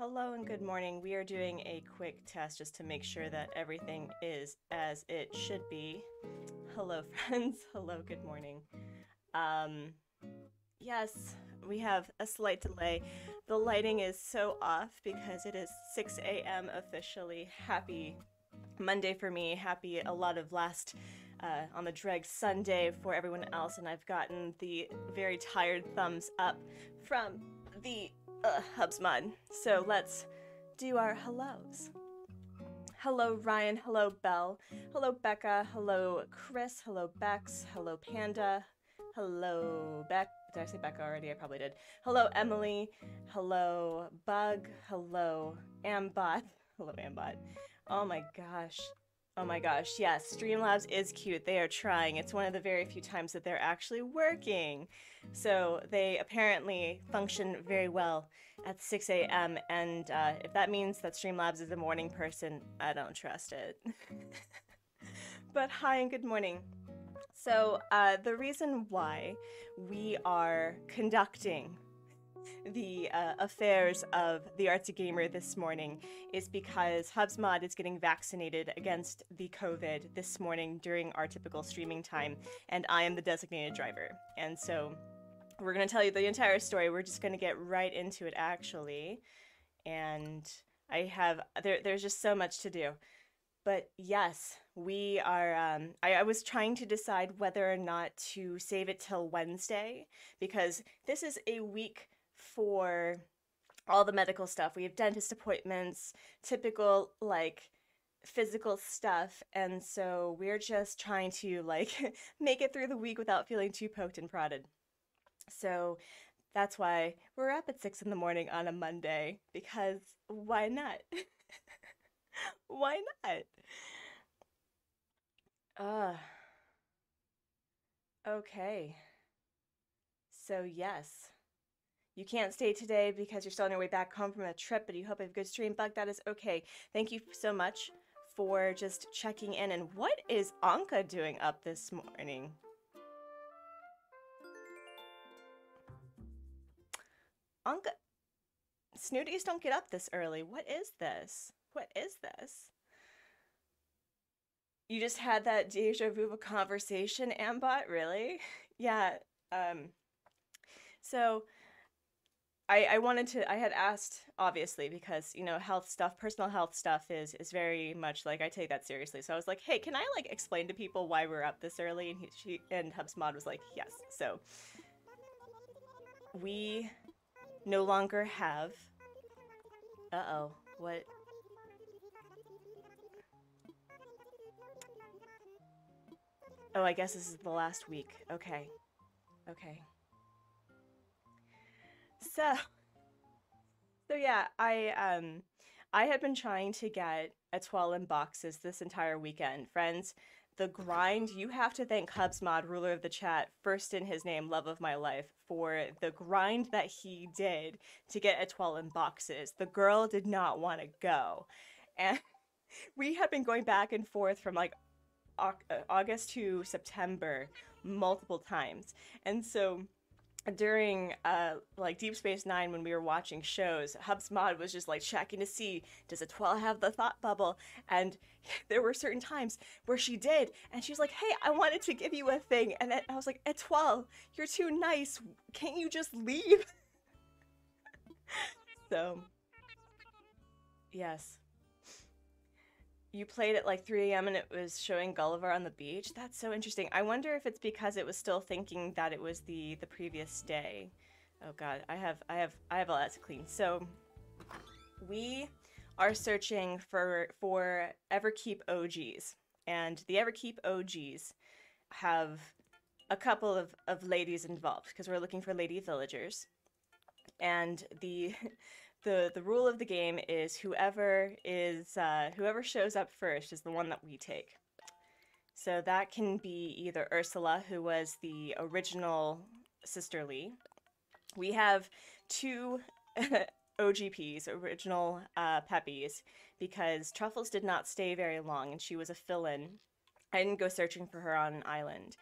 Hello and good morning. We are doing a quick test just to make sure that everything is as it should be. Hello, friends. Hello, good morning. Um, yes, we have a slight delay. The lighting is so off because it is 6 a.m. officially. Happy Monday for me. Happy a lot of last on the dreg Sunday for everyone else, and I've gotten the very tired thumbs up from the Hubs Mod. So let's do our hellos. Hello Ryan, hello Belle, hello Becca, hello Chris, hello Bex, hello Panda, hello Beck. Did I say Becca already? I probably did. Hello Emily, hello Bug, hello Ambot, hello Ambot. Oh my gosh. Oh my gosh, yes, Streamlabs is cute. They are trying. It's one of the very few times that they're actually working. So they apparently function very well at 6 a.m. And if that means that Streamlabs is a morning person, I don't trust it. But hi and good morning. So the reason why we are conducting the affairs of the Artsy Gamer this morning is because HubsMod is getting vaccinated against the COVID this morning during our typical streaming time, and I am the designated driver. And so we're going to tell you the entire story. We're just going to get right into it, actually. And there's just so much to do. But yes, we are, I was trying to decide whether or not to save it till Wednesday, because this is a week for all the medical stuff. We have dentist appointments, typical like physical stuff, and so we're just trying to like make it through the week without feeling too poked and prodded. So that's why we're up at 6 in the morning on a Monday, because why not? Why not? Okay. So yes. You can't stay today because you're still on your way back home from a trip, but you hope you have a good stream. Bug, that is okay. Thank you so much for just checking in. And what is Anka doing up this morning? Anka, Snooties don't get up this early. What is this? What is this? You just had that deja vu of a conversation, Ambot? Really? Yeah. So I had asked, obviously, because, you know, health stuff, personal health stuff is very much like, I take that seriously. So I was like, hey, can I like explain to people why we're up this early? And HubsMod was like, yes. So we no longer have, uh-oh, what? Oh, I guess this is the last week. Okay. Okay. So yeah, I had been trying to get Etoile in boxes this entire weekend. Friends, the grind, you have to thank HubsMod, ruler of the chat, first in his name, love of my life, for the grind that he did to get Etoile in boxes. The girl did not want to go. And we had been going back and forth from like August to September multiple times. And so during like Deep Space Nine, when we were watching shows, HubsMod was just like checking to see, does Etoile have the thought bubble? And there were certain times where she did, and she was like, hey, I wanted to give you a thing. And then I was like, Etoile, you're too nice. Can't you just leave? So yes, you played at like 3 a.m. and it was showing Gulliver on the beach. That's so interesting. I wonder if it's because it was still thinking that it was the previous day. Oh God, I have a lot to clean. So we are searching for Everkeep OGs, and the Everkeep OGs have a couple of ladies involved because we're looking for lady villagers, and the rule of the game is whoever shows up first is the one that we take. So that can be either Ursula, who was the original Sisterly. We have two OGPs, original Peppies, because Truffles did not stay very long and she was a fill-in. I didn't go searching for her on an island.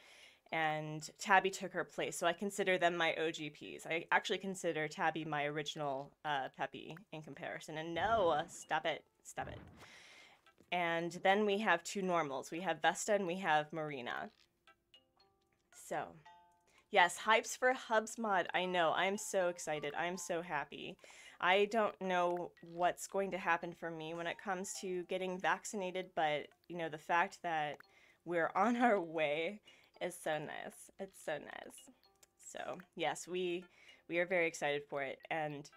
and Tabby took her place. So I consider them my OGPs. I actually consider Tabby my original Peppy in comparison. And no, stop it. Stop it. And then we have two normals. We have Vesta and we have Marina. So, yes, hypes for Hubs mod. I know. I'm so excited. I'm so happy. I don't know what's going to happen for me when it comes to getting vaccinated, but, you know, the fact that we're on our way is so nice. It's so nice. So, yes, we are very excited for it, and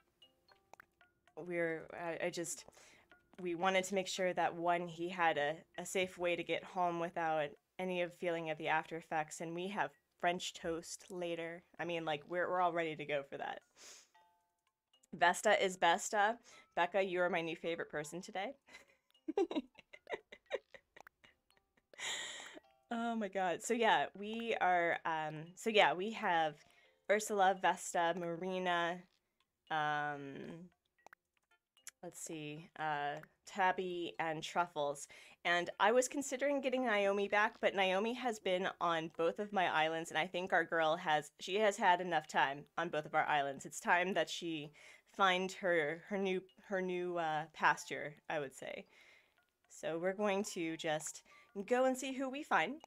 we wanted to make sure that, one, he had a safe way to get home without any of feeling of the after effects, and we have French toast later. I mean, like, we're all ready to go for that. Vesta is Besta. Becca, you are my new favorite person today. Oh my god. So yeah, we are we have Ursula, Vesta, Marina, let's see, Tabby, and Truffles. And I was considering getting Naomi back, but Naomi has been on both of my islands, and I think our girl has had enough time on both of our islands. It's time that she find her new pasture, I would say. So we're going to just go and see who we find.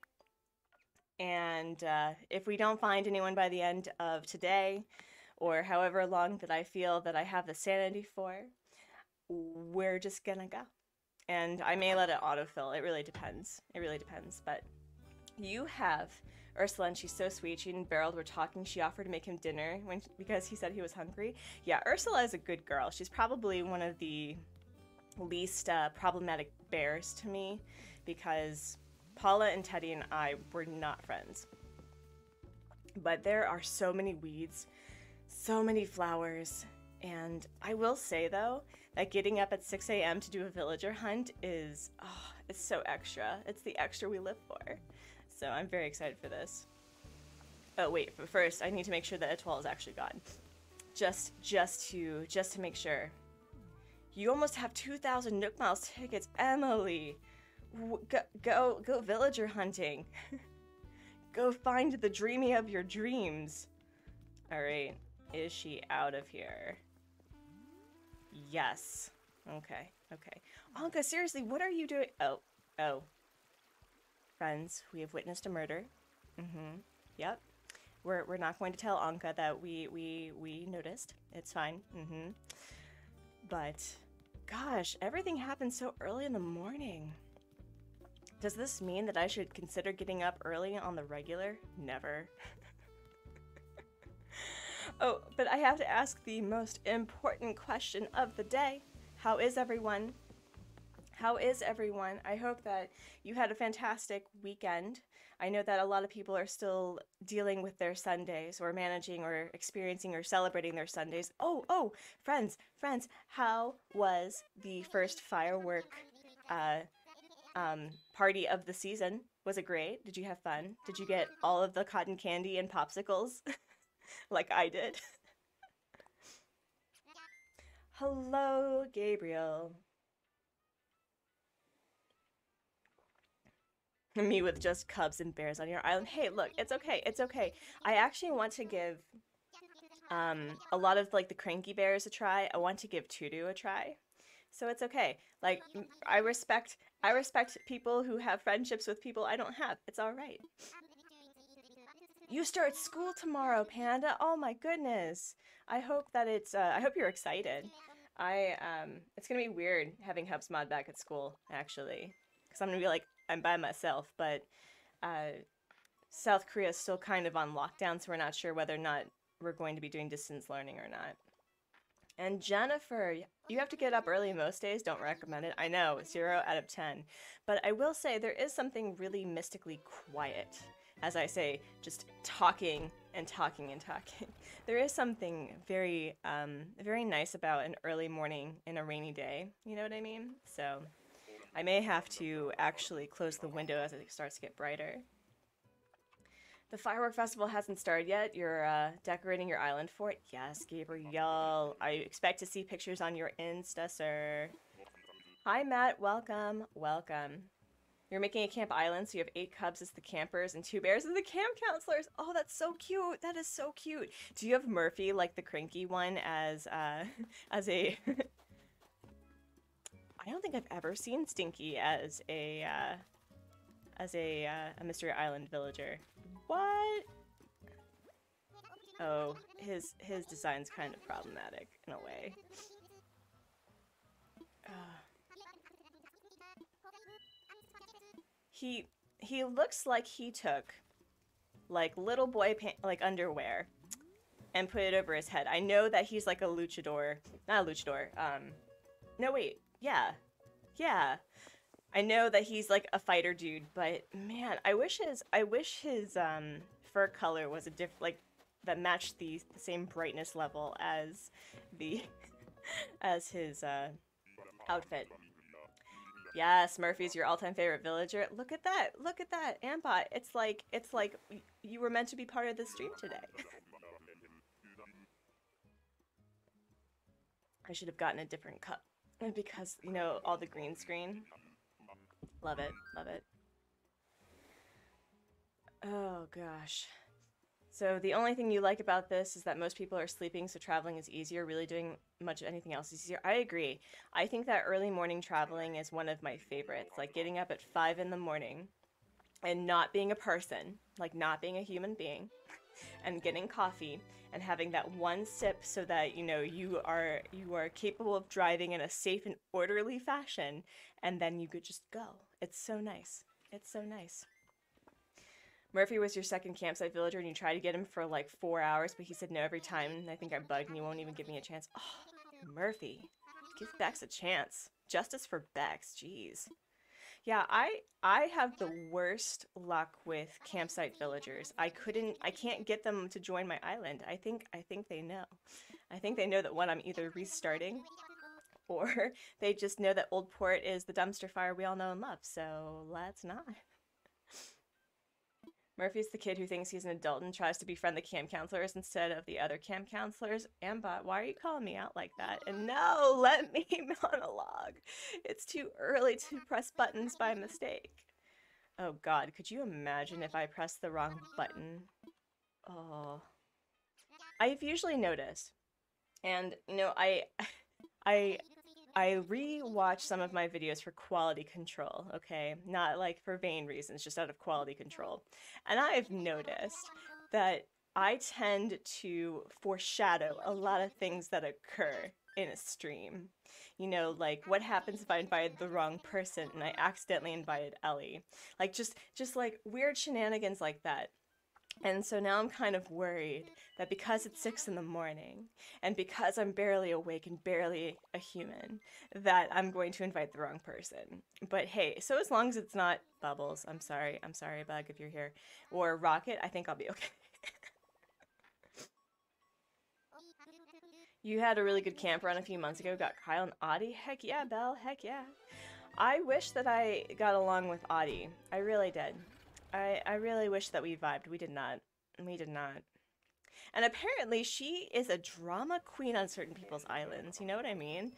And if we don't find anyone by the end of today, or however long that I feel that I have the sanity for, we're just gonna go. And I may let it autofill. It really depends. It really depends. But you have Ursula, and she's so sweet. She and Beryl were talking. She offered to make him dinner because he said he was hungry. Yeah, Ursula is a good girl. She's probably one of the least problematic bears to me, because Paula and Teddy and I were not friends. But there are so many weeds, so many flowers, and I will say, though, that getting up at 6 a.m. to do a villager hunt is, it's so extra. It's the extra we live for. So I'm very excited for this. Oh wait, but first I need to make sure that Etoile is actually gone. Just to make sure. You almost have 2,000 Nook Miles tickets, Emily. Go villager hunting. Go find the dreamy of your dreams. All right, is she out of here? Yes. Okay. Anka, seriously, what are you doing? Oh. Friends, we have witnessed a murder. Yep. We're not going to tell Anka that we noticed. It's fine. But gosh, everything happened so early in the morning. Does this mean that I should consider getting up early on the regular? Never. Oh, but I have to ask the most important question of the day. How is everyone? How is everyone? I hope that you had a fantastic weekend. I know that a lot of people are still dealing with their Sundays, or managing or experiencing or celebrating their Sundays. Oh, friends, how was the first firework party of the season? Was it great? Did you have fun? Did you get all of the cotton candy and popsicles like I did? Hello, Gabriel. Me with just cubs and bears on your island. Hey, look, it's okay. I actually want to give a lot of like the cranky bears a try. I want to give Tutu a try. So it's okay. Like, I respect people who have friendships with people I don't have. It's all right. You start school tomorrow, Panda. Oh my goodness. I hope that I hope you're excited. It's gonna be weird having Hubsmod back at school, actually. Because I'm gonna be like, I'm by myself, but South Korea is still kind of on lockdown, so we're not sure whether or not we're going to be doing distance learning or not. And Jennifer, you have to get up early most days. Don't recommend it. I know, 0 out of 10. But I will say there is something really mystically quiet. As I say, just talking and talking and talking. There is something very, very nice about an early morning in a rainy day. You know what I mean? So I may have to actually close the window as it starts to get brighter. The firework festival hasn't started yet. You're decorating your island for it? Yes, Gabriel. I expect to see pictures on your Insta, sir. Hi, Matt. Welcome. Welcome. You're making a camp island, so you have 8 cubs as the campers and 2 bears as the camp counselors. Oh, that's so cute. That is so cute. Do you have Murphy, like the cranky one, as as a? I don't think I've ever seen Stinky as a Mystery Island villager. What? Oh, his design's kind of problematic in a way. He looks like he took like little boy like underwear and put it over his head. I know that he's like a luchador, not a luchador. No wait, yeah. I know that he's like a fighter dude, but man, I wish his fur color was a like that matched the same brightness level as the as his outfit. Yes, Murphy's your all-time favorite villager. Look at that. Look at that. Ambot. It's like you were meant to be part of the stream today. I should have gotten a different cup because, you know, all the green screen. Love it. Love it. Oh gosh. So the only thing you like about this is that most people are sleeping, so traveling is easier. Really doing much of anything else is easier. I agree. I think that early morning traveling is one of my favorites. Like getting up at 5 in the morning and not being a person, like not being a human being, and getting coffee and having that one sip so that, you know, you are capable of driving in a safe and orderly fashion, and then you could just go. It's so nice. It's so nice. Murphy was your second campsite villager and you tried to get him for like 4 hours, but he said no every time, and I think I bugged and you won't even give me a chance. Oh, Murphy. Give Bex a chance. Justice for Bex, jeez. Yeah, I have the worst luck with campsite villagers. I can't get them to join my island. I think they know. I think they know that one, I'm either restarting, or they just know that Old Port is the dumpster fire we all know and love, so let's not. Murphy's the kid who thinks he's an adult and tries to befriend the camp counselors instead of the other camp counselors. Ambot, why are you calling me out like that? And no, let me monologue. It's too early to press buttons by mistake. Oh god, could you imagine if I pressed the wrong button? Oh. I've usually noticed, and you know, I re-watch some of my videos for quality control, okay? Not like for vain reasons, just out of quality control. And I've noticed that I tend to foreshadow a lot of things that occur in a stream. You know, like what happens if I invited the wrong person and I accidentally invited Ellie? Like just like weird shenanigans like that. And so now I'm kind of worried that because it's 6 in the morning and because I'm barely awake and barely a human, that I'm going to invite the wrong person. But hey, so as long as it's not Bubbles, I'm sorry, Bug, if you're here, or Rocket, I think I'll be okay. You had a really good camp run a few months ago, got Kyle and Audie? Heck yeah, Belle, heck yeah. I wish that I got along with Audie. I really did. I really wish that we vibed. We did not. We did not. And apparently she is a drama queen on certain people's islands. You know what I mean?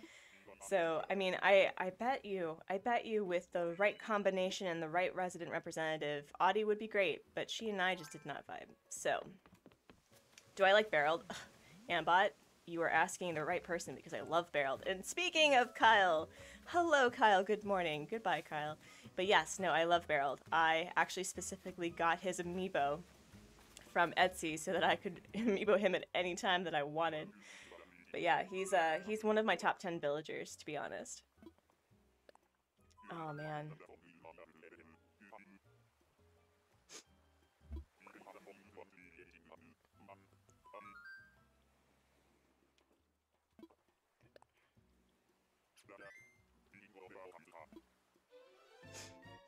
So, I mean, I bet you with the right combination and the right resident representative, Audie would be great, but she and I just did not vibe. So, do I like barreled? Ambot, you are asking the right person because I love barreled. And speaking of Kyle, hello Kyle, good morning. Goodbye, Kyle. But yes, no, I love barreled. I actually specifically got his amiibo from Etsy so that I could amiibo him at any time that I wanted. But yeah, he's one of my top 10 villagers, to be honest. Oh man.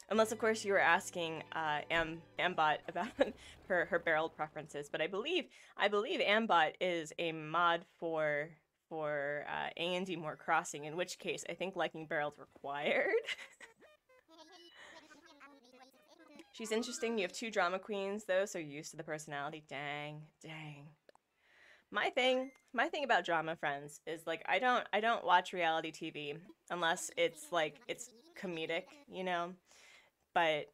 Unless, of course, you were asking Ambot about her barreled preferences, but I believe Ambot is a mod for A&D More Crossing, in which case I think liking barreled required. She's interesting. You have 2 drama queens though, so you're used to the personality. Dang. My thing about drama, friends, is like I don't watch reality TV unless it's like it's comedic, you know. But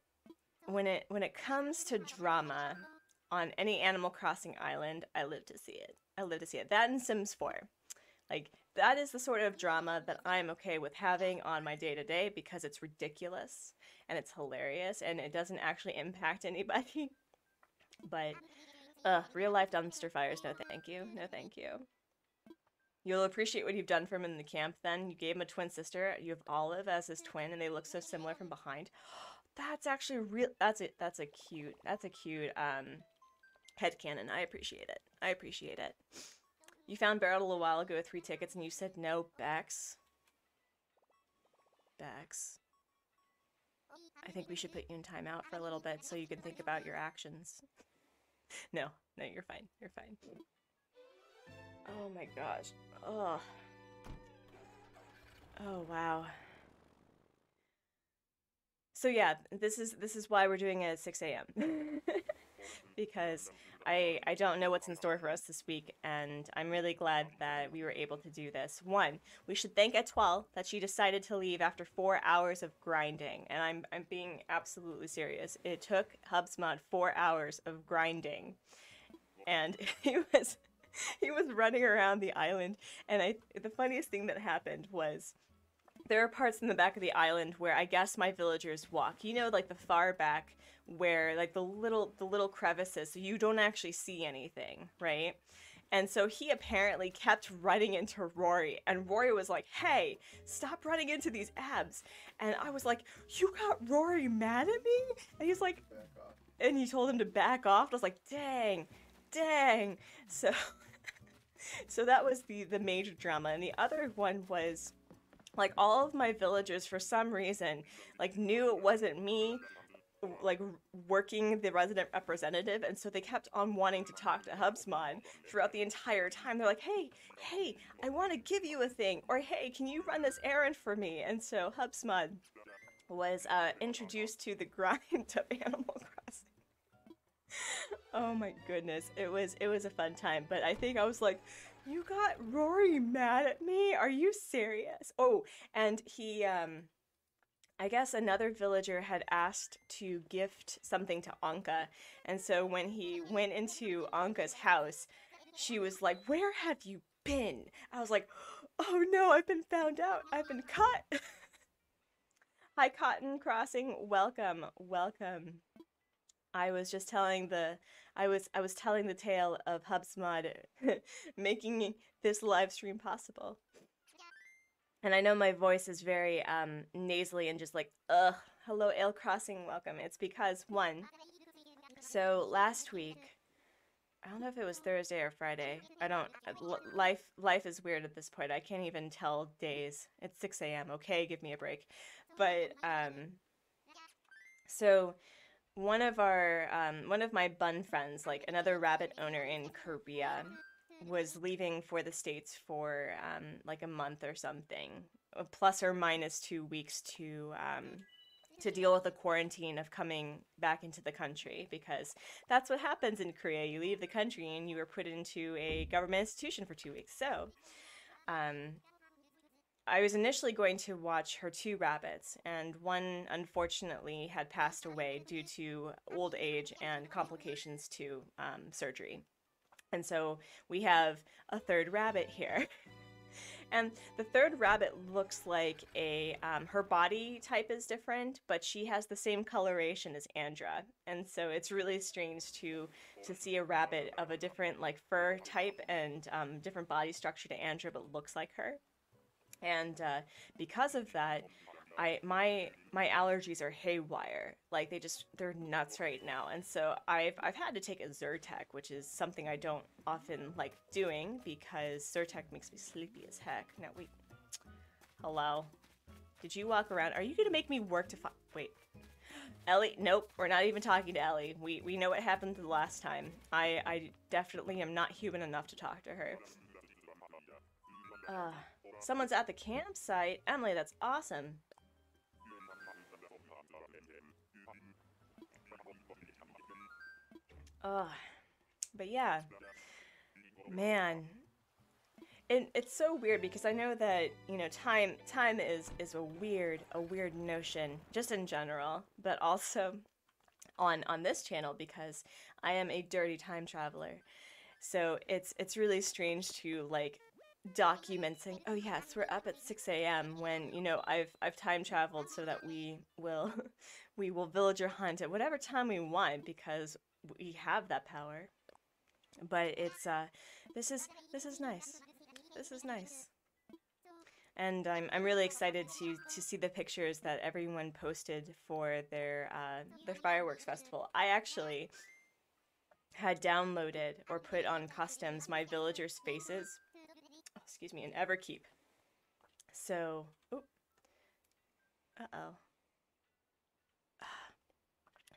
when it comes to drama on any Animal Crossing island, I live to see it. I live to see it. That and Sims 4. Like, that is the sort of drama that I'm okay with having on my day-to-day because it's ridiculous and it's hilarious and it doesn't actually impact anybody. But, real life dumpster fires, no thank you. No thank you. You'll appreciate what you've done for him in the camp then. You gave him a twin sister. You have Olive as his twin and they look so similar from behind. That's actually real. That's a cute headcanon. I appreciate it. I appreciate it. You found Barrel a while ago with 3 tickets and you said no, Bex. Bex. I think we should put you in timeout for a little bit so you can think about your actions. No, you're fine. You're fine. Oh my gosh. Oh. Oh wow. So yeah, this is why we're doing it at 6 a.m. because I don't know what's in store for us this week, and I'm really glad that we were able to do this. One, we should thank Etoile that she decided to leave after 4 hours of grinding, and I'm being absolutely serious. It took HubSmod 4 hours of grinding, and he was running around the island, and the funniest thing that happened was there are parts in the back of the island where I guess my villagers walk. You know, like the far back where like the little crevices, so you don't actually see anything, right? And so he apparently kept running into Rory, and Rory was like, "Hey, stop running into these abs." And I was like, "You got Rory mad at me?" And he's like, and he told him to back off. I was like, dang. So so that was the major drama. And the other one was like all of my villagers for some reason like knew it wasn't me like working the resident representative, and so they kept on wanting to talk to HubSmod throughout the entire time. They're like, hey, I want to give you a thing, or hey, can you run this errand for me? And so HubSmod was introduced to the grind of Animal Crossing. Oh my goodness, it was a fun time. But I think I was like, you got Rory mad at me? Are you serious? Oh, and he I guess another villager had asked to gift something to Anka, and so when he went into Anka's house, she was like, "Where have you been?" I was like, "Oh no, I've been found out. I've been caught." Hi, Cotton Crossing. Welcome. I was just telling I was telling the tale of HubSmod making this live stream possible. And I know my voice is very nasally and just like, ugh, hello, Ale Crossing, welcome. It's because, one, so last week, I don't know if it was Thursday or Friday. I don't, life is weird at this point. I can't even tell days. It's 6 a.m., okay? Give me a break. But, so one of my bun friends, like another rabbit owner in Korea, was leaving for the States for like a month or something, plus or minus 2 weeks to deal with the quarantine of coming back into the country, because that's what happens in Korea. You leave the country and you are put into a government institution for 2 weeks. So I was initially going to watch her 2 rabbits, and one unfortunately had passed away due to old age and complications to surgery. And so we have a 3rd rabbit here. And the 3rd rabbit looks like her body type is different, but she has the same coloration as Andra. And so it's really strange to see a rabbit of a different like fur type and different body structure to Andra, but looks like her. And because of that, my allergies are haywire. Like they're nuts right now. And so I've had to take a Zyrtec, which is something I don't often like doing because Zyrtec makes me sleepy as heck. Now wait. Hello. Did you walk around? Are you gonna make me work to wait. Ellie, nope, we're not even talking to Ellie. We know what happened the last time. I definitely am not human enough to talk to her. Someone's at the campsite. Emily, that's awesome. But yeah, man, it's so weird because I know that, you know, time is a weird notion just in general, but also on this channel because I am a dirty time traveler. So it's really strange to like documenting. Oh yes, we're up at 6 a.m. when, you know, I've time traveled so that we will we will villager hunt at whatever time we want because we have that power. But it's this is nice. This is nice. And I'm really excited to see the pictures that everyone posted for their fireworks festival. I actually had downloaded or put on customs my villagers' faces. Oh, excuse me, in Everkeep. So, oh, uh-oh.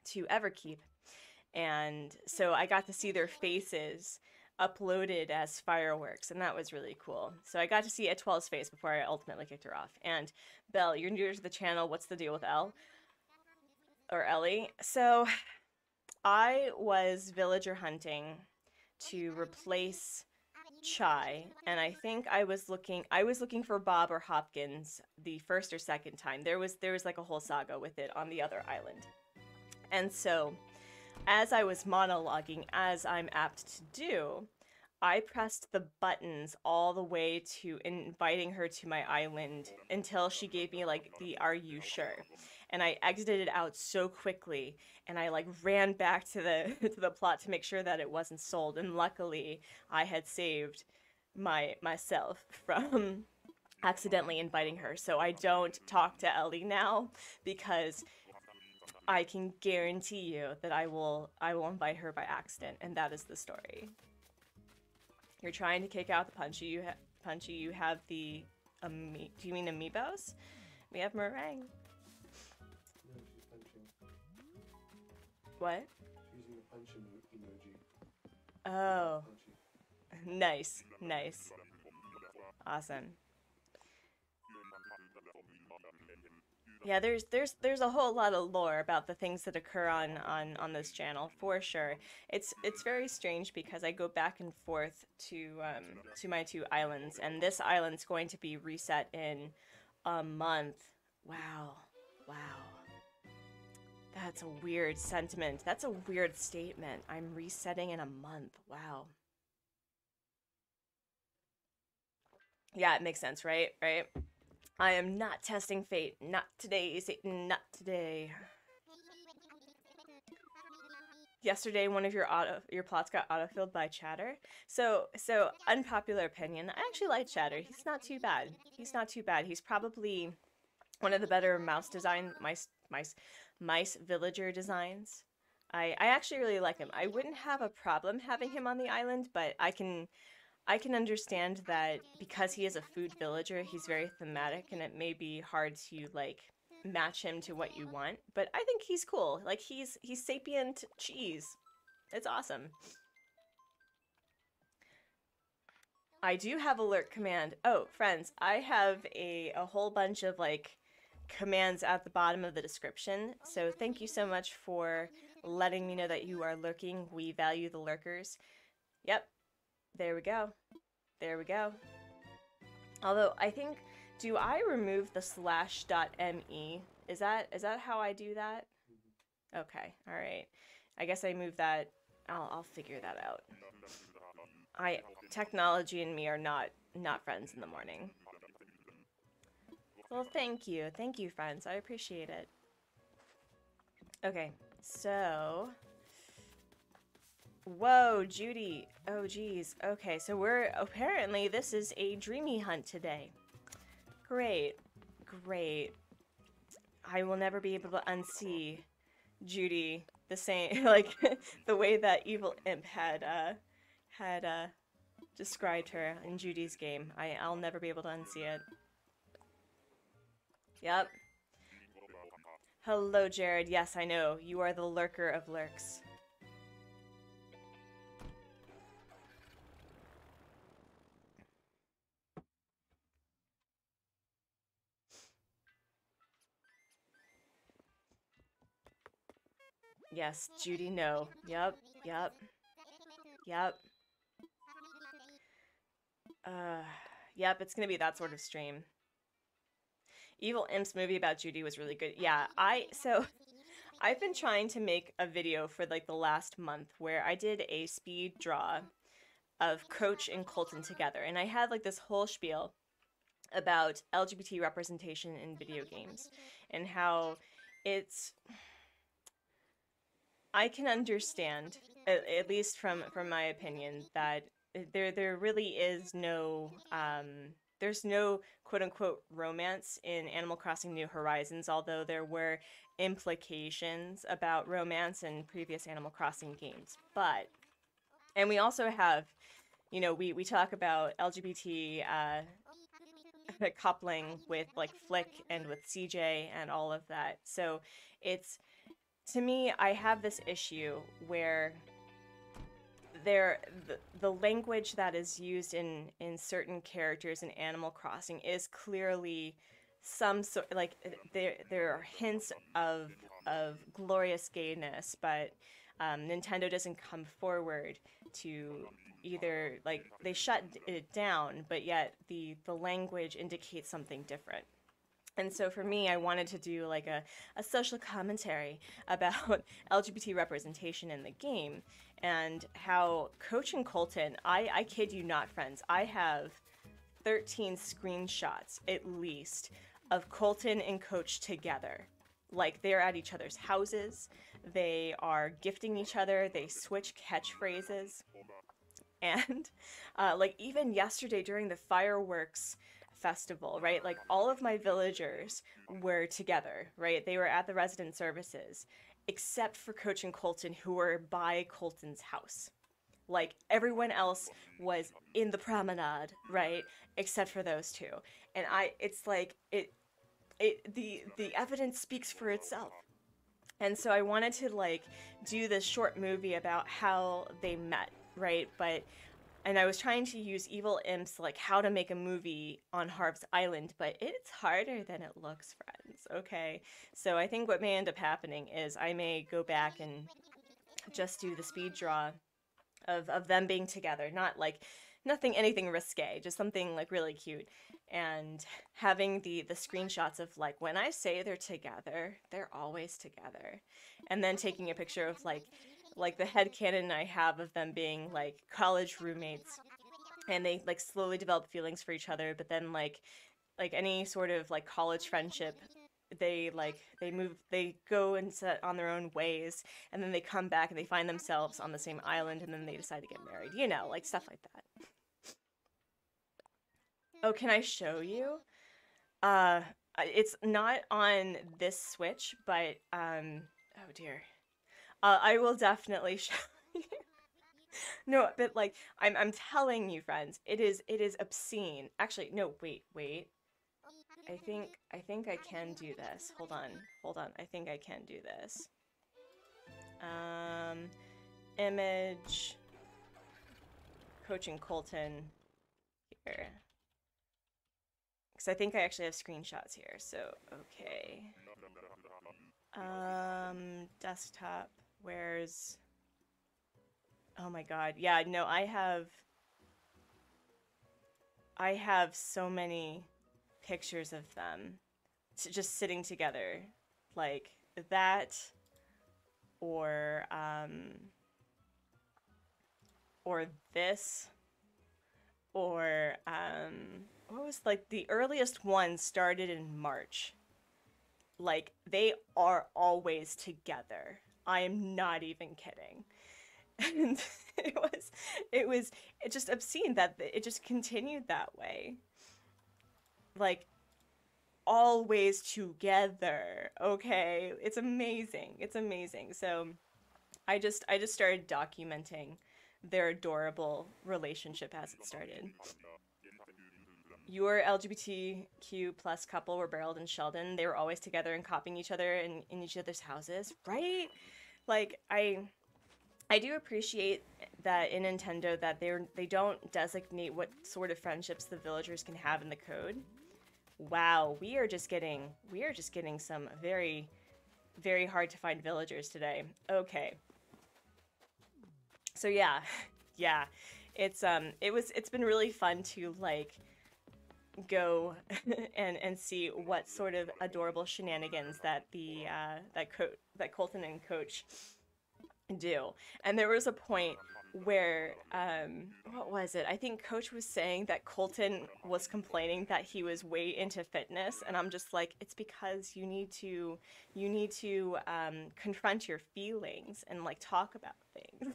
To Everkeep. And so I got to see their faces uploaded as fireworks, and that was really cool. So I got to see Etoile's face before I ultimately kicked her off. And Belle, you're new to the channel. What's the deal with Elle? Or Ellie? So I was villager hunting to replace Chai, and I think I was looking for Bob or Hopkins the first or second time. There was like a whole saga with it on the other island. And so as I was monologuing, as I'm apt to do, I pressed the buttons all the way to inviting her to my island until she gave me like the "Are you sure?" And I exited out so quickly, and I like ran back to the to the plot to make sure that it wasn't sold. And luckily, I had saved myself from accidentally inviting her, so I don't talk to Ellie now because I can guarantee you that I will invite her by accident, and that is the story. You're trying to kick out the Punchy. Punchy, you have the do you mean amiibos? We have meringue. No, she's punching. What? She's using the punch emoji. Oh. Punchy. Nice, nice. Awesome. Yeah, there's a whole lot of lore about the things that occur on this channel for sure. It's very strange because I go back and forth to my two islands, and this island's going to be reset in a month. Wow, wow. That's a weird sentiment. That's a weird statement. I'm resetting in a month. Wow. Yeah, it makes sense, right? Right? I am not testing fate. Not today, Satan. Not today. Yesterday, one of your plots got autofilled by Chatter. So unpopular opinion. I actually like Chatter. He's not too bad. He's not too bad. He's probably one of the better mice villager designs. I actually really like him. I wouldn't have a problem having him on the island, but I can understand that because he is a food villager, he's very thematic, and it may be hard to like match him to what you want. But I think he's cool. Like he's sapient cheese. It's awesome. I do have a lurk command. Oh, friends, I have a whole bunch of like commands at the bottom of the description. So thank you so much for letting me know that you are lurking. We value the lurkers. Yep. There we go. There we go. Although I think, do I remove the /.me? Is that how I do that? Okay, all right. I guess I move that. I'll figure that out. Technology and me are not friends in the morning. Well, thank you, friends. I appreciate it. Okay, so. Whoa, Judy. Oh, geez. Okay, so apparently this is a dreamy hunt today. Great. Great. I will never be able to unsee Judy the same, like, the way that Evil Imp had described her in Judy's game. I'll never be able to unsee it. Yep. Hello, Jared. Yes, I know. You are the lurker of lurks. Yes, Judy, no. Yep, yep, yep. Yep, it's gonna be that sort of stream. Evil Imp's movie about Judy was really good. Yeah, I've been trying to make a video for like the last month where I did a speed draw of Coach and Colton together, and I had like this whole spiel about LGBT representation in video games and how it's I can understand, at least from my opinion, that there really is no there's no quote unquote romance in Animal Crossing New Horizons, although there were implications about romance in previous Animal Crossing games. But and we also have, you know, we talk about LGBT coupling with like Flick and with CJ and all of that. So it's to me, I have this issue where the language that is used in certain characters in Animal Crossing is clearly some sort like there are hints of glorious gayness, but Nintendo doesn't come forward to either like they shut it down, but yet the language indicates something different. And so for me, I wanted to do like a social commentary about LGBT representation in the game and how Coach and Colton, I kid you not, friends, I have 13 screenshots at least of Colton and Coach together. Like they're at each other's houses, they are gifting each other, they switch catchphrases. And like even yesterday during the fireworks festival, right? Like all of my villagers were together, right? They were at the resident services, except for Coach and Colton, who were by Colton's house. Like everyone else was in the promenade, right? Except for those two. And it's like the evidence speaks for itself. And so I wanted to like do this short movie about how they met, right? And I was trying to use Evil Imps, like how to make a movie on Harv's Island, but it's harder than it looks, friends, okay? So I think what may end up happening is I may go back and just do the speed draw of them being together, not like anything risque, just something like really cute. And having the screenshots of like when I say they're together, they're always together. And then taking a picture of like the headcanon I have of them being like college roommates and they like slowly develop feelings for each other, but then like any sort of like college friendship, they go and set on their own ways, and then they come back and they find themselves on the same island, and then they decide to get married, you know, like stuff like that. Oh, can I show you? It's not on this Switch, but oh dear. I will definitely show you. No, but like I'm telling you, friends, it is obscene. Actually, no, wait. I think I can do this. Hold on. I think I can do this. Image Coach and Colton here. Because I think I actually have screenshots here. So okay. Desktop. Where's... Oh my god. Yeah, no, I have so many pictures of them just sitting together. Like that, or this, or what was like the earliest one started in March. Like they are always together. I am not even kidding. And it was just obscene that it just continued that way. Like always together. Okay, it's amazing. It's amazing. So I just started documenting their adorable relationship as it started. Your LGBTQ plus couple were barreled in Sheldon. They were always together and copying each other in each other's houses, right? Like I do appreciate that in Nintendo that they don't designate what sort of friendships the villagers can have in the code. Wow, we are just getting some very, very hard to find villagers today. Okay. So yeah, It's been really fun to like go and see what sort of adorable shenanigans that that Colton and Coach do. And there was a point where what was it? I think Coach was saying that Colton was complaining that he was way into fitness, and I'm just like, it's because you need to confront your feelings and like talk about things.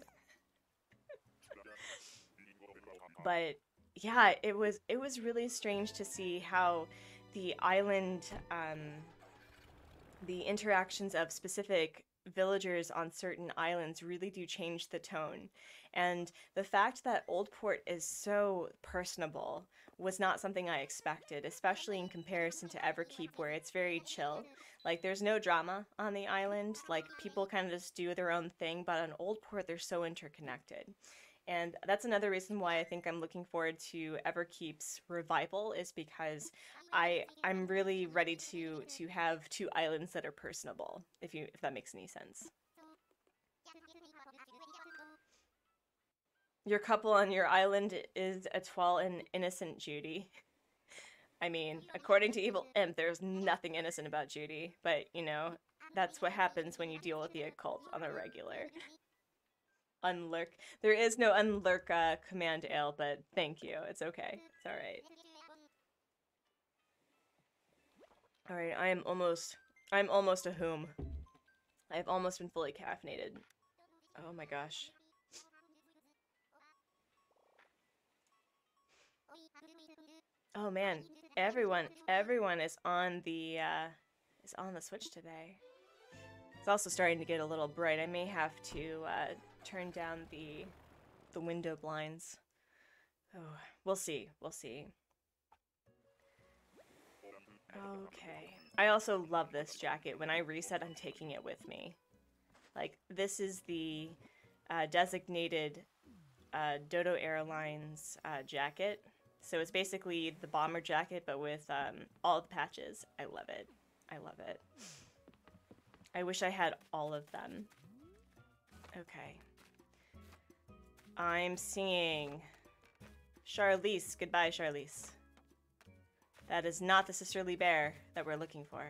But yeah, it was really strange to see how the island the interactions of specific villagers on certain islands really do change the tone. And the fact that Oldport is so personable was not something I expected, especially in comparison to Everkeep, where it's very chill. Like, there's no drama on the island. Like, people kind of just do their own thing, but on Oldport, they're so interconnected. And that's another reason why I think I'm looking forward to Everkeep's revival, is because I'm really ready to have two islands that are personable, if that makes any sense. Your couple on your island is Etoile and Innocent Judy. I mean, according to Evil Imp, there's nothing innocent about Judy, but you know, that's what happens when you deal with the occult on a regular. Unlurk. There is no unlurk command ale, but thank you. It's okay. It's alright. Alright, I'm almost a whom. I've almost been fully caffeinated. Oh my gosh. Oh man, everyone is on the Switch today. It's also starting to get a little bright. I may have to turn down the window blinds. Oh, we'll see. We'll see. Okay. I also love this jacket. When I reset, I'm taking it with me. Like, this is the designated Dodo Airlines jacket. So it's basically the bomber jacket, but with all the patches. I love it. I love it. I wish I had all of them. Okay. I'm seeing Charlize. Goodbye, Charlize. That is not the sisterly bear that we're looking for.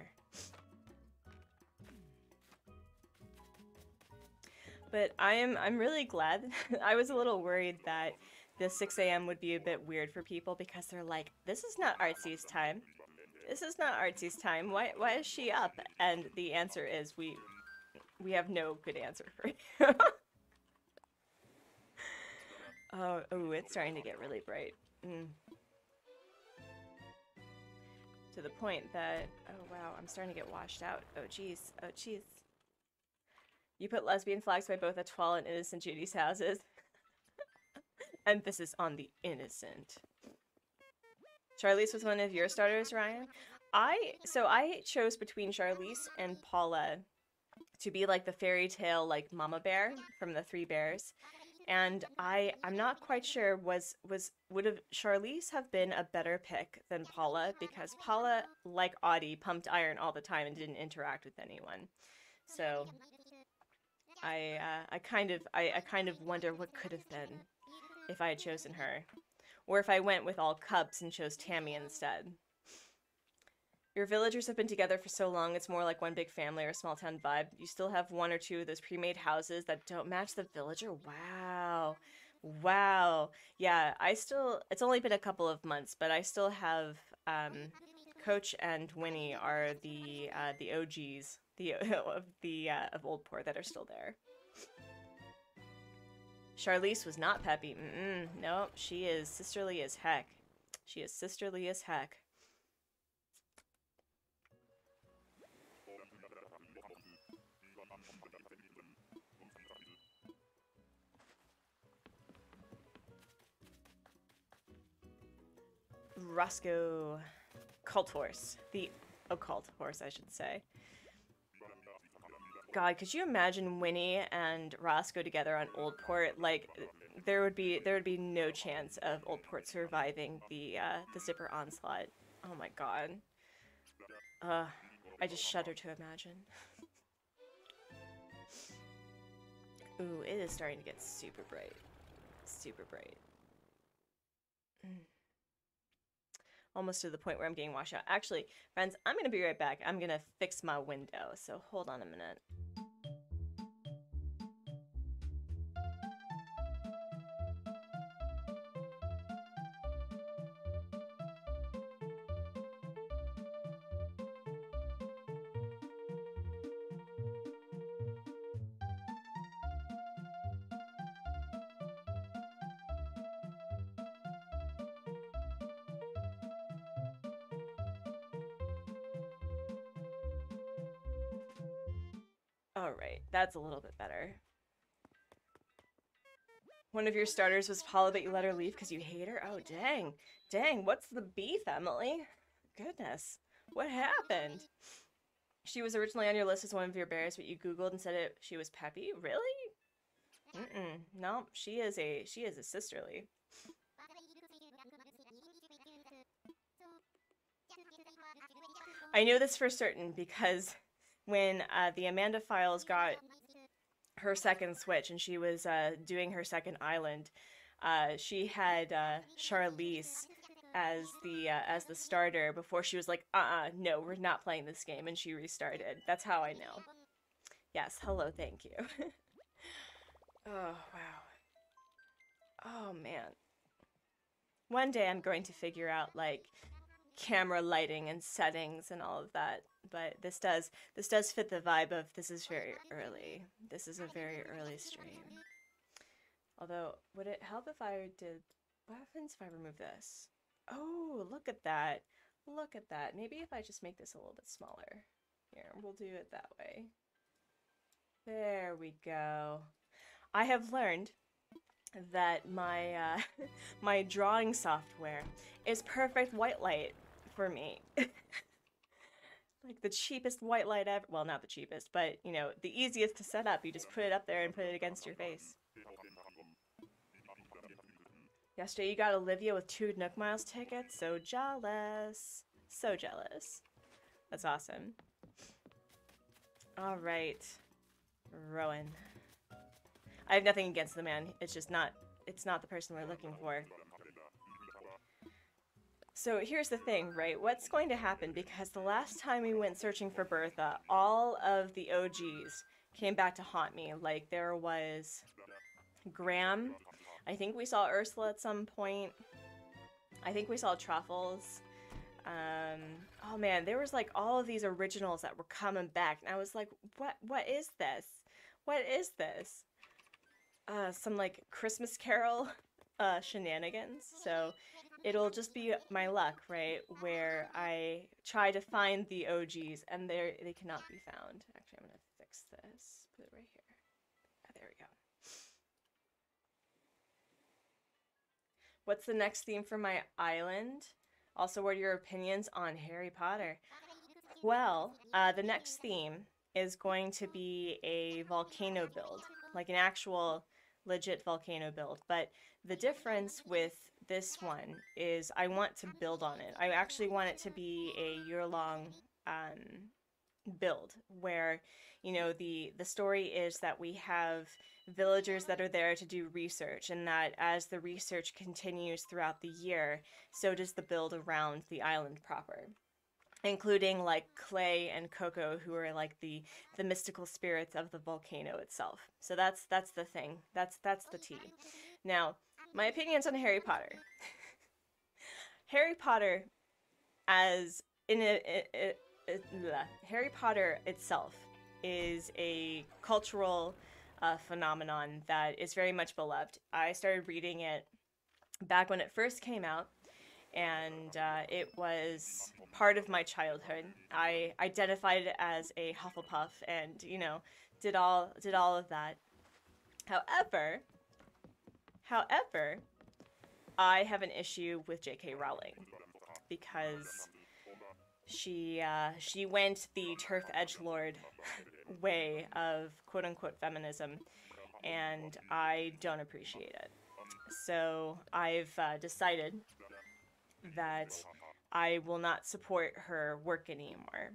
But I'm really glad. I was a little worried that the 6 a.m. would be a bit weird for people because they're like, this is not Artsy's time. This is not Artsy's time. Why is she up? And the answer is we have no good answer for you. Oh, it's starting to get really bright. To the point that, oh wow, I'm starting to get washed out. Oh jeez, oh jeez. You put lesbian flags by both Etoile and Innocent Judy's houses. Emphasis on the innocent. Charlize was one of your starters, Ryan? So I chose between Charlize and Paula to be like the fairy tale like mama bear from the Three Bears. And I'm not quite sure would Charlize have been a better pick than Paula, because Paula, like Audie, pumped iron all the time and didn't interact with anyone. So I kind of wonder what could have been if I had chosen her, or if I went with all cubs and chose Tammy instead. Your villagers have been together for so long, it's more like one big family or small town vibe. You still have one or two of those pre-made houses that don't match the villager? Wow. Wow. Yeah, it's only been a couple of months, but I still have, Coach and Winnie are the OGs, of Oldport that are still there. Charlize was not peppy. Nope, she is sisterly as heck. She is sisterly as heck. Roscoe. Cult horse. The occult horse, I should say. God, could you imagine Winnie and Roscoe together on Oldport? Like, there would be no chance of Oldport surviving the Zipper onslaught. Oh my god. I just shudder to imagine. Ooh, it is starting to get super bright. Super bright. Almost to the point where I'm getting washed out. Actually, friends, I'm going to be right back. I'm going to fix my window, so hold on a minute. All right, that's a little bit better. One of your starters was Paula, but you let her leave because you hate her? Oh, dang. Dang, what's the beef, Emily? Goodness, what happened? She was originally on your list as one of your bears, but you Googled and said she was Peppy? Really? No, she is a sisterly. I know this for certain because when the Amanda Files got her second switch and she was doing her second island, she had Charlize as the starter before she was like, no, we're not playing this game, and she restarted. That's how I know. Yes, hello, thank you. Oh, wow. Oh, man. One day I'm going to figure out, like, camera lighting and settings and all of that, but this does fit the vibe of this is very early. This is a very early stream. Although, would it help if I did... What happens if I remove this? Oh, look at that. Look at that. Maybe if I just make this a little bit smaller. Here, we'll do it that way. There we go. I have learned that my my drawing software is perfect white light for me. Like the cheapest white light ever. Well, not the cheapest, but you know, the easiest to set up. You just put it up there and put it against your face. Yesterday you got Olivia with 2 Nook Miles tickets. So jealous. So jealous. That's awesome. All right. Rowan. I have nothing against the man. It's just not, it's not the person we're looking for. So here's the thing, right? What's going to happen, because the last time we went searching for Bertha, all of the OGs came back to haunt me. Like there was Graham. I think we saw Ursula at some point. I think we saw Truffles. Oh man, there was like all of these originals that were coming back, and I was like, what is this? What is this? Some like Christmas Carol shenanigans. So it'll just be my luck, right? Where I try to find the OGs and they cannot be found. Actually, I'm gonna fix this. Put it right here. Oh, there we go. What's the next theme for my island? Also, what are your opinions on Harry Potter? Well, the next theme is going to be a volcano build, like an actual legit volcano build. But the difference with this one is I want to build on it. I actually want it to be a year-long build where, you know, the story is that we have villagers that are there to do research, and that as the research continues throughout the year, so does the build around the island proper, including like Clay and Coco, who are like the mystical spirits of the volcano itself. So that's the thing. That's the tea. Now, my opinions on Harry Potter. Harry Potter, as in Harry Potter itself is a cultural phenomenon that is very much beloved. I started reading it back when it first came out, and it was part of my childhood. I identified it as a Hufflepuff, and you know, did all of that. However, I have an issue with J.K. Rowling because she went the turf edgelord way of quote-unquote feminism, and I don't appreciate it. So I've decided that I will not support her work anymore.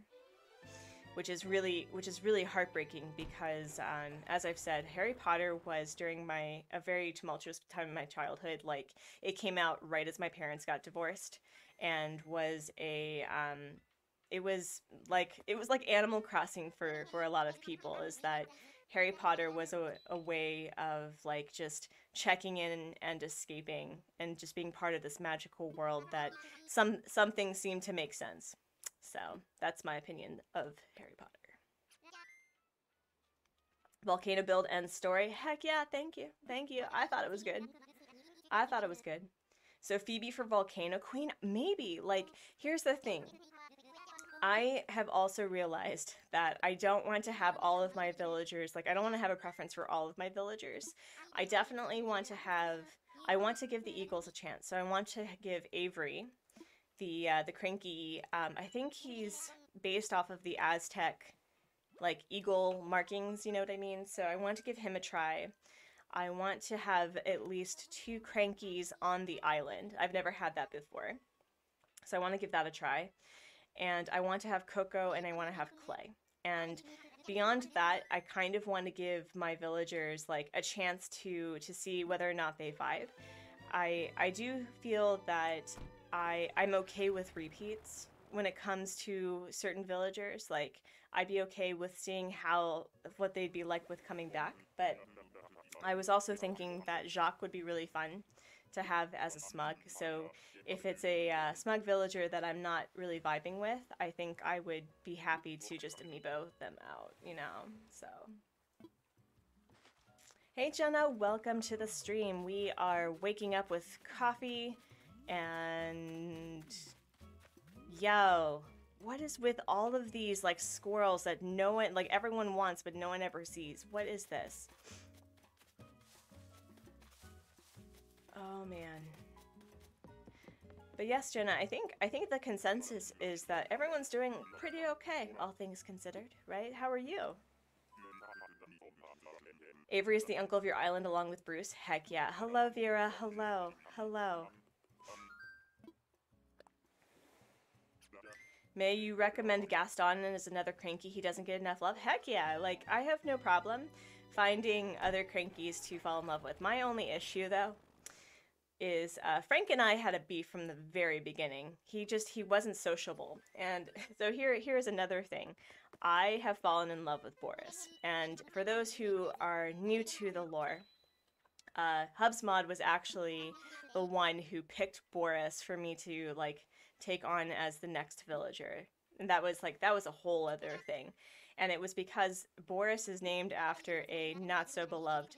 which is really heartbreaking because, as I've said, Harry Potter was during a very tumultuous time in my childhood. Like, it came out right as my parents got divorced, and was it was like Animal Crossing for a lot of people. Is that Harry Potter was a way of like just checking in and escaping and just being part of this magical world that some things seem to make sense. So that's my opinion of Harry Potter. Volcano build and story. Heck yeah, thank you. Thank you. I thought it was good. I thought it was good. So Phoebe for Volcano Queen? Maybe. Like, here's the thing. I have also realized that I don't want to have all of my villagers, like I don't want to have a preference for all of my villagers. I definitely want to I want to give the eagles a chance. So I want to give Avery, the cranky, I think he's based off of the Aztec, like eagle markings, you know what I mean? So I want to give him a try. I want to have at least 2 crankies on the island. I've never had that before. So I want to give that a try. And I want to have Coco and I want to have Clay. And beyond that, I kind of want to give my villagers like a chance to see whether or not they vibe. I do feel that I'm okay with repeats when it comes to certain villagers. Like, I'd be okay with seeing what they'd be like with coming back. But I was also thinking that Jacques would be really fun to have as a smug. So if it's a smug villager that I'm not really vibing with, I think I would be happy to just amiibo them out, you know? So. Hey Jenna, welcome to the stream. We are waking up with coffee and... Yo, what is with all of these like squirrels that no one, like everyone wants but no one ever sees? What is this? Oh man. But yes, Jenna, I think the consensus is that everyone's doing pretty okay, all things considered, right? How are you? Avery is the uncle of your island along with Bruce. Heck yeah. Hello, Vera. Hello. Hello. May you recommend Gaston as another cranky he doesn't get enough love? Heck yeah. Like, I have no problem finding other crankies to fall in love with. My only issue, though, is Frank and I had a beef from the very beginning. He wasn't sociable. And so here's another thing. I have fallen in love with Boris. And for those who are new to the lore, Hubsmod was actually the one who picked Boris for me to like take on as the next villager. And that was a whole other thing. And it was because Boris is named after a not so beloved,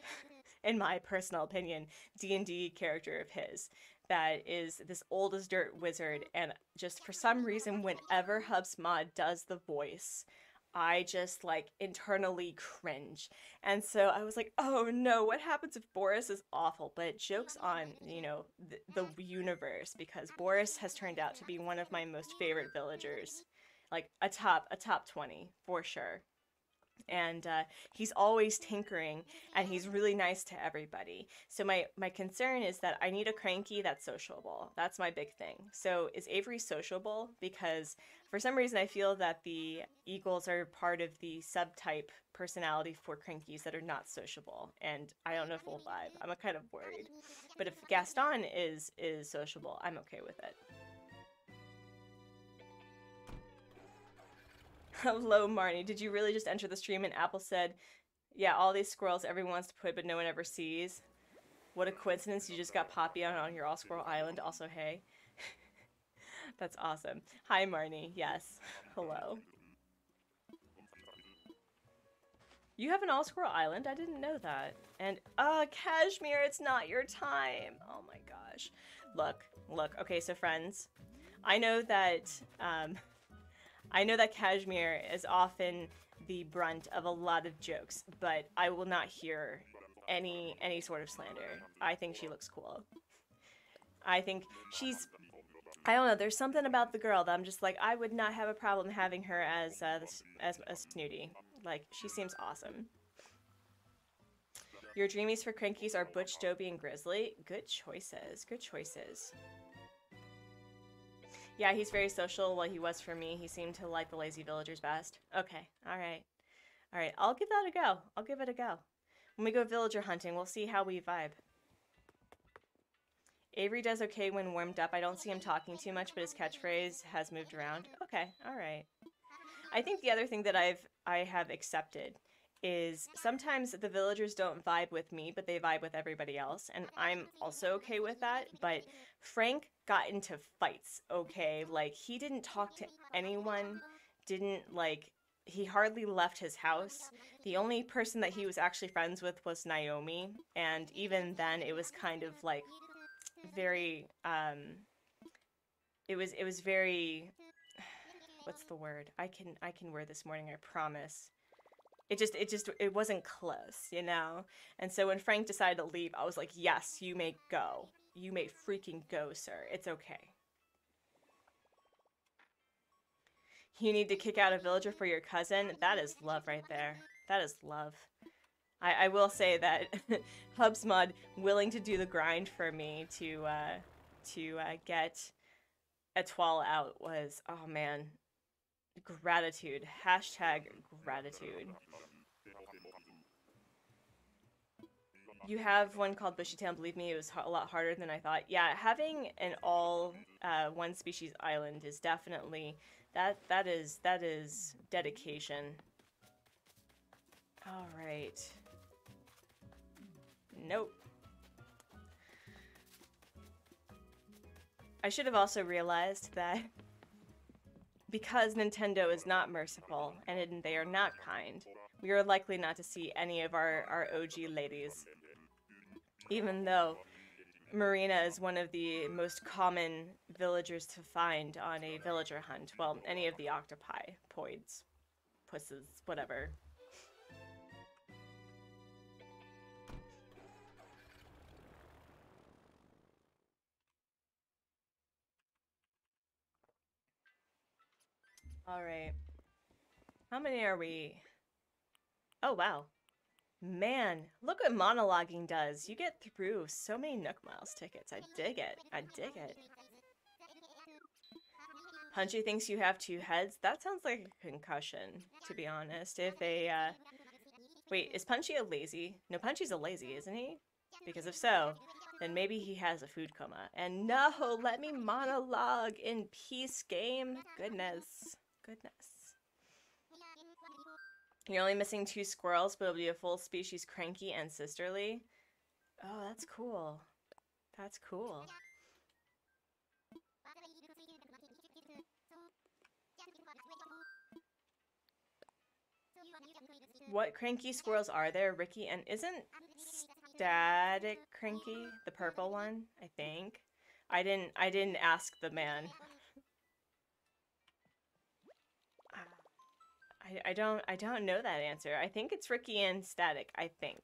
in my personal opinion, D&D character of his that is this old as dirt wizard, and just for some reason whenever Hubsmod does the voice, I just like internally cringe. And so I was like, oh no, what happens if Boris is awful? But joke's on, you know, the universe, because Boris has turned out to be one of my most favorite villagers, like a top 20 for sure. And he's always tinkering, and he's really nice to everybody. So my concern is that I need a cranky that's sociable. That's my big thing. So is Avery sociable? Because for some reason I feel that the eagles are part of the subtype personality for crankies that are not sociable, and I don't know if we'll vibe. I'm kind of worried. But if Gaston is sociable, I'm okay with it. Hello, Marnie. Did you really just enter the stream and Apple said, yeah, all these squirrels everyone wants to put but no one ever sees? What a coincidence, you just got Poppy on your all squirrel island. Also, hey. That's awesome. Hi, Marnie. Yes. Hello. You have an all squirrel island? I didn't know that. And, Kashmir, it's not your time. Oh my gosh. Look. Okay, so friends, I know that Kashmir is often the brunt of a lot of jokes, but I will not hear any sort of slander. I think she looks cool. I think I don't know, there's something about the girl that I'm just like, I would not have a problem having her as a snooty. Like, she seems awesome. Your dreamies for crankies are Butch, Dobie, and Grizzly. Good choices. Good choices. Yeah, he's very social. Well, he was for me. He seemed to like the lazy villagers best. Okay, all right. All right, I'll give that a go. I'll give it a go. When we go villager hunting, we'll see how we vibe. Avery does okay when warmed up. I don't see him talking too much, but his catchphrase has moved around. Okay, all right. I think the other thing that I have accepted is sometimes the villagers don't vibe with me, but they vibe with everybody else, and I'm also okay with that. But Frank got into fights, okay? Like, he didn't talk to anyone, didn't, like, he hardly left his house. The only person that he was actually friends with was Naomi, and even then it was kind of like very, it was very, what's the word? I can wear this morning, I promise. It wasn't close, you know? And so when Frank decided to leave, I was like, yes, you may go. You may freaking go, sir. It's okay. You need to kick out a villager for your cousin? That is love right there. That is love. I will say that Hubsmod willing to do the grind for me to get Etoile out was, oh man, gratitude. Hashtag gratitude. You have one called Bushy Town. Believe me, it was a lot harder than I thought. Yeah, having an all one species island is definitely that is dedication. All right. Nope. I should have also realized that because Nintendo is not merciful and they are not kind, we are likely not to see any of our OG ladies. Even though Marina is one of the most common villagers to find on a villager hunt. Well, any of the octopi, poids, pusses, whatever. Alright. How many are we? Oh, wow. Man, look what monologuing does. You get through so many Nook Miles tickets. I dig it. I dig it. Punchy thinks you have two heads. That sounds like a concussion, to be honest. If a, wait, is Punchy a lazy? No, Punchy's a lazy, isn't he? Because if so, then maybe he has a food coma. And no, let me monologue in peace, game. Goodness. Goodness. You're only missing 2 squirrels, but it'll be a full species cranky and sisterly. Oh, that's cool. That's cool. What cranky squirrels are there, Ricky? And isn't Static Cranky the purple one? I think. I didn't ask the man. I don't know that answer. I think it's Ricky and Static. I think.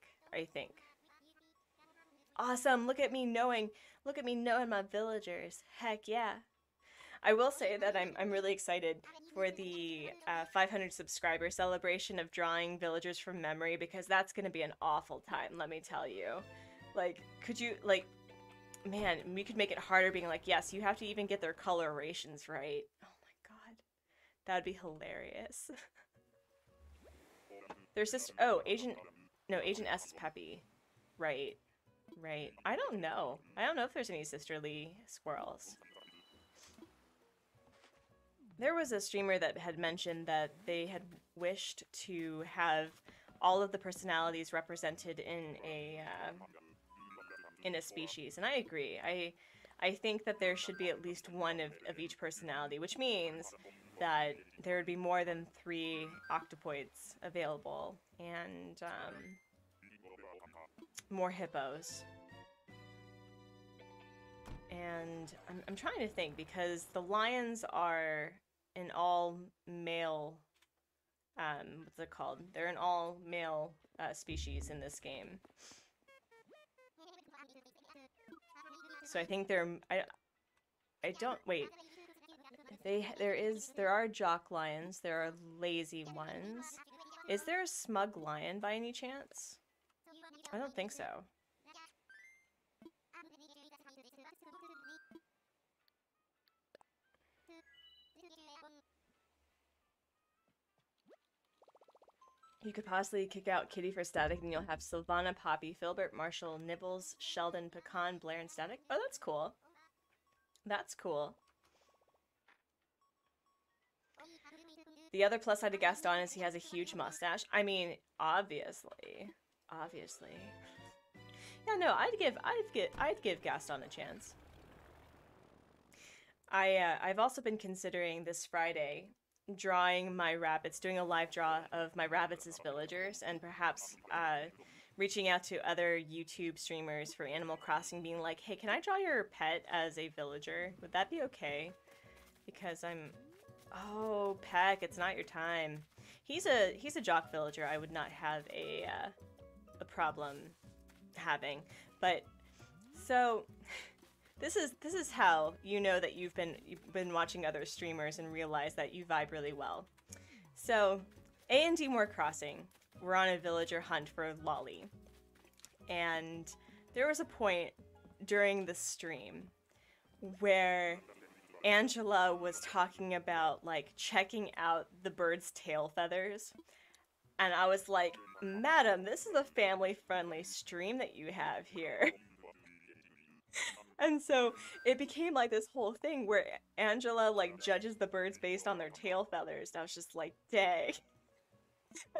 Awesome. Look at me knowing my villagers. Heck yeah. I will say that I'm really excited for the 500 subscriber celebration of drawing villagers from memory, because that's going to be an awful time, let me tell you. Like, could you, like, man, we could make it harder being like, yes, you have to even get their colorations right. Oh my god. That'd be hilarious. Their sister, oh, Agent S is Peppy. Right. I don't know if there's any sisterly squirrels. There was a streamer that had mentioned that they had wished to have all of the personalities represented in a species, and I agree. I think that there should be at least one of each personality, which means that there would be more than 3 octopoids available, and more hippos. And I'm trying to think, because the lions are an all-male, what's it called? They're an all-male species in this game. So I think they're, I don't, wait. There are jock lions, there are lazy ones. Is there a smug lion by any chance? I don't think so. You could possibly kick out Kitty for Static, and you'll have Sylvana, Poppy, Filbert, Marshall, Nibbles, Sheldon, Pecan, Blair, and Static. Oh, that's cool. That's cool. The other plus side to Gaston is he has a huge mustache. I mean, obviously. Obviously. Yeah, no, I'd give Gaston a chance. I've also been considering this Friday drawing my rabbits, doing a live draw of my rabbits as villagers, and perhaps reaching out to other YouTube streamers for Animal Crossing, being like, hey, can I draw your pet as a villager? Would that be okay? Because oh, Peck, it's not your time. He's a jock villager. I would not have a problem having, but so this is how you know that you've been watching other streamers and realize that you vibe really well. So A&D More Crossing, we're on a villager hunt for Lolly, and there was a point during the stream where Angela was talking about like checking out the bird's tail feathers, and I was like, madam, this is a family-friendly stream that you have here. And so it became like this whole thing where Angela like judges the birds based on their tail feathers. And I was just like, dang.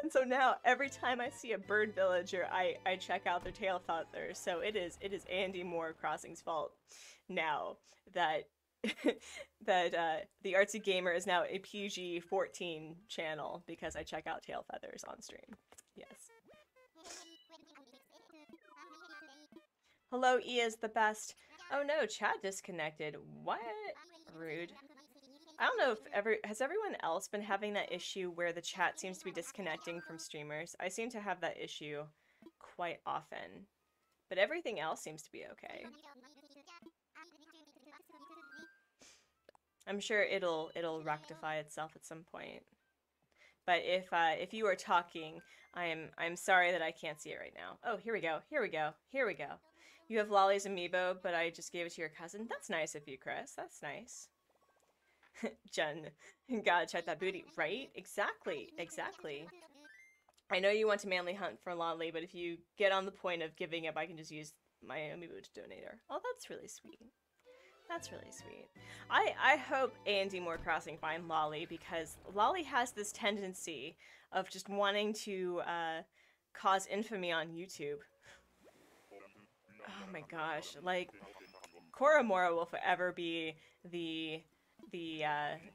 And so now every time I see a bird villager, I check out their tail feathers. So it is Andy Moore Crossing's fault now that that the Artsy Gamer is now a PG-14 channel because I check out tail feathers on stream. Yes. Hello, E is the best. Oh no, chat disconnected. What? Rude. I don't know if has everyone else been having that issue where the chat seems to be disconnecting from streamers? I seem to have that issue quite often, but everything else seems to be okay. I'm sure it'll rectify itself at some point. But if you are talking, I'm sorry that I can't see it right now. Oh, here we go. Here we go. Here we go. You have Lolly's amiibo, but I just gave it to your cousin. That's nice of you, Chris. That's nice. Jen, gotta check that booty. Right? Exactly. Exactly. I know you want to manly hunt for Lolly, but if you get on the point of giving up, I can just use my amiibo to donate her. Oh, that's really sweet. That's really sweet. I hope A&D More Crossing find Lolly, because Lolly has this tendency of just wanting to cause infamy on YouTube. Oh my gosh, like Koromora will forever be the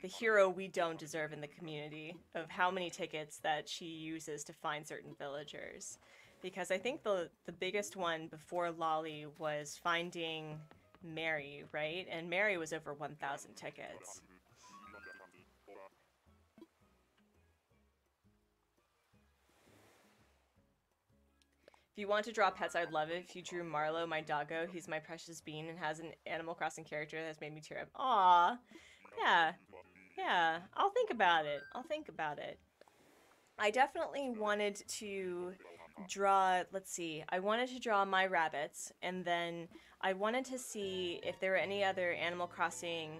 hero we don't deserve in the community of how many tickets that she uses to find certain villagers. Because I think the biggest one before Lolly was finding Mary, right? And Mary was over 1,000 tickets. If you want to draw pets, I'd love it if you drew Marlowe, my doggo. He's my precious bean and has an Animal Crossing character that has made me tear up. Aww. Yeah. Yeah. I'll think about it. I'll think about it. I definitely wanted to draw, let's see, I wanted to draw my rabbits, and then I wanted to see if there were any other Animal Crossing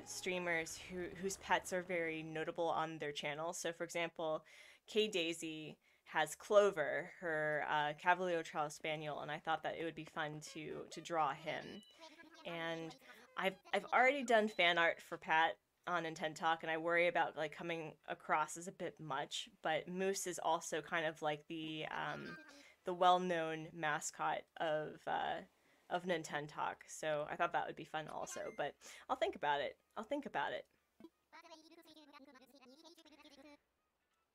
streamers whose pets are very notable on their channel. So for example, K Daisy has Clover, her Cavalier Charles Spaniel, and I thought that it would be fun to draw him. And I've already done fan art for Pat on Nintendo Talk, and I worry about like coming across as a bit much, but Moose is also kind of like the well-known mascot of Nintendo Talk, so I thought that would be fun also, but I'll think about it. I'll think about it.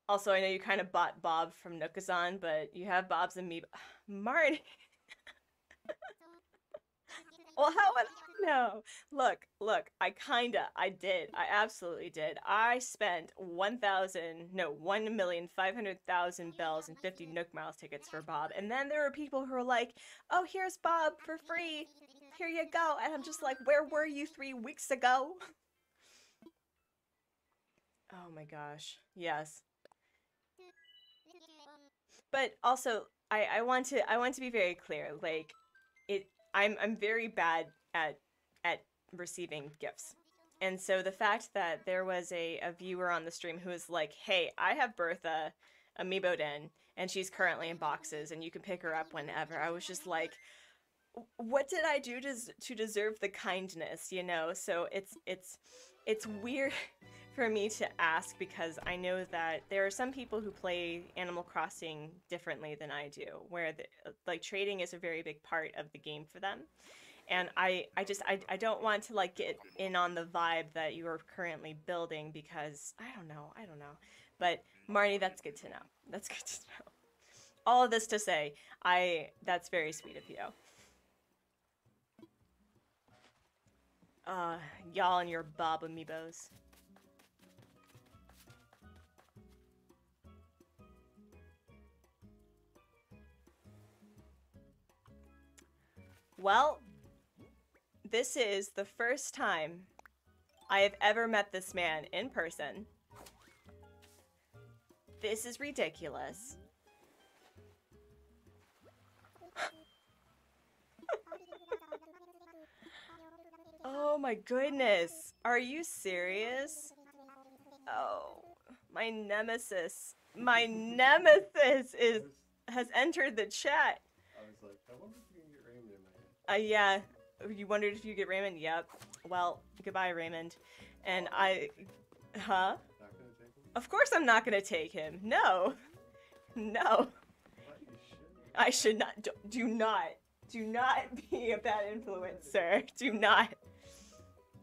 Also, I know you kind of bought Bob from Nookazon, but you have Bob's amiibo. Marty! Well, how would I know? Look, I did. I absolutely did. I spent 1,500,000 bells and 50 Nook Miles tickets for Bob. And then there were people who were like, oh, here's Bob for free. Here you go. And I'm just like, where were you 3 weeks ago? Oh my gosh. Yes. But also, I want to be very clear. Like, I'm very bad at receiving gifts. And so the fact that there was a viewer on the stream who was like, hey, I have Bertha amiiboed in, and she's currently in boxes, and you can pick her up whenever. I was just like, what did I do to deserve the kindness, you know? So it's weird for me to ask, because I know that there are some people who play Animal Crossing differently than I do, where like trading is a very big part of the game for them. And I don't want to like get in on the vibe that you are currently building, because I don't know. But Marnie, that's good to know. That's good to know. All of this to say, that's very sweet of you. Y'all and your Bob amiibos. Well, this is the first time I have ever met this man in person. This is ridiculous. Oh my goodness. Are you serious? Oh, my nemesis. My nemesis has entered the chat. I was like, I wonder if you can get Raymond in my head. Yeah. You wondered if you get Raymond? Yep. Well, goodbye, Raymond. And huh? Not gonna take him? Of course I'm not gonna take him. No. No. What? You should. I should not. Do not. Do not be a bad influence, sir. Do not.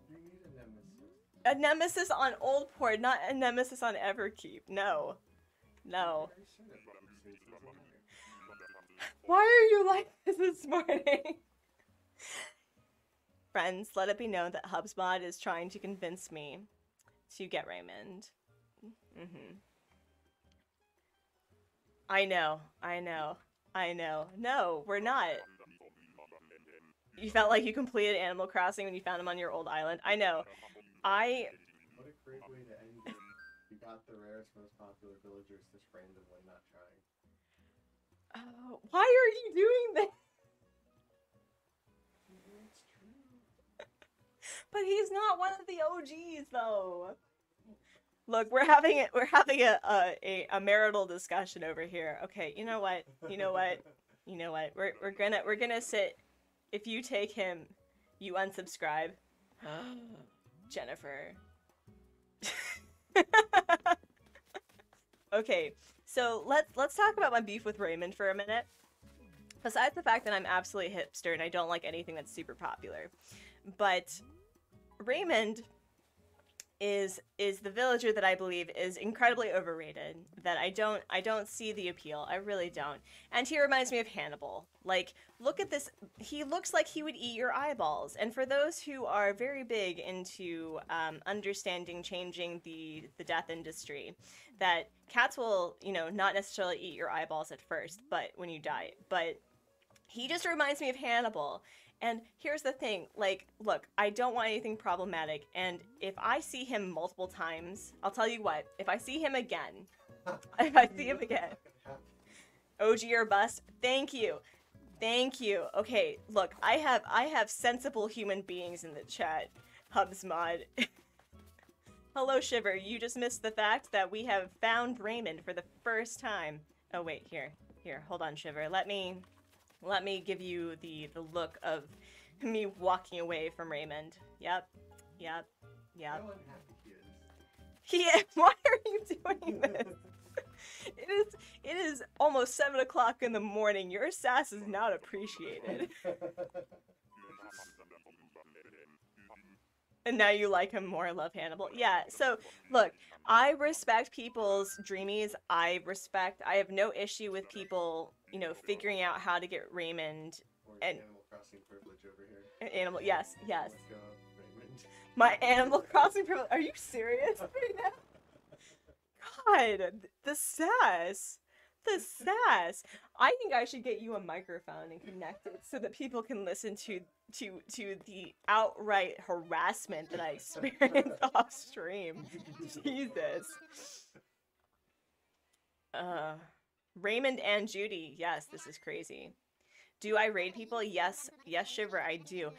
You need a nemesis. A nemesis on Old Port, not a nemesis on Everkeep. No. No. Very soon it doesn't matter. Why are you like this morning? Friends, let it be known that HubSpot is trying to convince me to get Raymond. I know. No, we're not. You felt like you completed Animal Crossing when you found him on your old island. I know. What a great way to end it. You got the rarest, most popular villagers just randomly not trying. Why are you doing this? It's true. But he's not one of the OGs, though. Look, we're having a marital discussion over here. Okay, you know what? We're gonna sit. If you take him, you unsubscribe. Jennifer. Okay, so let's talk about my beef with Raymond for a minute. Besides the fact that I'm absolutely hipster and I don't like anything that's super popular, but Raymond is the villager that I believe is incredibly overrated, that I don't see the appeal. I really don't. And he reminds me of Hannibal. Like, look at this. He looks like he would eat your eyeballs. And for those who are very big into understanding changing the death industry, that cats will, not necessarily eat your eyeballs at first, but when you die. But he just reminds me of Hannibal. And here's the thing, like, look, I don't want anything problematic, and if I see him multiple times, I'll tell you what, if I see him again, OG or bust, thank you. Okay, look, I have sensible human beings in the chat, HubsMod. Hello, Shiver, you just missed the fact that we have found Raymond for the first time. Oh, wait, here, hold on, Shiver, let me give you the look of me walking away from Raymond. Yep. How unhappy He is. Why are you doing this? It is almost 7 o'clock in the morning. Your sass is not appreciated. And now you like him more, love Hannibal. Yeah, so, look, I respect people's dreamies. I have no issue with people, figuring out how to get Raymond. And Animal Crossing privilege over here. Yes. Oh my God, Raymond. My Animal Crossing privilege. Are you serious right now? God, the sass. I think I should get you a microphone and connect it so that people can listen to the outright harassment that I experienced off stream. Jesus. Raymond and Judy. Yes, this is crazy. Do I raid people? Yes, yes, Shiver, I do.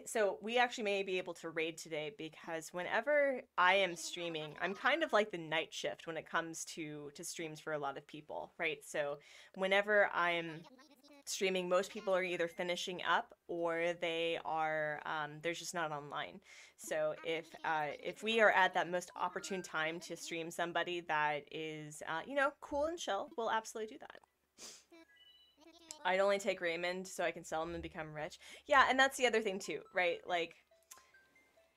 So we actually may be able to raid today because whenever I am streaming, I'm kind of like the night shift when it comes to streams for a lot of people, right? So whenever I'm streaming, most people are either finishing up or they are they're just not online. So if we are at that most opportune time to stream somebody that is you know, cool and chill, we'll absolutely do that. I'd only take Raymond so I can sell him and become rich. Yeah, and that's the other thing too, right?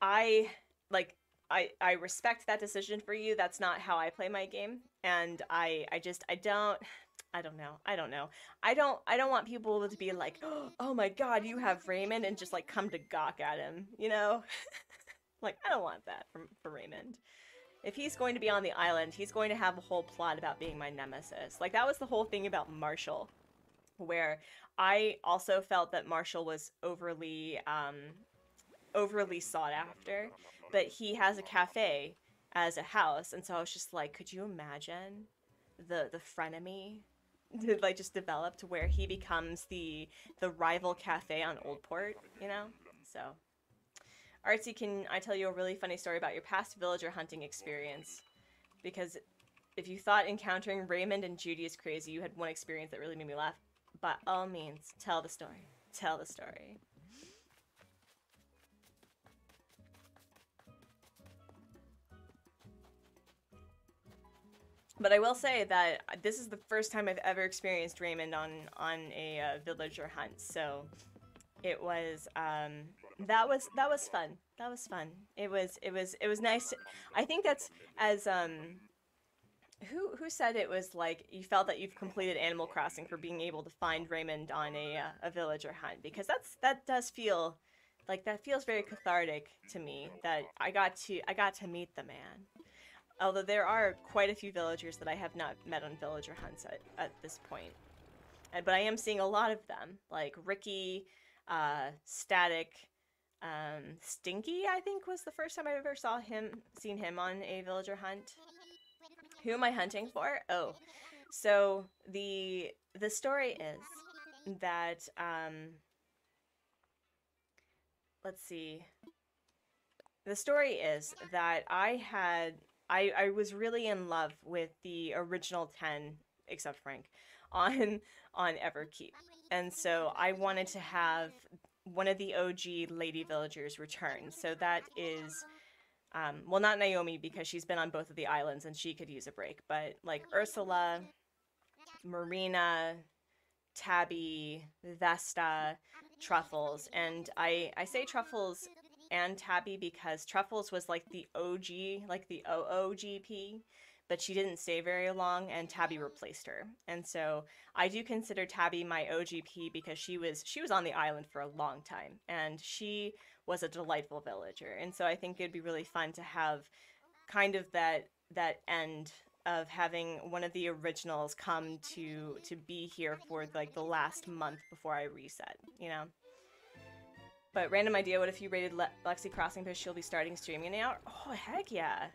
I like I respect that decision for you. That's not how I play my game. And I don't know. I don't know. I don't want people to be like, "Oh my god, you have Raymond," and just like come to gawk at him, you know? Like, I don't want that for Raymond. If he's going to be on the island, he's going to have a whole plot about being my nemesis. Like, that was the whole thing about Marshall, where I also felt that Marshall was overly sought after, but he has a cafe as a house, and so I was just like, could you imagine the frenemy that like just developed where he becomes the rival cafe on Oldport, you know? So, Artsy, can I tell you a really funny story about your past villager hunting experience? Because if you thought encountering Raymond and Judy is crazy, you had one experience that really made me laugh. By all means, tell the story. Tell the story. But I will say that this is the first time I've ever experienced Raymond on a villager hunt. So it was that was fun. That was fun. It was nice. I think that's as who said it was like you felt that you've completed Animal Crossing for being able to find Raymond on a villager hunt, because that does feel like that feels very cathartic to me that I got to meet the man. Although there are quite a few villagers that I have not met on villager hunts at this point. But I am seeing a lot of them, like Ricky, Static, Stinky, I think was the first time I ever seen him on a villager hunt. Who am I hunting for? Oh, so the story is that, let's see. The story is that I was really in love with the original 10, except Frank, on Everkeep. And so I wanted to have one of the OG lady villagers return. So that is, well, not Naomi because she's been on both of the islands and she could use a break, but like Ursula, Marina, Tabby, Vesta, Truffles. And I say Truffles and Tabby because Truffles was like the OG, like the OOGP, but she didn't stay very long and Tabby replaced her. And so I do consider Tabby my OGP because she was on the island for a long time and she was a delightful villager. And so I think it'd be really fun to have kind of that end of having one of the originals come to be here for like the last month before I reset, you know? But random idea, what if you rated Lexi Crossing because she'll be starting streaming now? Oh, heck yeah,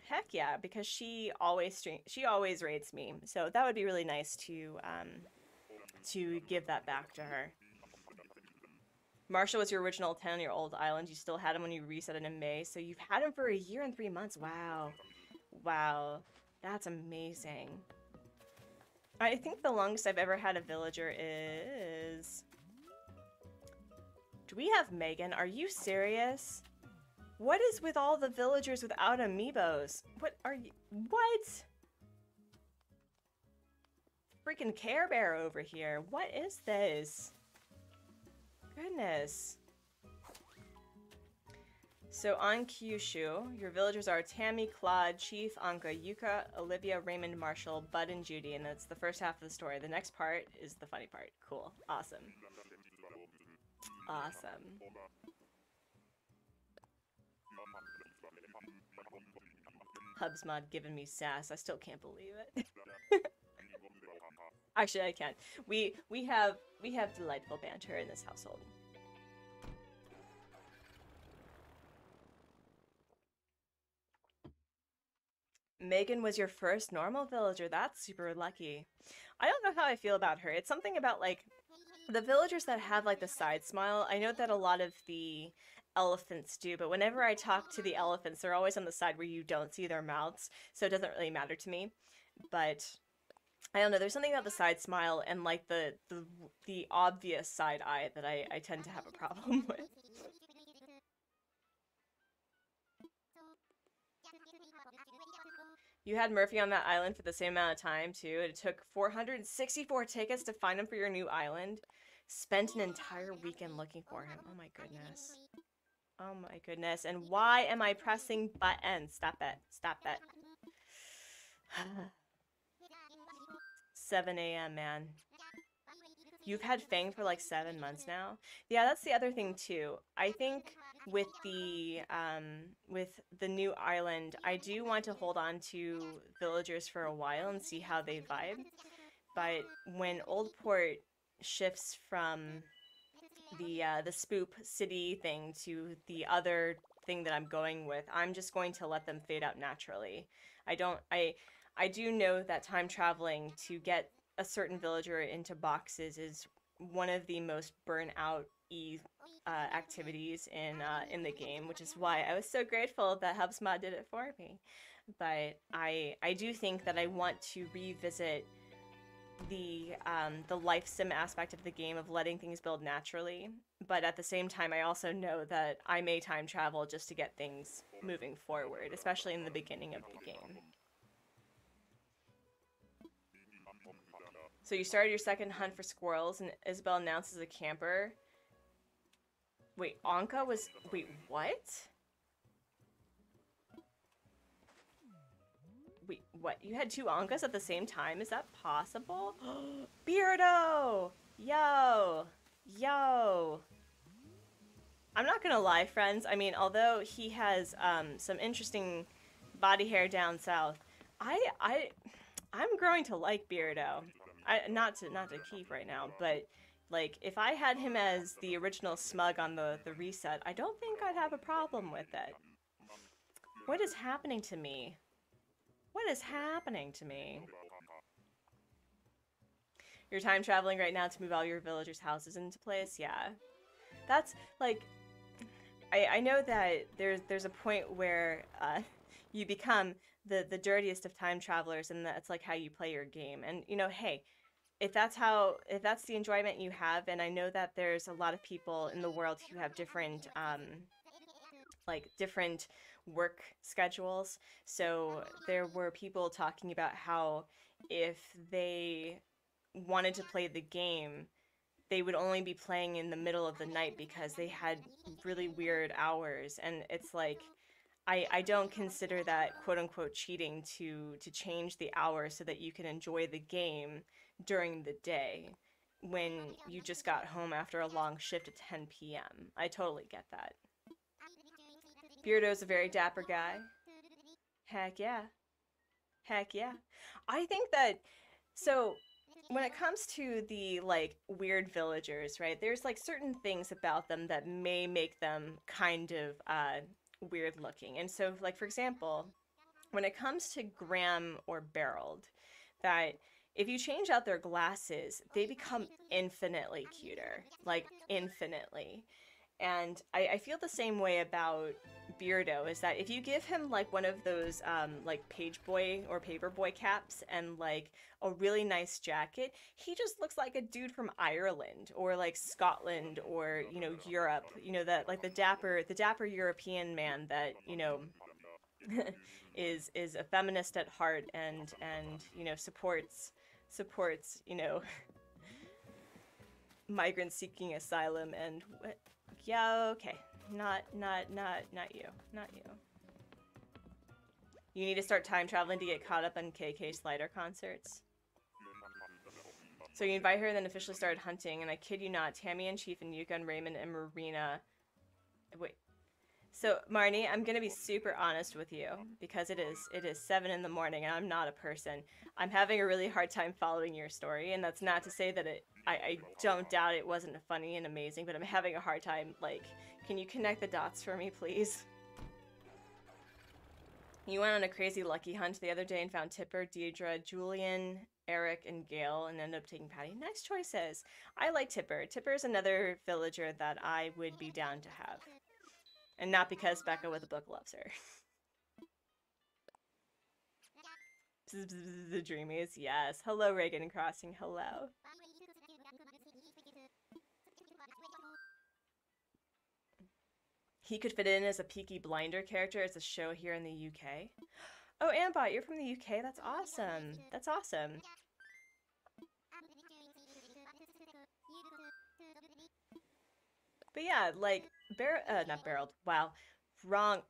because she always rates me. So that would be really nice to give that back to her. Marsha was your original 10-year-old island. You still had him when you reset it in May, so you've had him for a year and 3 months. Wow. Wow. That's amazing. I think the longest I've ever had a villager is... Do we have Megan? Are you serious? What is with all the villagers without amiibos? What are you... What? Freaking Care Bear over here. What is this? Goodness. So on Kyushu, your villagers are Tammy, Claude, Chief, Anka, Yuka, Olivia, Raymond, Marshall, Bud, and Judy, and that's the first half of the story. The next part is the funny part. Cool. Awesome. Awesome. Hubsmod giving me sass. I still can't believe it. Actually, I can't. We have delightful banter in this household. Megan was your first normal villager. That's super lucky. I don't know how I feel about her. It's something about like The villagers that have like the side smile, I know that a lot of the elephants do, but whenever I talk to the elephants, they're always on the side where you don't see their mouths, so it doesn't really matter to me. But I don't know, there's something about the side smile and like the obvious side eye that I tend to have a problem with. You had Murphy on that island for the same amount of time, too. It took 464 tickets to find him for your new island. Spent an entire weekend looking for him. Oh my goodness. Oh my goodness. And why am I pressing buttons? Stop it. Stop it. 7 a.m., man. You've had Fang for like 7 months now. Yeah, that's the other thing too. I think with the new island, I do want to hold on to villagers for a while and see how they vibe. But when Oldport shifts from the Spoop City thing to the other thing that I'm going with, I'm just going to let them fade out naturally. I do know that time traveling to get a certain villager into boxes is one of the most burnout activities in the game, which is why I was so grateful that HubSpot did it for me. But I do think that I want to revisit the life sim aspect of the game of letting things build naturally. But at the same time, I also know that I may time travel just to get things moving forward, especially in the beginning of the game. So you started your second hunt for squirrels, and Isabel announced as a camper. Wait, Anka was... Wait, what? Wait, what? You had 2 Ankas at the same time? Is that possible? Beardo! Yo! Yo! I'm not gonna lie, friends. I mean, although he has some interesting body hair down south, I'm growing to like Beardo. Not to keep right now, but like if I had him as the original Smug on the reset, I don't think I'd have a problem with it. What is happening to me? What is happening to me? You're time traveling right now to move all your villagers' houses into place? Yeah. That's like I know that there's a point where you become the dirtiest of time travelers, and that's like how you play your game. And you know, hey, if that's the enjoyment you have, and I know that there's a lot of people in the world who have different different work schedules. So there were people talking about how if they wanted to play the game, they would only be playing in the middle of the night because they had really weird hours. And it's like, I don't consider that quote-unquote cheating to change the hours so that you can enjoy the game during the day when you just got home after a long shift at 10 p.m. I totally get that. Beardo's a very dapper guy. Heck yeah. Heck yeah. I think that, so when it comes to the like weird villagers, right, there's like certain things about them that may make them kind of weird looking. And so like, for example, when it comes to Graham or Barreled, that if you change out their glasses, they become infinitely cuter, like infinitely. And I feel the same way about Beardo, is that if you give him like one of those like page boy or paper boy caps and like a really nice jacket, he just looks like a dude from Ireland or like Scotland or, you know, Europe, you know, that like the dapper European man that, you know, is a feminist at heart and you know, supports, you know, migrants seeking asylum and what. Yeah, okay. Not you. Not you. You need to start time traveling to get caught up on KK Slider concerts. So you invite her and then officially started hunting, and I kid you not, Tammy and Chief and Yuka and Raymond and Marina... Wait. So, Marnie, I'm gonna be super honest with you, because it is 7 in the morning and I'm not a person. I'm having a really hard time following your story, and that's not to say that I don't doubt it wasn't funny and amazing, but I'm having a hard time, like, can you connect the dots for me, please? You went on a crazy lucky hunt the other day and found Tipper, Deidre, Julian, Eric and Gail and ended up taking Patty. Nice choices. I like Tipper. Tipper's another villager that I would be down to have. And not because Becca with a book loves her. The Dreamies, yes. Hello, Reagan Crossing. Hello. He could fit in as a Peaky Blinder character as a show here in the UK. Oh, Ambot, you're from the UK? That's awesome. That's awesome. But yeah, like, not barreled. Wow. Wrong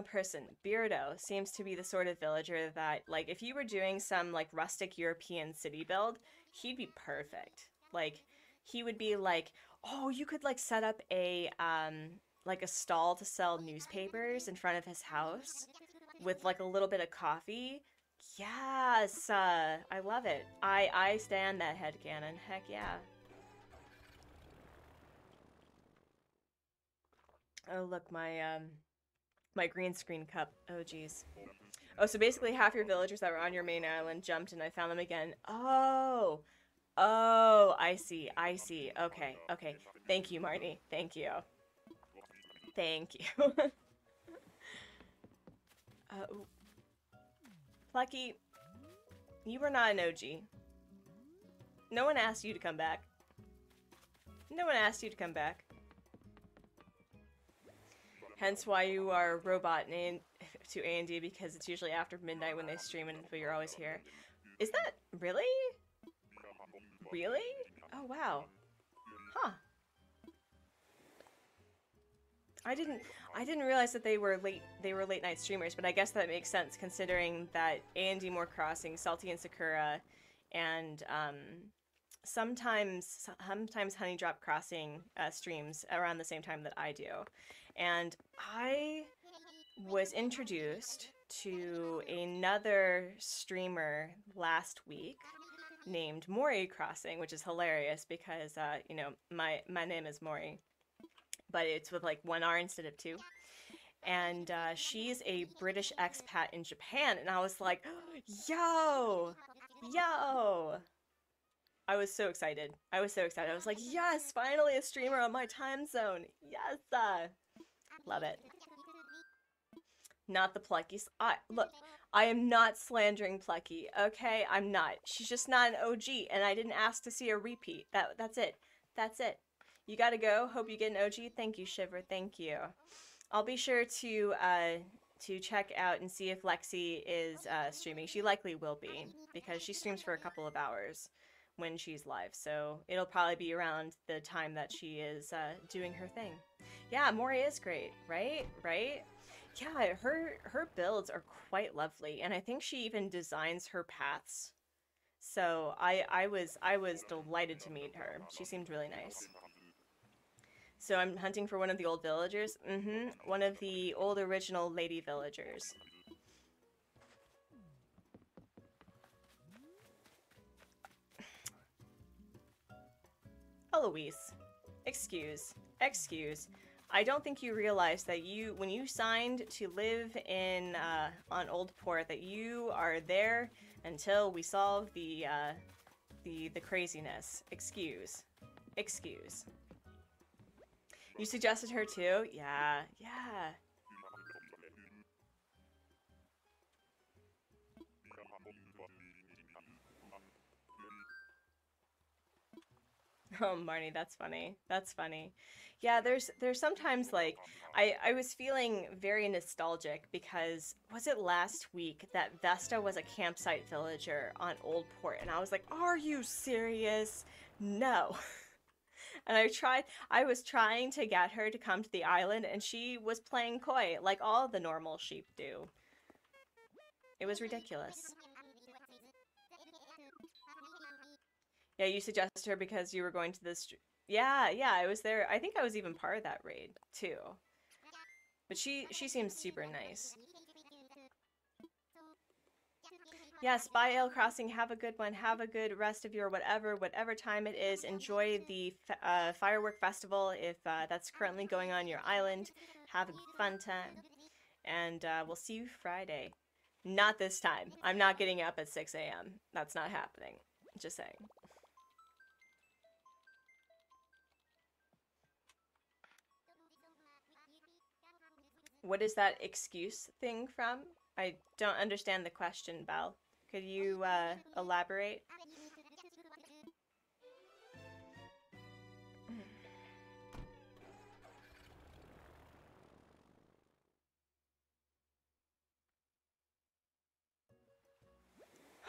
person. Beardo seems to be the sort of villager that, like, if you were doing some, like, rustic European city build, he'd be perfect. Like, he would be like, oh, you could, like, set up like a stall to sell newspapers in front of his house with, like, a little bit of coffee. Yes! I love it. I stand that headcanon. Heck yeah. Oh, look, my green screen cup. Oh, geez. Oh, so basically half your villagers that were on your main island jumped and I found them again. Oh! Oh, I see. I see. Okay. Okay. Thank you, Marty. Thank you. Thank you. Plucky, you were not an OG. No one asked you to come back. No one asked you to come back. Hence why you are a robot to A&D, because it's usually after midnight when they stream and but you're always here. Is that really? Really? Oh wow. Huh. I didn't realize that they were late night streamers, but I guess that makes sense considering that A&D More Crossing, Salty and Sakura, and sometimes Honeydrop Crossing streams around the same time that I do. And I was introduced to another streamer last week named Morri Crossing, which is hilarious because, you know, my name is Morri, but it's with like one R instead of two. And she's a British expat in Japan, and I was like, yo! I was so excited. I was so excited. I was like, yes, finally a streamer on my time zone. Yes! Love it. Not the Plucky. Look, I am not slandering Plucky, okay? I'm not. She's just not an OG, and I didn't ask to see a repeat. That's it. That's it. You gotta go. Hope you get an OG. Thank you, Shiver. Thank you. I'll be sure to check out and see if Lexi is streaming. She likely will be, because she streams for a couple of hours when she's live, so it'll probably be around the time that she is doing her thing. Yeah, Morri is great, right? Right? Yeah, her builds are quite lovely, and I think she even designs her paths. So I was delighted to meet her. She seemed really nice. So I'm hunting for one of the old villagers. One of the old original lady villagers. Eloise, excuse. I don't think you realize that when you signed to live in on Old Port, that you are there until we solve the craziness. Excuse. You suggested her too? Yeah. Oh, Marnie, that's funny. Yeah, there's sometimes, like, I was feeling very nostalgic because, was it last week that Vesta was a campsite villager on Old Port? And I was like, are you serious? No. And I was trying to get her to come to the island, and she was playing coy, like all the normal sheep do. It was ridiculous. Yeah, you suggested her because you were going to this... Yeah, I was there. I think I was even part of that raid, too. But she seems super nice. Yes, bye, Ale Crossing. Have a good one. Have a good rest of your whatever time it is. Enjoy the firework festival if that's currently going on your island. Have a fun time. And we'll see you Friday. Not this time. I'm not getting up at 6 a.m. That's not happening. Just saying. What is that excuse thing from? I don't understand the question, Belle. Could you elaborate?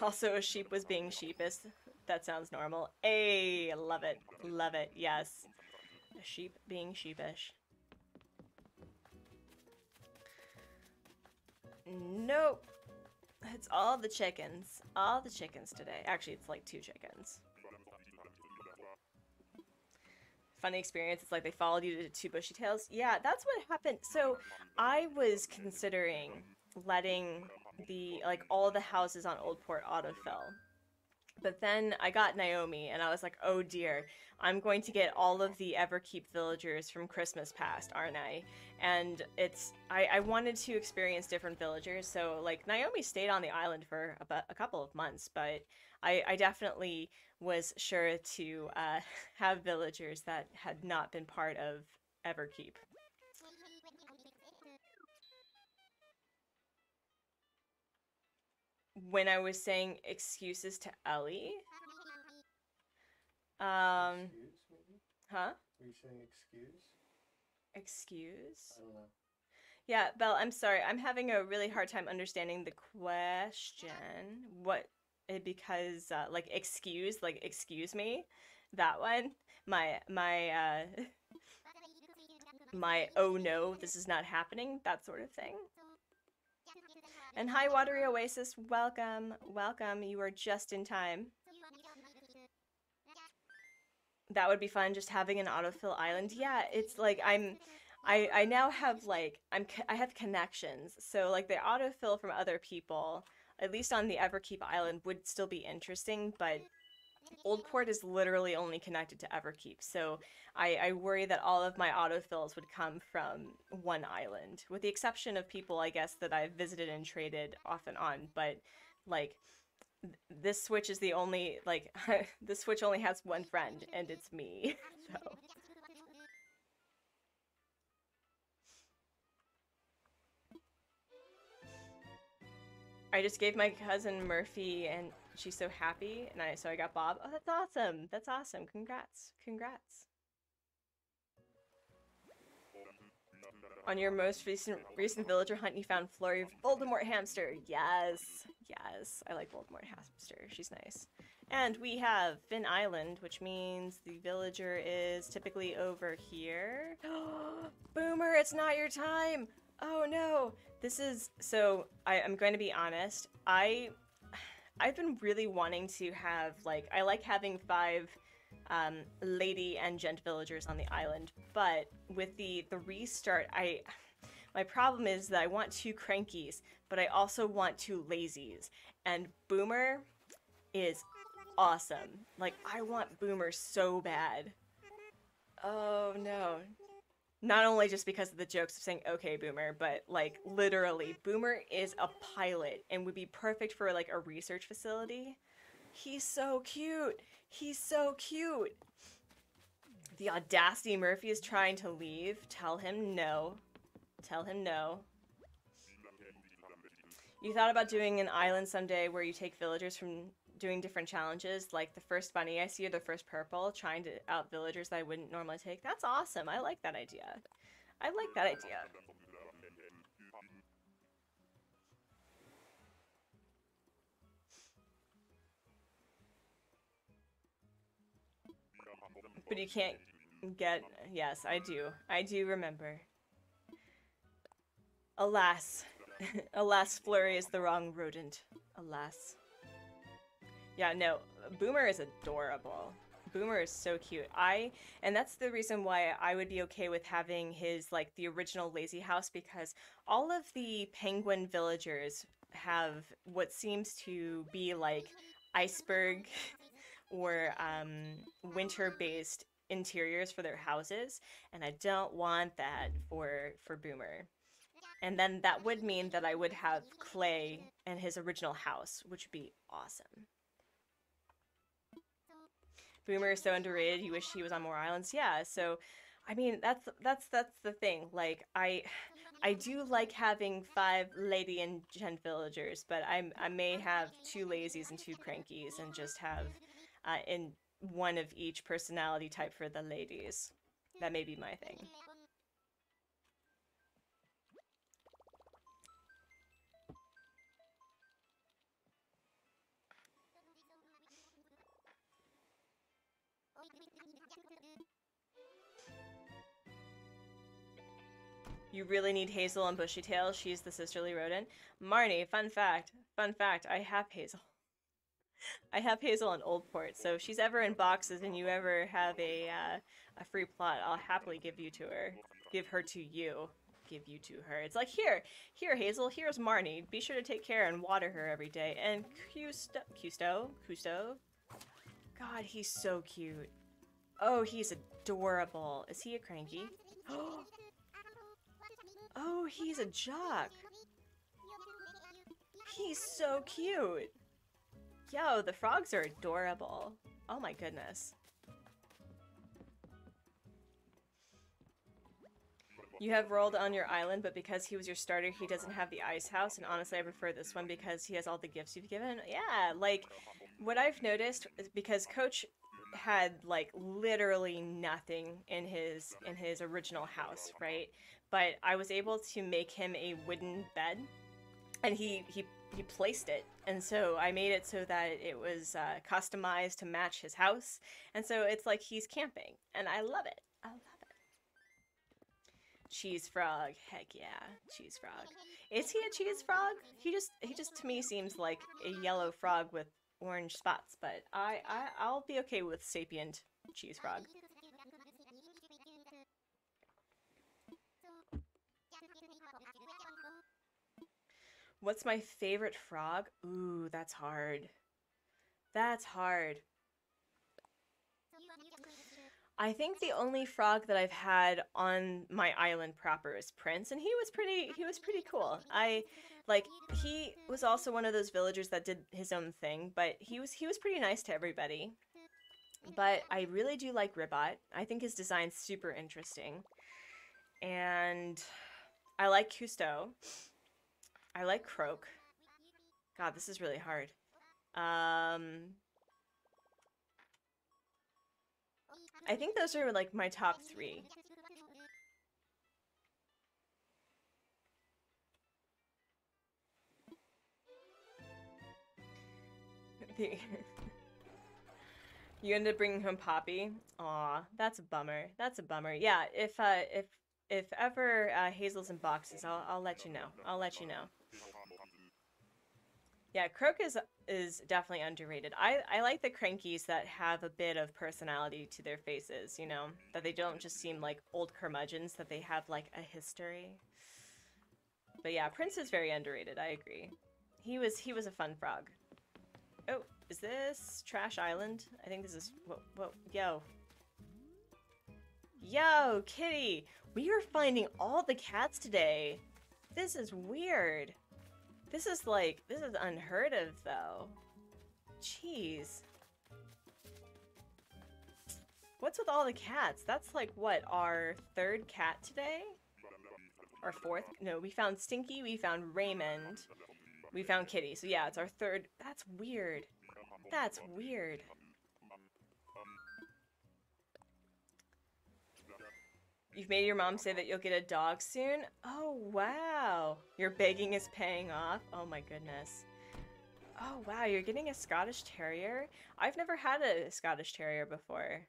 Also, a sheep was being sheepish. That sounds normal. Hey, love it. Love it. Yes. A sheep being sheepish. Nope. It's all the chickens. All the chickens today. Actually, it's like 2 chickens. Funny experience. It's like they followed you to 2 bushy tails. Yeah, that's what happened. So I was considering letting the all the houses on Old Port autofill. But then I got Naomi and I was like, oh dear, I'm going to get all of the Everkeep villagers from Christmas past, aren't I? And I wanted to experience different villagers, so like Naomi stayed on the island for about a couple of months, but I definitely was sure to have villagers that had not been part of Everkeep. When I was saying excuses to Ellie, Excuse, maybe? huh? Were you saying excuse? Excuse? I don't know. Yeah, Belle, I'm sorry. I'm having a really hard time understanding the question. What, because, excuse me? That one? My, oh no, this is not happening, that sort of thing. And hi, Watery Oasis, welcome, welcome. You are just in time. That would be fun, just having an autofill island. Yeah, it's like I now have like I have connections. So like the autofill from other people, at least on the Everkeep island, would still be interesting, but Old Port is literally only connected to Everkeep. So I worry that all of my autofills would come from one island, with the exception of people I guess that I've visited and traded off and on, but like this Switch is the only, like, this Switch only has one friend, and it's me, so. I just gave my cousin Murphy, and she's so happy, and so I got Bob. Oh, that's awesome! That's awesome! Congrats! Congrats! On your most recent villager hunt, you found Flurry Voldemort hamster. Yes, yes, I like Voldemort hamster. She's nice. And we have Finn Island, which means the villager is typically over here. Boomer, it's not your time. Oh no, this is so. I'm going to be honest. I've been really wanting to have I like having 5 lady and gent villagers on the island, but with the restart, my problem is that I want 2 crankies, but I also want 2 lazies, and Boomer is awesome. Like, I want Boomer so bad. Oh no. Not only just because of the jokes of saying okay Boomer, but like literally Boomer is a pilot and would be perfect for like a research facility. He's so cute. He's so cute. The audacity. Murphy is trying to leave. Tell him no. Tell him no. You thought about doing an island someday where you take villagers from doing different challenges, like the first bunny I see or the first purple, trying to out villagers that I wouldn't normally take? That's awesome. I like that idea. I like that idea. But you can't get... Yes, I do. I do remember. Alas. Alas, Flurry is the wrong rodent. Alas. Yeah, no, Boomer is adorable. Boomer is so cute. And that's the reason why I would be okay with having his, like, the original lazy house, because all of the penguin villagers have what seems to be, like, iceberg or winter-based interiors for their houses, and I don't want that for Boomer. And then that would mean that I would have Clay and his original house, which would be awesome. Boomer is so underrated. You wish he was on more islands. Yeah, so I mean that's the thing. Like I do like having 5 lady and gent villagers, but I may have 2 lazies and 2 crankies and just have in one of each personality type for the ladies. That may be my thing. You really need Hazel and Bushytail. She's the sisterly rodent. Marnie, fun fact. Fun fact, I have Hazel. I have Hazel on Old Port, so if she's ever in boxes and you ever have a free plot, I'll happily give you to her. Give her to you. Give you to her. It's like, here, Hazel, here's Marnie. Be sure to take care and water her every day. And Custo? God, he's so cute. Oh, he's adorable. Is he a cranky? Oh, he's a jock. He's so cute. Yo, the frogs are adorable. Oh my goodness. You have rolled on your island, but because he was your starter, he doesn't have the ice house, and honestly I prefer this one because he has all the gifts you've given. Yeah, like, what I've noticed is because Coach had, like, literally nothing in his original house, right? But I was able to make him a wooden bed, and he placed it, and so I made it so that it was customized to match his house, and so it's like he's camping, and I love it. I love it. Cheese frog, heck yeah, cheese frog. Is he a cheese frog? He just to me seems like a yellow frog with orange spots, but I'll be okay with sapient cheese frog. What's my favorite frog? Ooh, that's hard. That's hard. I think the only frog that I've had on my island proper is Prince, and he was pretty cool. He was also one of those villagers that did his own thing, but he was pretty nice to everybody. But I really do like Ribbot. I think his design's super interesting. And I like Cousteau. I like Croak. God, this is really hard. I think those are like my top 3. You ended up bringing home Poppy. Aw, that's a bummer. That's a bummer. Yeah, if ever Hazel's in boxes, I'll let you know. I'll let you know. Yeah, Croak is definitely underrated. I like the crankies that have a bit of personality to their faces, you know? That they don't just seem like old curmudgeons, that they have like a history. But yeah, Prince is very underrated, I agree. He was a fun frog. Oh, is this Trash Island? I think this is whoa, yo. Yo, Kitty! We are finding all the cats today. This is weird. This is unheard of, though. Jeez. What's with all the cats? That's like, what, our 3rd cat today? Our 4th? No, we found Stinky, we found Raymond, we found Kitty. So yeah, it's our 3rd. That's weird. That's weird. You've made your mom say that you'll get a dog soon? Oh, wow. Your begging is paying off? Oh my goodness. Oh, wow, you're getting a Scottish Terrier? I've never had a Scottish Terrier before.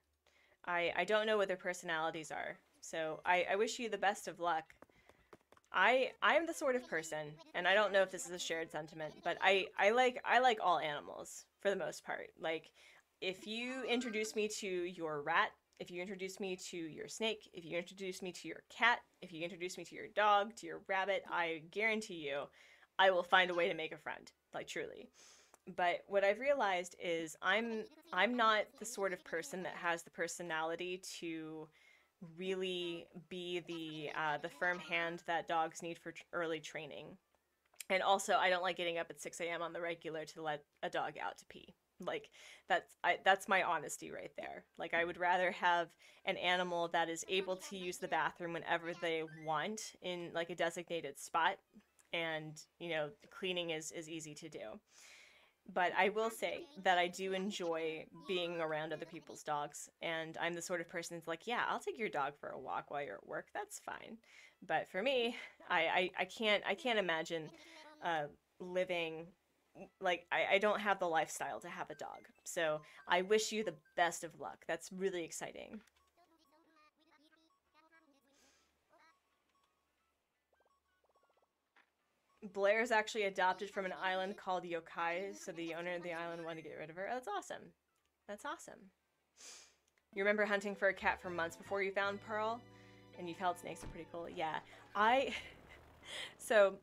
I don't know what their personalities are, so I wish you the best of luck. I'm the sort of person, and I don't know if this is a shared sentiment, but I like all animals, for the most part. Like, if you introduce me to your rat, if you introduce me to your snake, if you introduce me to your cat, if you introduce me to your dog, to your rabbit, I guarantee you, I will find a way to make a friend. Like, truly. But what I've realized is I'm not the sort of person that has the personality to really be the firm hand that dogs need for early training. And also, I don't like getting up at 6 a.m. on the regular to let a dog out to pee. Like, that's my honesty right there. Like, I would rather have an animal that is able to use the bathroom whenever they want in, like, a designated spot. And, you know, cleaning is easy to do. But I will say that I do enjoy being around other people's dogs. And I'm the sort of person that's like, yeah, I'll take your dog for a walk while you're at work. That's fine. But for me, I can't imagine living like I don't have the lifestyle to have a dog. So I wish you the best of luck. That's really exciting. Blair's actually adopted from an island called Yokai, so the owner of the island wanted to get rid of her. Oh, that's awesome. That's awesome. You remember hunting for a cat for months before you found Pearl? And you felt snakes are pretty cool. Yeah. So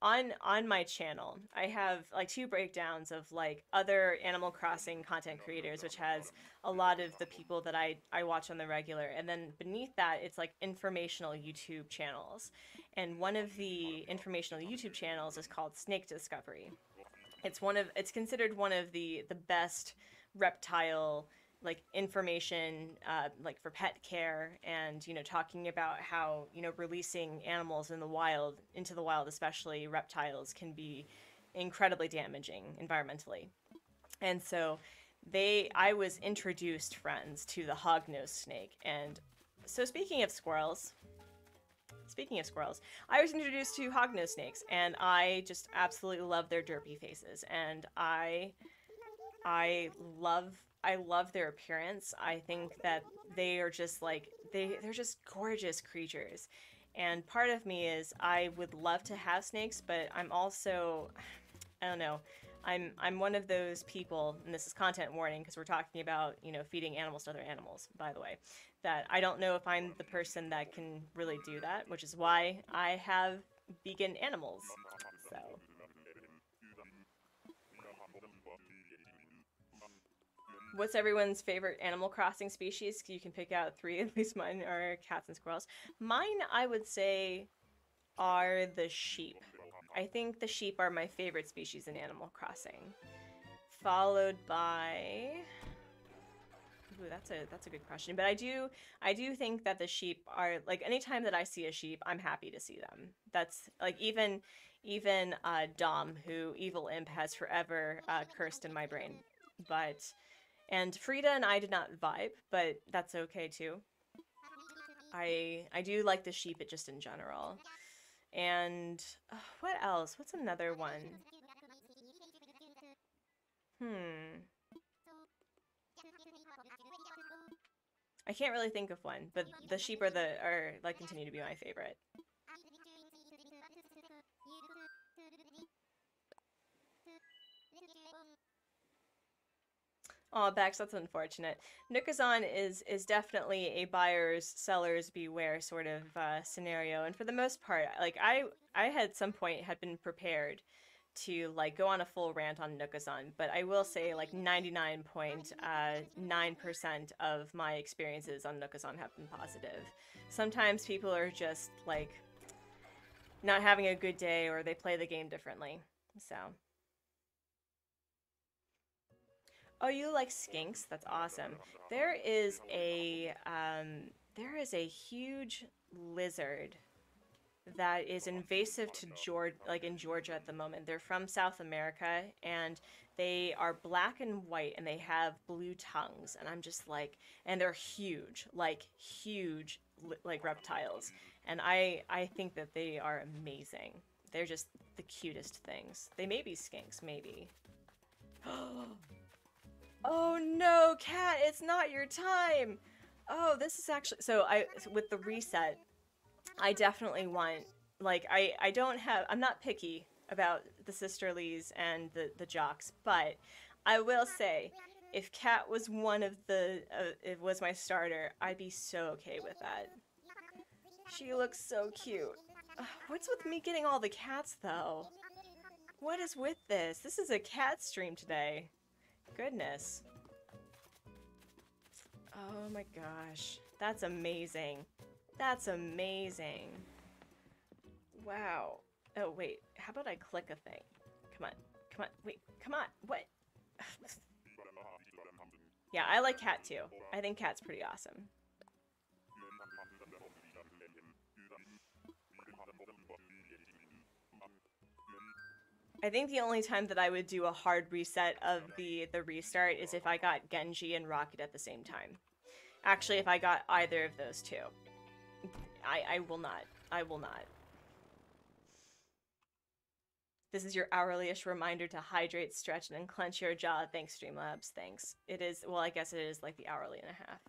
on my channel, I have like 2 breakdowns of like other Animal Crossing content creators, which has a lot of the people that I watch on the regular, and then beneath that it's like informational YouTube channels. And one of the informational YouTube channels is called Snake Discovery. It's considered one of the best reptile like information like for pet care, and you know, talking about how, you know, releasing animals in the wild, into the wild, especially reptiles, can be incredibly damaging environmentally. And so I was introduced, friends, to the hognose snake. And so speaking of squirrels, I was introduced to hognose snakes, and I just absolutely love their derpy faces. And I love their appearance. I think that they are just like, they're just gorgeous creatures. And part of me is I would love to have snakes, but I'm also, I don't know, I'm one of those people, and this is content warning because we're talking about, you know, feeding animals to other animals, by the way, that I don't know if I'm the person that can really do that, which is why I have vegan animals. So what's everyone's favorite Animal Crossing species? You can pick out 3. At least mine are cats and squirrels. Mine, I would say, are the sheep. I think the sheep are my favorite species in Animal Crossing. Followed by... Ooh, that's a good question. But I do think that the sheep are, like, anytime that I see a sheep, I'm happy to see them. That's like, even Dom, who Evil Imp has forever cursed in my brain. And Frida and I did not vibe, but that's okay too. I do like the sheep just in general. And what else? What's another one? I can't really think of one, but the sheep are like continue to be my favorite. Oh, Bex, that's unfortunate. Nookazon is definitely a buyer's sellers beware sort of scenario, and for the most part, like I had some point had been prepared to like go on a full rant on Nookazon, but I will say like 99.9% of my experiences on Nookazon have been positive. Sometimes people are just like not having a good day, or they play the game differently. So. Oh, you like skinks? That's awesome. There is a huge lizard that is invasive to Georgia, like in Georgia at the moment. They're from South America, and they are black and white, and they have blue tongues. And I'm just like, and they're huge, like reptiles. And I think that they are amazing. They're just the cutest things. They may be skinks, maybe. Oh no, cat, it's not your time. Oh, this is actually, so with the reset, I definitely want, like, I don't have, I'm not picky about the sisterlies and the jocks, but I will say, if cat was one of the, it was my starter, I'd be so okay with that. She looks so cute. What's with me getting all the cats, though? What is with this? This is a cat stream today. Goodness. Oh my gosh. That's amazing. That's amazing. Wow. Oh, wait. How about I click a thing? Come on. Come on. Wait. Come on. What? Yeah, I like cat too. I think cat's pretty awesome. I think the only time that I would do a hard reset of the restart is if I got Genji and Rocket at the same time. Actually, if I got either of those two. I will not. I will not. This is your hourly-ish reminder to hydrate, stretch, and clench your jaw. Thanks, Streamlabs. Thanks. It is, well, I guess it is like the hourly and a half.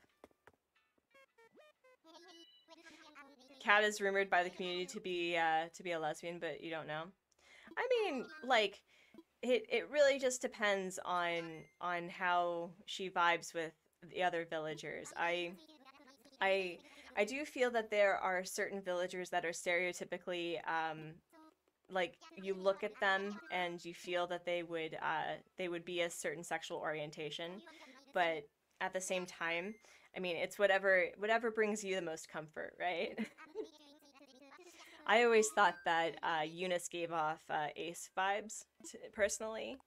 Cat is rumored by the community to be a lesbian, but you don't know. I mean, like, it really just depends on how she vibes with the other villagers. I do feel that there are certain villagers that are stereotypically like you look at them and you feel that they would be a certain sexual orientation, but at the same time, I mean, it's whatever brings you the most comfort, right? I always thought that Eunice gave off Ace vibes personally,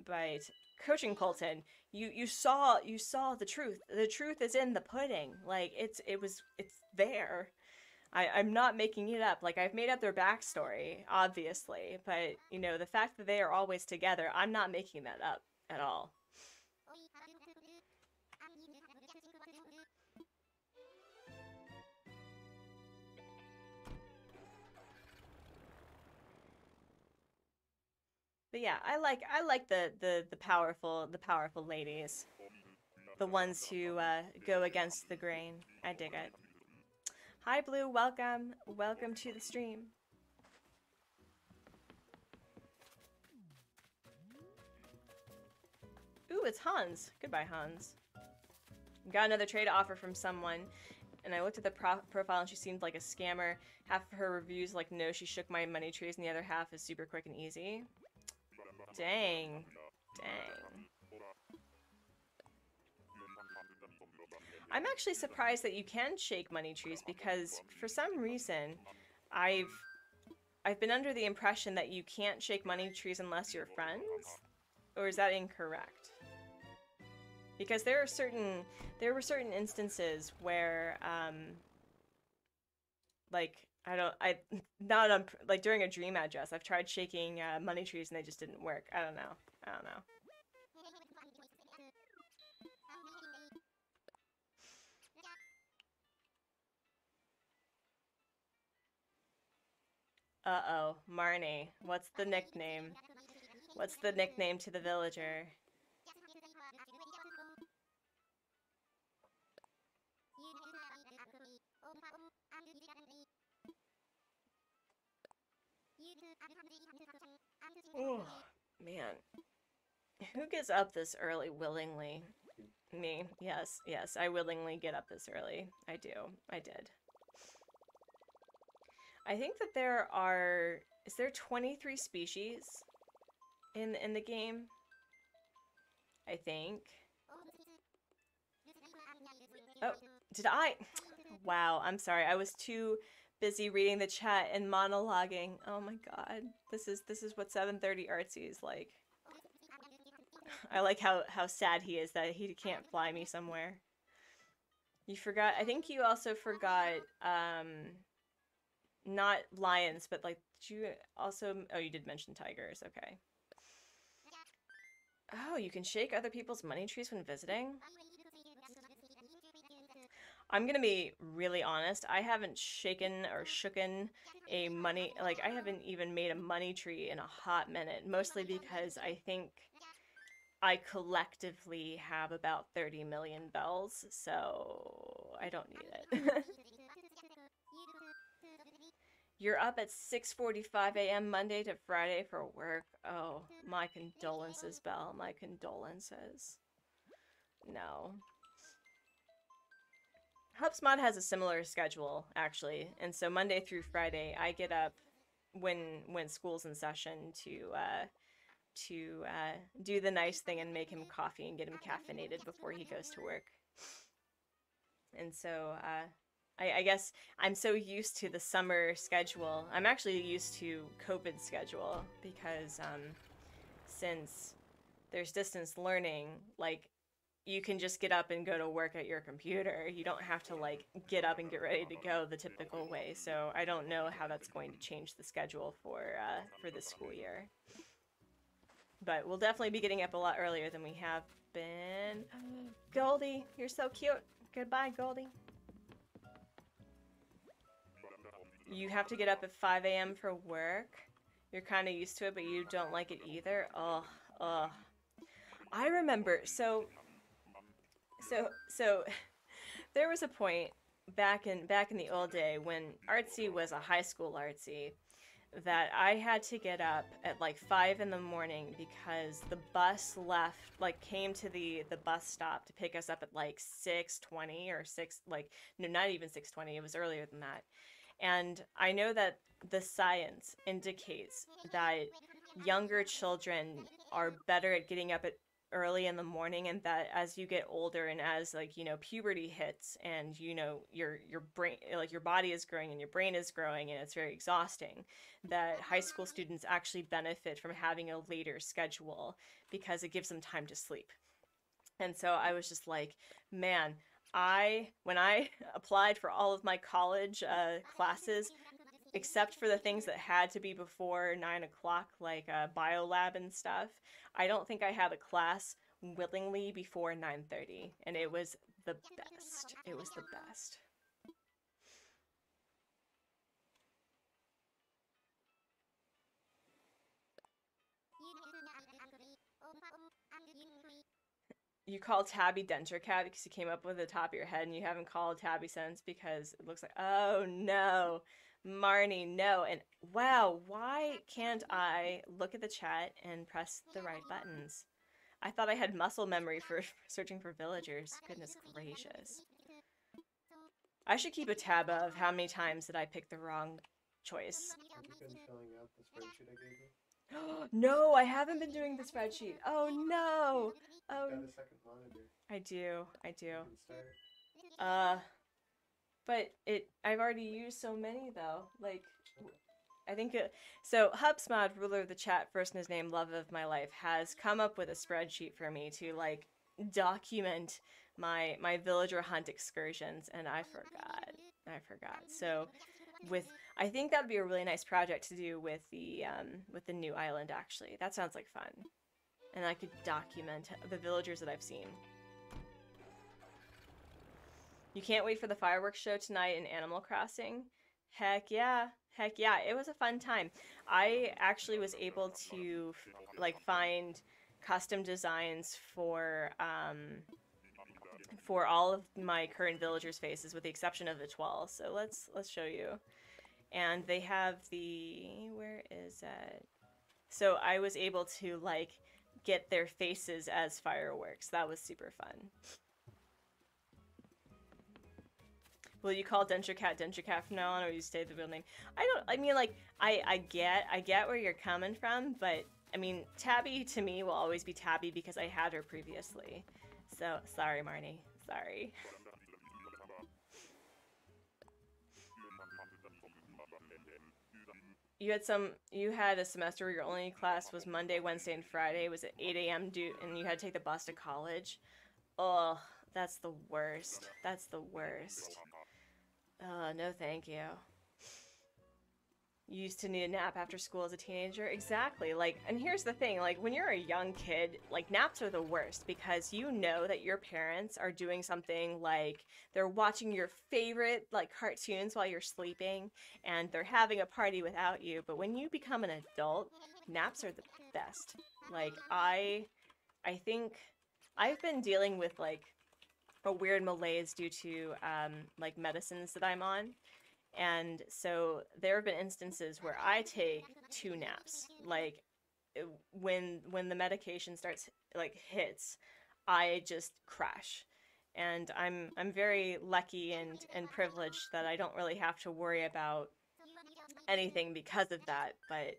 but coaching Colton, you saw the truth. The truth is in the pudding. Like it's there. I'm not making it up. Like, I've made up their backstory, obviously, but, you know, the fact that they are always together, I'm not making that up at all. But yeah, I like the powerful ladies. The ones who go against the grain. I dig it. Hi, Blue. Welcome. Welcome to the stream. Ooh, it's Hans. Goodbye, Hans. Got another trade offer from someone, and I looked at the profile, and she seemed like a scammer. Half of her reviews, like, no, she shook my money trees, and the other half is super quick and easy. Dang. Dang. I'm actually surprised that you can shake money trees because for some reason I've been under the impression that you can't shake money trees unless you're friends, or is that incorrect? Because there were certain instances where like not on like during a dream address I've tried shaking money trees and they just didn't work. I don't know. Uh-oh, Marnie. What's the nickname? What's the nickname to the villager? Oh, man. Who gets up this early willingly? Me. Yes, yes, I willingly get up this early. I do. I did. I think that there are... Is there 23 species in the game? I think. Oh, did I? Wow, I'm sorry. I was too busy reading the chat and monologuing. Oh my god. This is what 7:30 Artsy is like. I like how sad he is that he can't fly me somewhere. You forgot... I think you also forgot, not lions, but like, did you also... Oh, you did mention tigers, okay. Oh, you can shake other people's money trees when visiting? I'm gonna be really honest, I haven't shaken or shooken a money... Like, I haven't even made a money tree in a hot minute, mostly because I think I collectively have about 30 million bells, so I don't need it. You're up at 6:45 a.m. Monday to Friday for work. Oh, my condolences, Belle. My condolences. No. HubSpot has a similar schedule, actually, and so Monday through Friday, I get up when school's in session to do the nice thing and make him coffee and get him caffeinated before he goes to work. And so I guess I'm so used to the summer schedule. I'm actually used to COVID schedule because since there's distance learning, like you can just get up and go to work at your computer. You don't have to like get up and get ready to go the typical way. So I don't know how that's going to change the schedule for this school year. But we'll definitely be getting up a lot earlier than we have been. Goldie, you're so cute. Goodbye, Goldie. You have to get up at 5 a.m. for work. You're kind of used to it, but you don't like it either. Oh. I remember, so there was a point back in the old day when Artsy was a high school Artsy that I had to get up at like 5 in the morning because the bus came to the bus stop to pick us up at like 6:20 or 6, like, no, not even 6:20, it was earlier than that. And I know that the science indicates that younger children are better at getting up at early in the morning, and that as you get older and as, like, you know, puberty hits and, you know, your brain, like your body is growing and your brain is growing and it's very exhausting, that high school students actually benefit from having a later schedule because it gives them time to sleep. And so I was just like, man, when I applied for all of my college classes, except for the things that had to be before 9 o'clock, like biolab and stuff, I don't think I had a class willingly before 9:30, and it was the best. It was the best. You call Tabby Denture Cat because you came up with the top of your head, and you haven't called Tabby since because it looks like, oh no, Marnie, no. And wow, why can't I look at the chat and press the right buttons? I thought I had muscle memory for searching for villagers. Goodness gracious. I should keep a tab of how many times did I pick the wrong choice. Have you been filling out the spreadsheet I gave you? No, I haven't been doing the spreadsheet. Oh no. Oh. Got a second monitor. I do. You can start. But I've already used so many though. Like, I think so HubSmod, ruler of the chat, first in his name, love of my life, has come up with a spreadsheet for me to like document my villager hunt excursions, and I forgot. So I think that'd be a really nice project to do with the new island, actually. That sounds like fun. And I could document the villagers that I've seen. You can't wait for the fireworks show tonight in Animal Crossing? Heck yeah. Heck yeah. It was a fun time. I actually was able to like find custom designs for all of my current villagers' faces, with the exception of Etoile. So let's show you. And they have where is it? So I was able to like get their faces as fireworks. That was super fun. Will you call Denture Cat from now on, or you stay the real name? I mean, like, I get where you're coming from, but I mean, Tabby to me will always be Tabby because I had her previously. So sorry, Marnie. Sorry. You had a semester where your only class was Monday, Wednesday, and Friday. It was at 8 a.m. and you had to take the bus to college. Oh, that's the worst. That's the worst. No thank you. You used to need a nap after school as a teenager? Exactly. Like, and here's the thing, like, when you're a young kid, like, naps are the worst because you know that your parents are doing something, like, they're watching your favorite, like, cartoons while you're sleeping, and they're having a party without you. But when you become an adult, naps are the best. Like, I think I've been dealing with, like, a weird malaise due to, like, medicines that I'm on. And so there have been instances where I take 2 naps. Like, when the medication starts, like, hits, I just crash. And I'm very lucky and privileged that I don't really have to worry about anything because of that. But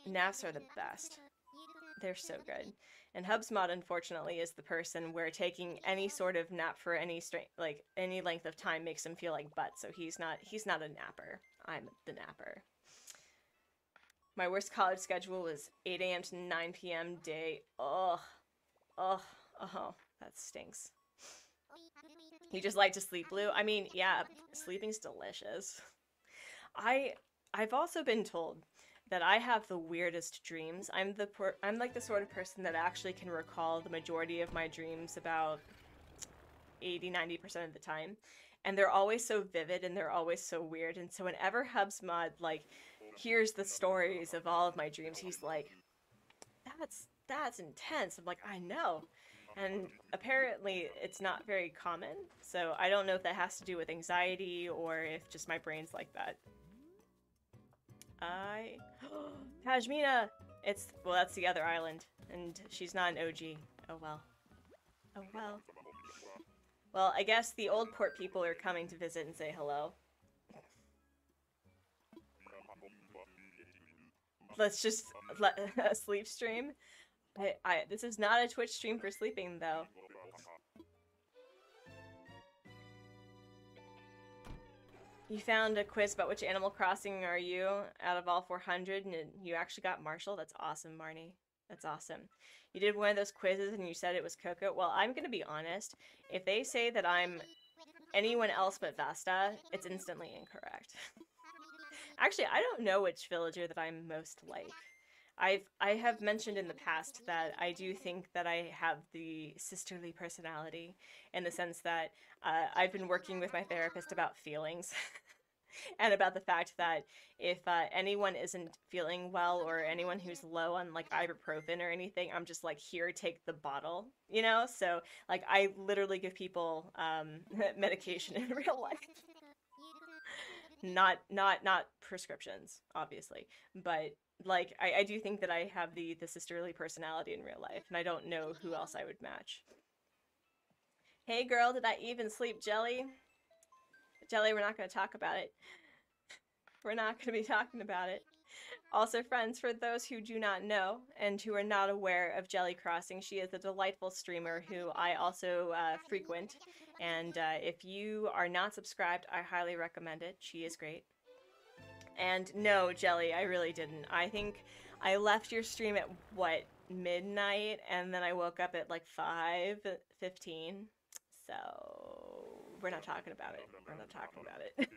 naps are the best. They're so good. And Hubsmod, unfortunately, is the person where taking any sort of nap for any like any length of time makes him feel like butt. So he's not a napper. I'm the napper. My worst college schedule was 8 a.m. to 9 p.m. day. Ugh. Ugh. Oh, that stinks. You just like to sleep, Blue? I mean, yeah, sleeping's delicious. I've also been told that I have the weirdest dreams. I'm like the sort of person that actually can recall the majority of my dreams about 80-90% of the time. And they're always so vivid and they're always so weird. And so whenever Hubsmod like hears the stories of all of my dreams, he's like, that's intense. I'm like, I know. And apparently it's not very common. So I don't know if that has to do with anxiety or if just my brain's like that. Tajmina! Well, that's the other island. And she's not an OG. Oh well. Oh well. Well, I guess the old port people are coming to visit and say hello. Let's just let a sleep stream. This is not a Twitch stream for sleeping, though. You found a quiz about which Animal Crossing are you out of all 400, and you actually got Marshall? That's awesome, Marnie. That's awesome. You did one of those quizzes and you said it was Coco? Well, I'm gonna be honest. If they say that I'm anyone else but Vesta, it's instantly incorrect. Actually, I don't know which villager that I'm most like. I have mentioned in the past that I do think that I have the sisterly personality in the sense that I've been working with my therapist about feelings and about the fact that if anyone isn't feeling well or anyone who's low on like ibuprofen or anything, I'm just like, here, take the bottle, you know? So like I literally give people medication in real life. Not prescriptions, obviously, but like I do think that I have the sisterly personality in real life, and I don't know who else I would match. Hey girl, did I even sleep, Jelly? Jelly, we're not going to talk about it. We're not going to be talking about it. Also, friends, for those who do not know and who are not aware of Jelly Crossing, she is a delightful streamer who I also frequent. And if you are not subscribed, I highly recommend it. She is great. And no, Jelly, I really didn't. I think I left your stream at, what, midnight? And then I woke up at like 5:15. So we're not talking about it. We're not talking about it.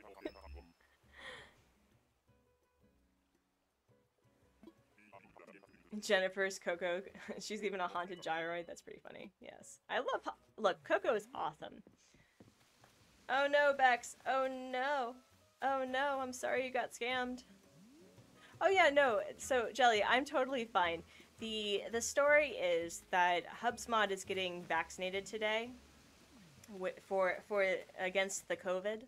Jennifer's Coco. She's even a haunted gyroid. That's pretty funny. Yes. I love... Look, Coco is awesome. Oh no, Bex. Oh no. Oh no, I'm sorry you got scammed. Oh yeah, no. So, Jelly, I'm totally fine. The story is that Hubsmod is getting vaccinated today for against the COVID.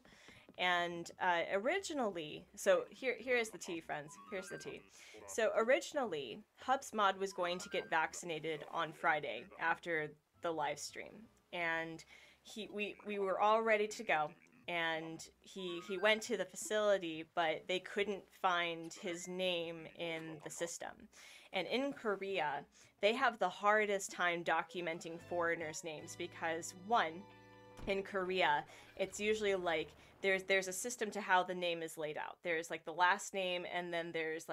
And originally, so here is the tea, friends. Here's the tea. So originally, Hubsmod was going to get vaccinated on Friday after the live stream, and we were all ready to go. And he went to the facility, but they couldn't find his name in the system. And in Korea, they have the hardest time documenting foreigners' names because, one, in Korea, it's usually like there's a system to how the name is laid out. There's like the last name, and then there's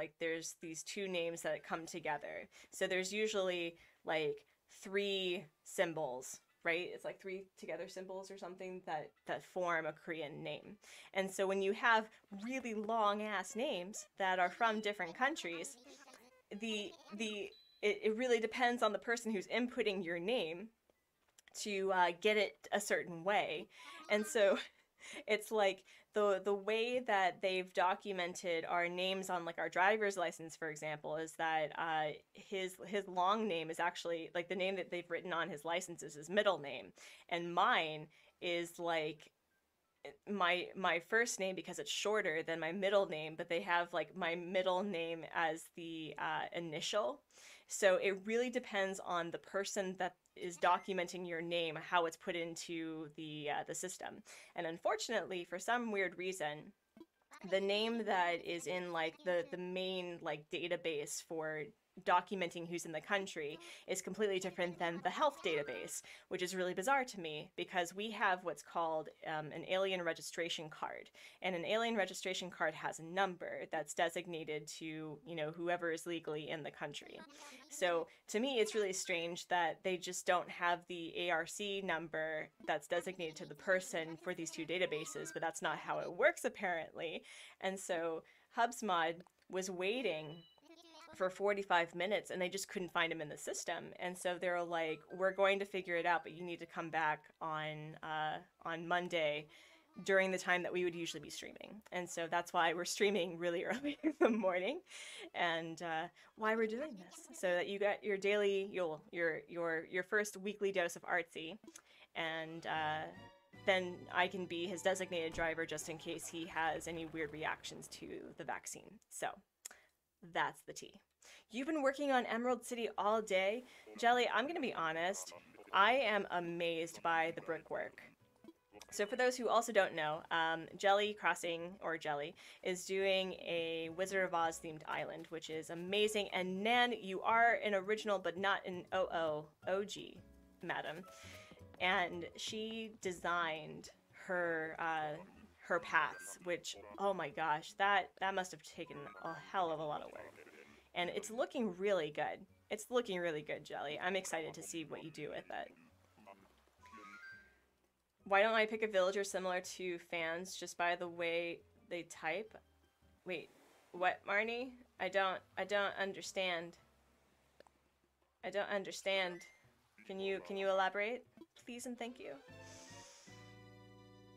these two names that come together. So there's usually like 3 symbols, right? It's like 3 together symbols or something that form a Korean name. And so when you have really long ass names that are from different countries, it really depends on the person who's inputting your name to get it a certain way. And so it's like the way that they've documented our names on like our driver's license, for example, is that his long name is actually like the name that they've written on his license is his middle name, and mine is like my first name because it's shorter than my middle name, but they have like my middle name as the initial. So it really depends on the person that is documenting your name, how it's put into the system. And unfortunately, for some weird reason, the name that is in like the main like database for documenting who's in the country is completely different than the health database, which is really bizarre to me because we have what's called an alien registration card. And an alien registration card has a number that's designated to, you know, whoever is legally in the country. So to me, it's really strange that they just don't have the ARC number that's designated to the person for these two databases, but that's not how it works apparently. And so HubSmod was waiting for 45 minutes and they just couldn't find him in the system. And so they're like, we're going to figure it out, but you need to come back on Monday during the time that we would usually be streaming. And so that's why we're streaming really early in the morning, and why we're doing this, so that you get your daily, your first weekly dose of Artsy, and then I can be his designated driver just in case he has any weird reactions to the vaccine. So that's the tea. You've been working on Emerald City all day? Jelly, I'm gonna be honest, I am amazed by the brickwork. So for those who also don't know, Jelly Crossing, or Jelly, is doing a Wizard of Oz themed island, which is amazing. And Nan, you are an original, but not an OG, madam. And she designed her her paths, which, oh my gosh, that must have taken a hell of a lot of work. And it's looking really good. It's looking really good, Jelly. I'm excited to see what you do with it. Why don't I pick a villager similar to fans just by the way they type? Wait, what, Marnie? I don't understand. I don't understand. Can you elaborate, please and thank you?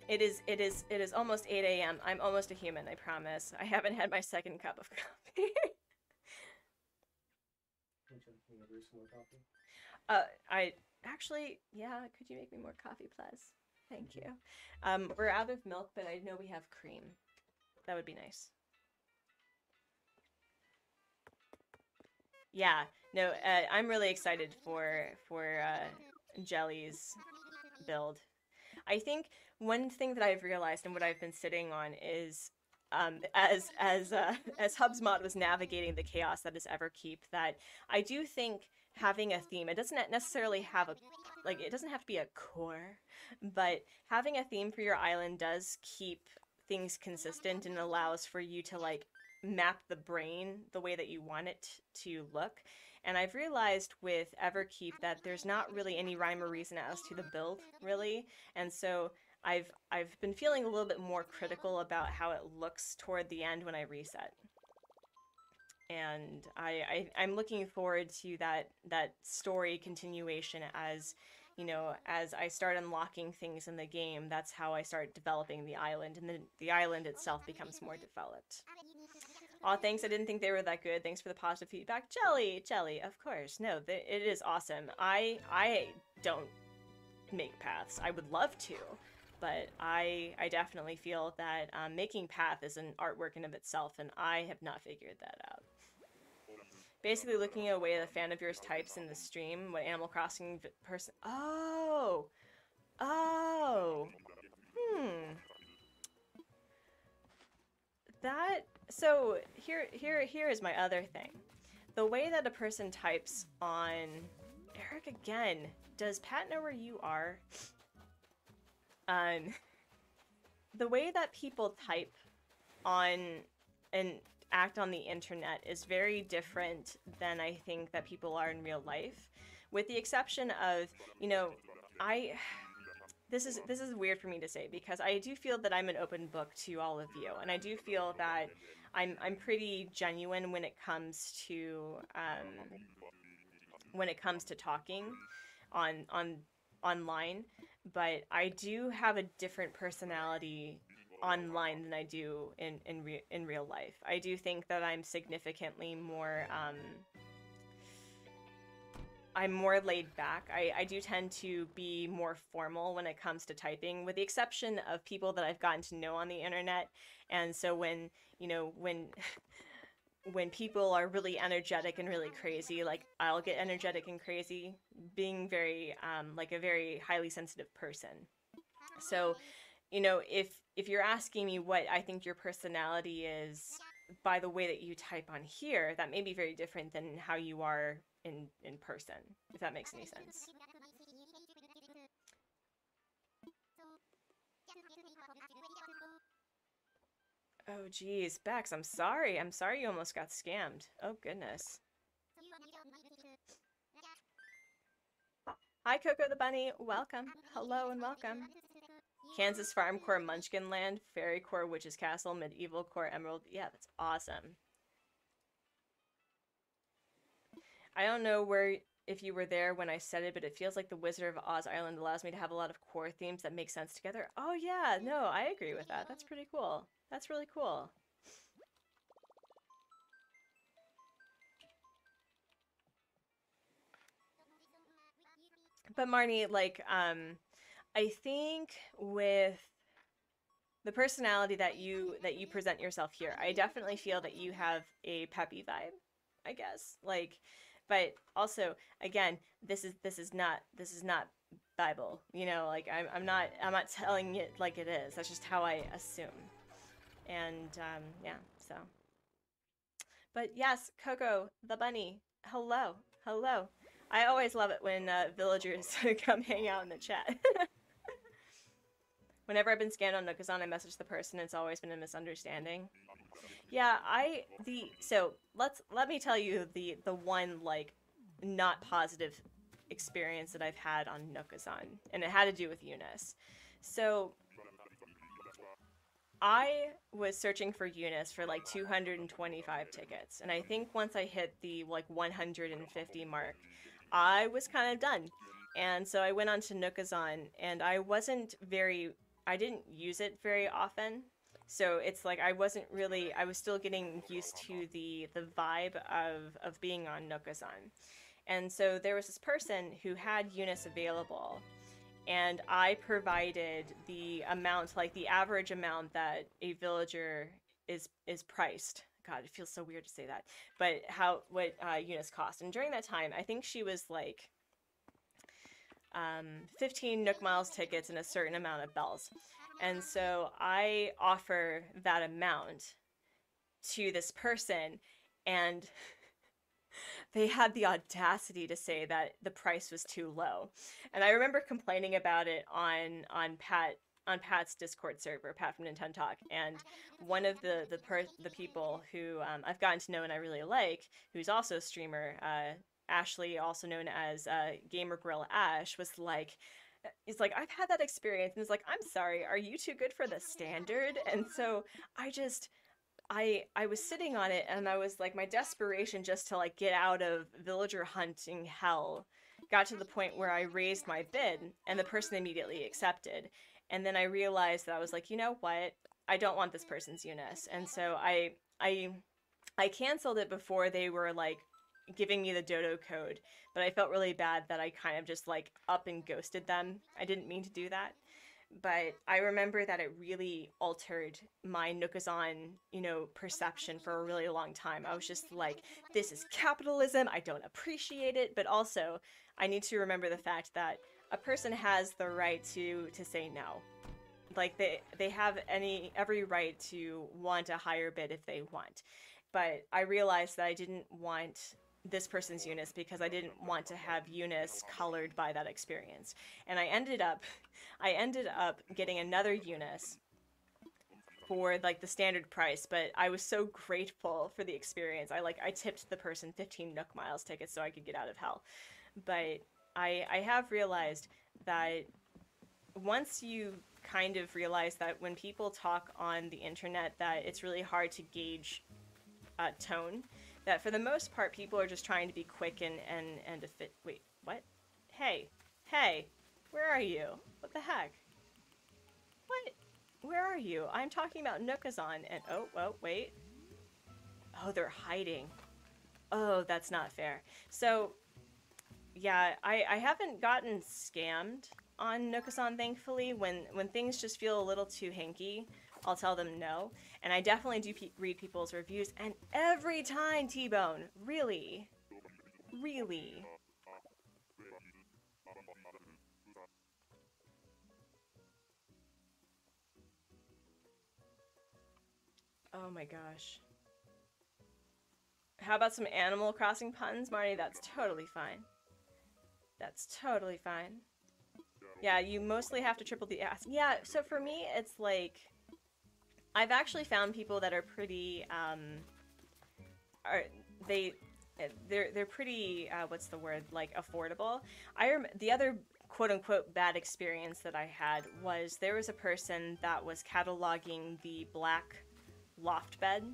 It is almost 8 a.m. I'm almost a human, I promise. I haven't had my second cup of coffee. I actually, yeah, could you make me more coffee, please? Thank you. We're out of milk, but I know we have cream. That would be nice. Yeah, no, I'm really excited for Jelly's build. I think one thing that I've realized and what I've been sitting on is, as HubSmod was navigating the chaos that is Everkeep, that I do think having a theme, it doesn't necessarily have a, like, it doesn't have to be a core, but having a theme for your island does keep things consistent and allows for you to, like, map the brain the way that you want it to look. And I've realized with Everkeep that there's not really any rhyme or reason as to the build, really. And so I've been feeling a little bit more critical about how it looks toward the end when I reset. And I'm looking forward to that story continuation as, you know, as I start unlocking things in the game. That's how I start developing the island, and then the island itself becomes more developed. Aw, thanks, I didn't think they were that good. Thanks for the positive feedback. Jelly, of course. No, it is awesome. I don't make paths. I would love to, but I definitely feel that making path is an artwork in of itself, and I have not figured that out. Basically looking at a way that a fan of yours types in the stream, what Animal Crossing person... Oh! That... So, here is my other thing. The way that a person types on... Eric, again, does Pat know where you are? The way that people type on and act on the internet is very different than I think that people are in real life, with the exception of, you know, this is weird for me to say, because I do feel that I'm an open book to all of you, and I do feel that I'm pretty genuine when it comes to talking online, but I do have a different personality online than I do in real life. I do think that I'm significantly more I'm more laid back. I do tend to be more formal when it comes to typing, with the exception of people that I've gotten to know on the internet. And so when, you know, when people are really energetic and really crazy, like, I'll get energetic and crazy, being very like a very highly sensitive person. So, you know, if you're asking me what I think your personality is by the way that you type on here, that may be very different than how you are in person, if that makes any sense. Oh geez, Bex, I'm sorry. I'm sorry you almost got scammed. Oh goodness. Hi Coco the Bunny, welcome. Hello and welcome. Kansas Farm Core Munchkin Land, Fairy Core Witch's Castle, Medieval Core Emerald. Yeah, that's awesome. I don't know where if you were there when I said it, but it feels like the Wizard of Oz Island allows me to have a lot of core themes that make sense together. Oh yeah, no, I agree with that. That's pretty cool. That's really cool. But Marnie, like, I think with the personality that you present yourself here, I definitely feel that you have a peppy vibe, I guess. Like, but also, again, this is not Bible, you know. Like, I'm not telling it like it is. That's just how I assume. And yeah, so. But yes, Coco the bunny. Hello, hello. I always love it when villagers come hang out in the chat. Whenever I've been scanned on nookazon, I message the person. It's always been a misunderstanding. Yeah, so let me tell you the one like not positive experience that I've had on nookazon, and it had to do with Eunice. So I was searching for Eunice for like 225 tickets, and I think once I hit the like 150 mark, I was kind of done. And so I went on to nookazon, and I didn't use it very often. So it's like I was still getting used to the vibe of being on nookazon. And so there was this person who had Eunice available, and I provided the amount, like the average amount that a villager is priced. God, it feels so weird to say that, but what Eunice cost. And during that time, I think she was like 15 Nook Miles tickets and a certain amount of bells. And so I offer that amount to this person, and they had the audacity to say that the price was too low. And I remember complaining about it on Pat's Discord server, Pat from Nintendo Talk, and one of the people who I've gotten to know and I really like, who's also a streamer, Ashley, also known as Gamer Grill Ash, was like, he's like, I've had that experience, and he's like, I'm sorry, are you too good for the standard? And so I was sitting on it, and I was like, my desperation just to like get out of villager hunting hell got to the point where I raised my bid, and the person immediately accepted. And then I realized that I was like, you know what? I don't want this person's Eunice. And so I canceled it before they were like giving me the dodo code, but I felt really bad that I kind of just like up and ghosted them. I didn't mean to do that. But I remember that it really altered my nookazon, perception for a really long time. I was just like, this is capitalism. I don't appreciate it. But also, I need to remember the fact that a person has the right to say no. Like they have every right to want a higher bid if they want. But I realized that I didn't want this person's Eunice because I didn't want to have Eunice colored by that experience. And I ended up getting another Eunice for like the standard price, but I was so grateful for the experience. I tipped the person 15 Nook Miles tickets so I could get out of hell. But I have realized that once you kind of realize that when people talk on the internet that it's really hard to gauge tone, that for the most part people are just trying to be quick and to fit. Wait, what? Hey, where are you? What the heck? What? Where are you? I'm talking about nookazon, and oh, wait. Oh, they're hiding. Oh, that's not fair. So yeah, I haven't gotten scammed on nookazon, thankfully. When things just feel a little too hinky, I'll tell them no. And I definitely do read people's reviews, and every time, T-Bone, really. Oh my gosh. How about some Animal Crossing puns, Marty? That's totally fine. That's totally fine. Yeah, you mostly have to triple the ask. Yeah, so for me, it's like, I've actually found people that are pretty, they're pretty, what's the word, like, affordable. The other quote-unquote bad experience that I had was there was a person that was cataloging the black loft bed,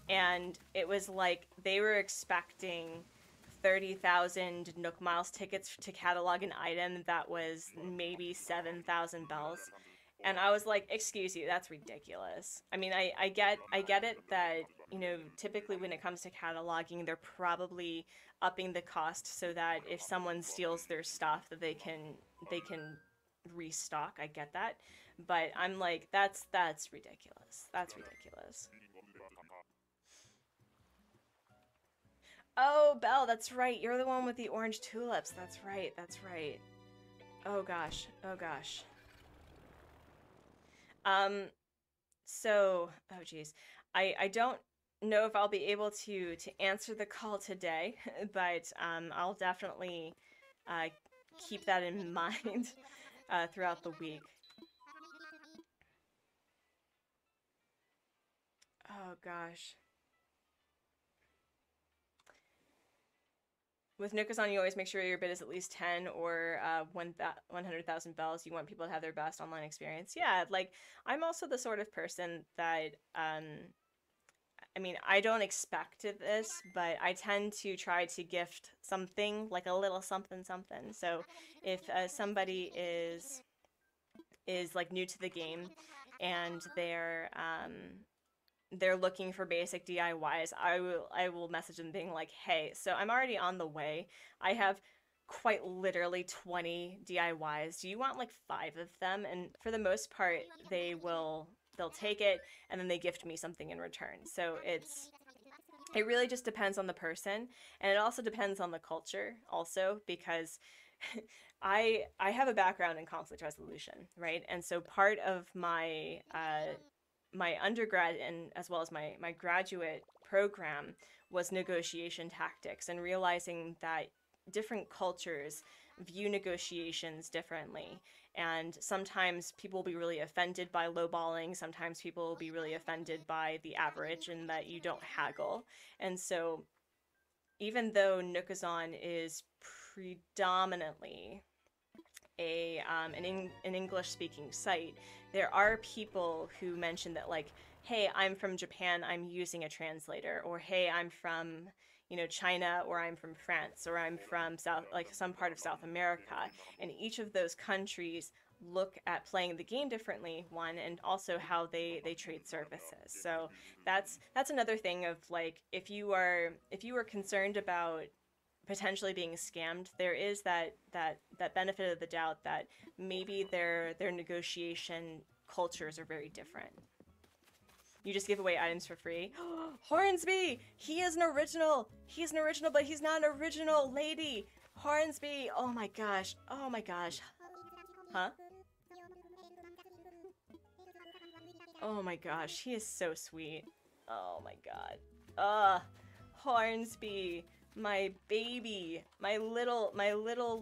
and it was like they were expecting 30,000 Nook Miles tickets to catalog an item that was maybe 7,000 bells. And I was like, excuse you, that's ridiculous. I mean, I get it that, you know, typically when it comes to cataloging, they're probably upping the cost so that if someone steals their stuff that they can restock. I get that. But I'm like, that's ridiculous. That's ridiculous. Oh, Belle, that's right. You're the one with the orange tulips. That's right. That's right. Oh gosh. Oh gosh. So, oh geez. I don't know if I'll be able to answer the call today, but I'll definitely keep that in mind throughout the week. Oh gosh. With nookazon, you always make sure your bid is at least 10 or 100,000 bells. You want people to have their best online experience. Yeah, like, I'm also the sort of person that, I mean, I don't expect this, but I tend to try to gift something, like a little something something. So if somebody is like new to the game and they're looking for basic DIYs, I will message them being like, hey, so I'm already on the way. I have quite literally 20 DIYs. Do you want like 5 of them? And for the most part, they'll take it and then they gift me something in return. So it really just depends on the person, and it also depends on the culture also, because I have a background in conflict resolution, right? And so part of my my undergrad and as well as my graduate program was negotiation tactics, and realizing that different cultures view negotiations differently. And sometimes people will be really offended by lowballing. Sometimes people will be really offended by the average and that you don't haggle. And so even though nookazon is predominantly an English-speaking site, there are people who mention that, like, hey, I'm from Japan, I'm using a translator, or hey, I'm from, you know, China, or I'm from France, or I'm from some part of South America. And each of those countries look at playing the game differently, one, and also how they trade services. So that's another thing of, like, if you are concerned about potentially being scammed, there is that benefit of the doubt that maybe their negotiation cultures are very different. You just give away items for free. Hornsby! He is an original! He's an original, but he's not an original lady! Hornsby! Oh my gosh. Oh my gosh. Huh? Oh my gosh, he is so sweet. Oh my god. Hornsby! My baby, my little,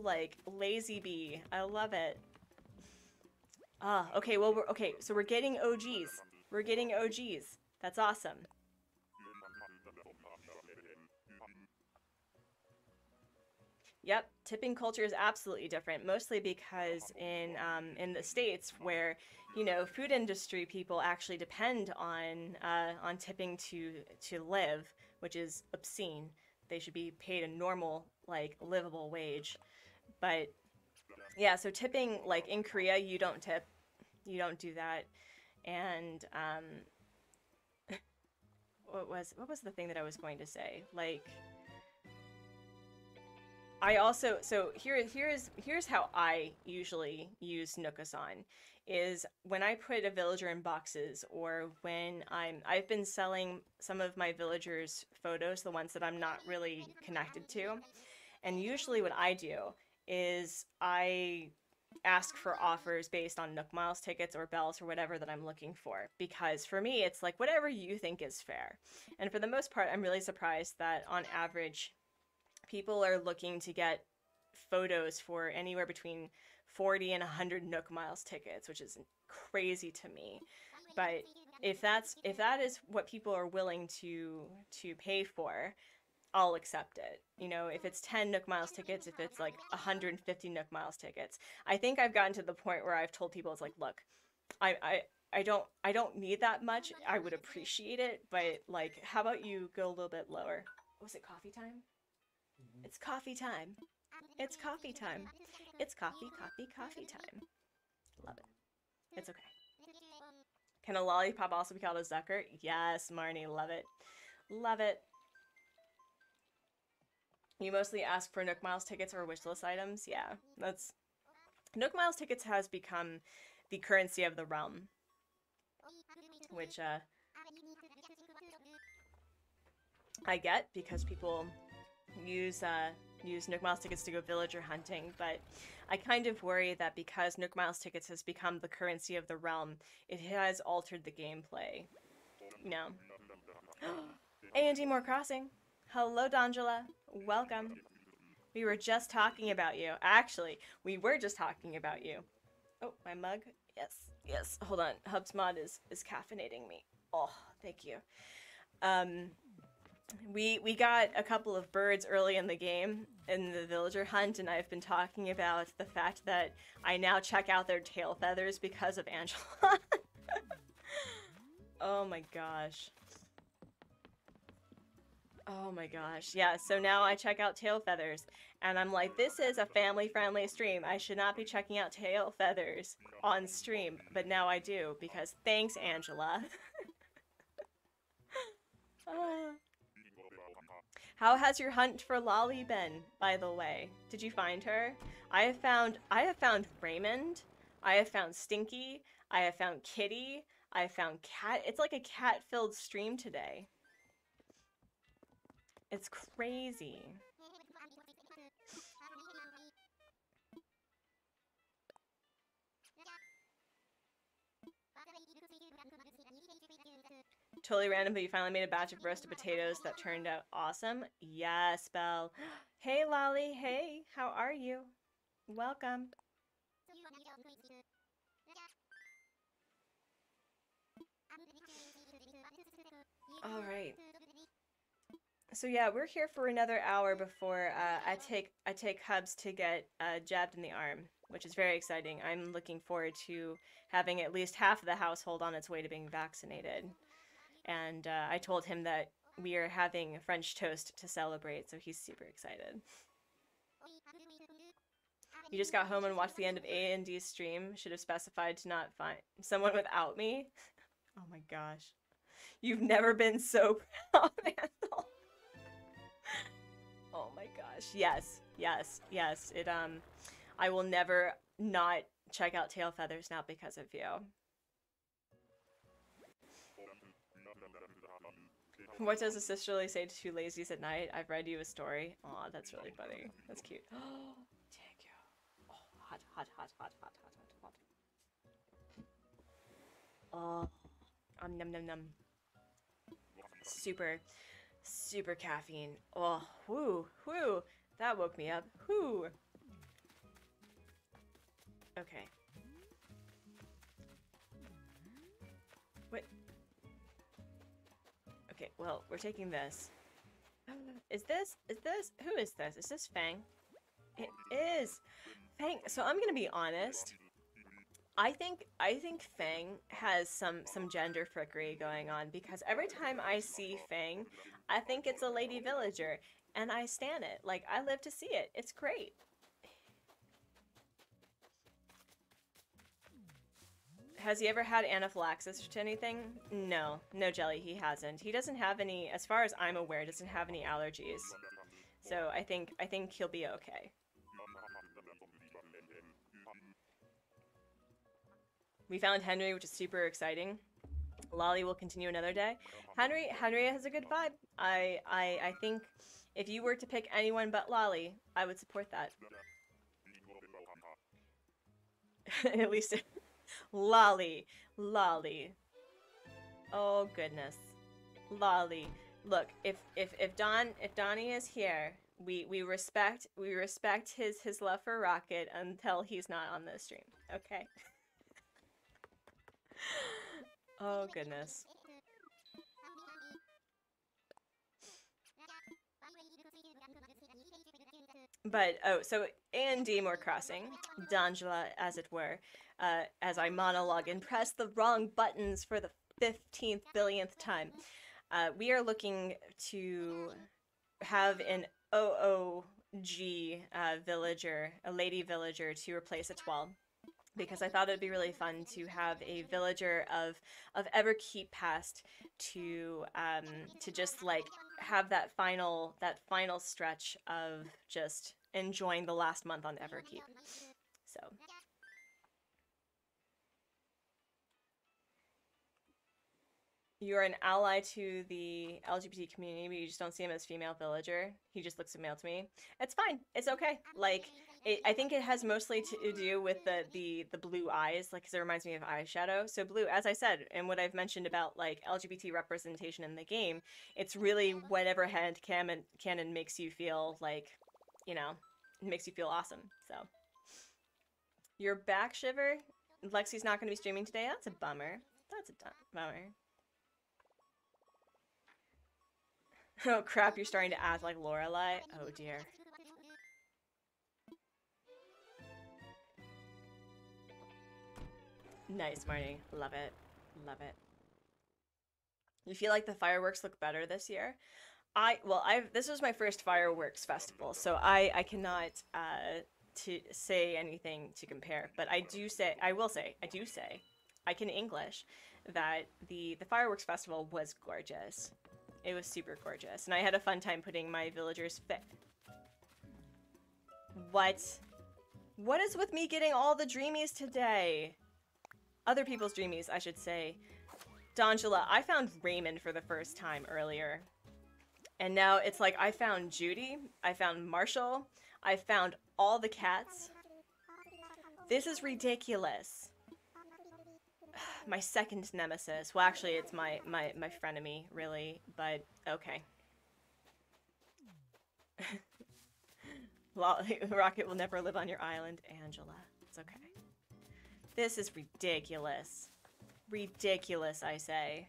like, lazy bee. I love it. Okay, well, so we're getting OGs. We're getting OGs. That's awesome. Yep, tipping culture is absolutely different, mostly because in the States, where, you know, food industry people actually depend on tipping to live, which is obscene. They should be paid a normal, like, livable wage. But yeah, so tipping, like, in Korea, you don't tip. You don't do that. And what was the thing that I was going to say? Like, I also, so here's how I usually use nookazon, is when I put a villager in boxes, or when I've been selling some of my villagers' photos, the ones that I'm not really connected to. And usually what I do is I ask for offers based on Nook Miles tickets or bells or whatever that I'm looking for. Because for me, it's like whatever you think is fair. And for the most part, I'm really surprised that on average, people are looking to get photos for anywhere between 40 and 100 Nook Miles tickets, which is crazy to me. But if that is what people are willing to pay for, I'll accept it. You know, if it's 10 Nook Miles tickets, if it's like 150 Nook Miles tickets. I think I've gotten to the point where I've told people, it's like, look, I don't need that much. I would appreciate it, but like, how about you go a little bit lower? Was it coffee time? It's coffee time. It's coffee time. It's coffee time. Love it. It's okay. Can a lollipop also be called a Zucker? Yes, Marnie, love it. Love it. You mostly ask for Nook Miles tickets or wishlist items? Yeah, that's... Nook Miles tickets has become the currency of the realm. Which, I get, because people use Nook Miles tickets to go villager hunting, but I kind of worry that because Nook Miles tickets has become the currency of the realm, it has altered the gameplay. No. A&D More Crossing. Hello, Dangela. Welcome. We were just talking about you. Actually, we were just talking about you. Oh, my mug? Yes, yes. Hold on. HubsMod is caffeinating me. Oh, thank you. We got a couple of birds early in the game in the villager hunt, and I've been talking about the fact that I now check out their tail feathers because of Angela. Oh my gosh. Oh my gosh. Yeah, so now I check out tail feathers, and I'm like, this is a family-friendly stream. I should not be checking out tail feathers on stream, but now I do, because thanks, Angela. How has your hunt for Lolly been, by the way? Did you find her? I have found Raymond. I have found Stinky. I have found Kitty. I have found Cat. It's like a cat-filled stream today. It's crazy. Totally random, but you finally made a batch of roasted potatoes that turned out awesome. Yes, Belle. Hey, Lolly. Hey, how are you? Welcome. All right. So yeah, we're here for another hour before I take Hubs to get jabbed in the arm, which is very exciting. I'm looking forward to having at least half of the household on its way to being vaccinated. And I told him that we are having French toast to celebrate, so he's super excited. You just got home and watched the end of A&D's stream. Should have specified to not find someone without me. Oh my gosh. You've never been so proud, Randall. Oh my gosh. Yes, yes, yes. I will never not check out tail feathers now because of you. What does a sisterly say to two lazies at night? I've read you a story. Aw, that's really funny. That's cute. Oh, thank you. Oh, hot, hot, hot, hot, hot, hot, hot, hot. Oh, num num num. Super, super caffeine. Oh, whoo, whoo. That woke me up. Whoo. Okay. What? Okay, well, we're taking this. Is this, who is this? Is this Fang? It is! Fang, so I'm gonna be honest. I think Fang has some gender frickery going on, because every time I see Fang, I think it's a lady villager, and I stan it. Like, I live to see it. It's great. Has he ever had anaphylaxis to anything? No. No, Jelly, he hasn't. He doesn't have any, as far as I'm aware, doesn't have any allergies. So I think he'll be okay. We found Henry, which is super exciting. Lolly will continue another day. Henry has a good vibe. I think if you were to pick anyone but Lolly, I would support that. At least, Lolly, Lolly. Oh goodness, Lolly. Look, if Donnie is here, we respect his love for Rocket until he's not on this stream. Okay. Oh goodness. But, oh, so A&D more crossing, D'Angela, as it were, as I monologue and press the wrong buttons for the 15th billionth time. We are looking to have an OOG villager, a lady villager, to replace Etoile. Because I thought it'd be really fun to have a villager of Everkeep past to just like have that final stretch of just enjoying the last month on Everkeep. So you're an ally to the LGBT community, but you just don't see him as female villager. He just looks male to me. It's fine. It's okay. Like, I think it has mostly to do with the blue eyes, like, because it reminds me of eyeshadow. So blue, as I said, and what I've mentioned about, like, LGBT representation in the game, it's really whatever hand canon makes you feel like, you know, makes you feel awesome. So, you're back, Shiver? Lexi's not going to be streaming today? That's a bummer. That's a bummer. Oh crap, you're starting to act like Lorelai? Oh dear. Nice, Marty. Love it. Love it. You feel like the fireworks look better this year? This was my first fireworks festival, so I cannot to say anything to compare, but I do say, I can English, that the fireworks festival was gorgeous. It was super gorgeous, and I had a fun time putting my villagers What? What is with me getting all the dreamies today? Other people's dreamies, I should say. D'Angela, I found Raymond for the first time earlier. And now it's like I found Judy, I found Marshall, I found all the cats. This is ridiculous. My second nemesis. Well, actually, it's my frenemy, really, but okay. Rocket will never live on your island, Angela. It's okay. This is ridiculous. Ridiculous, I say.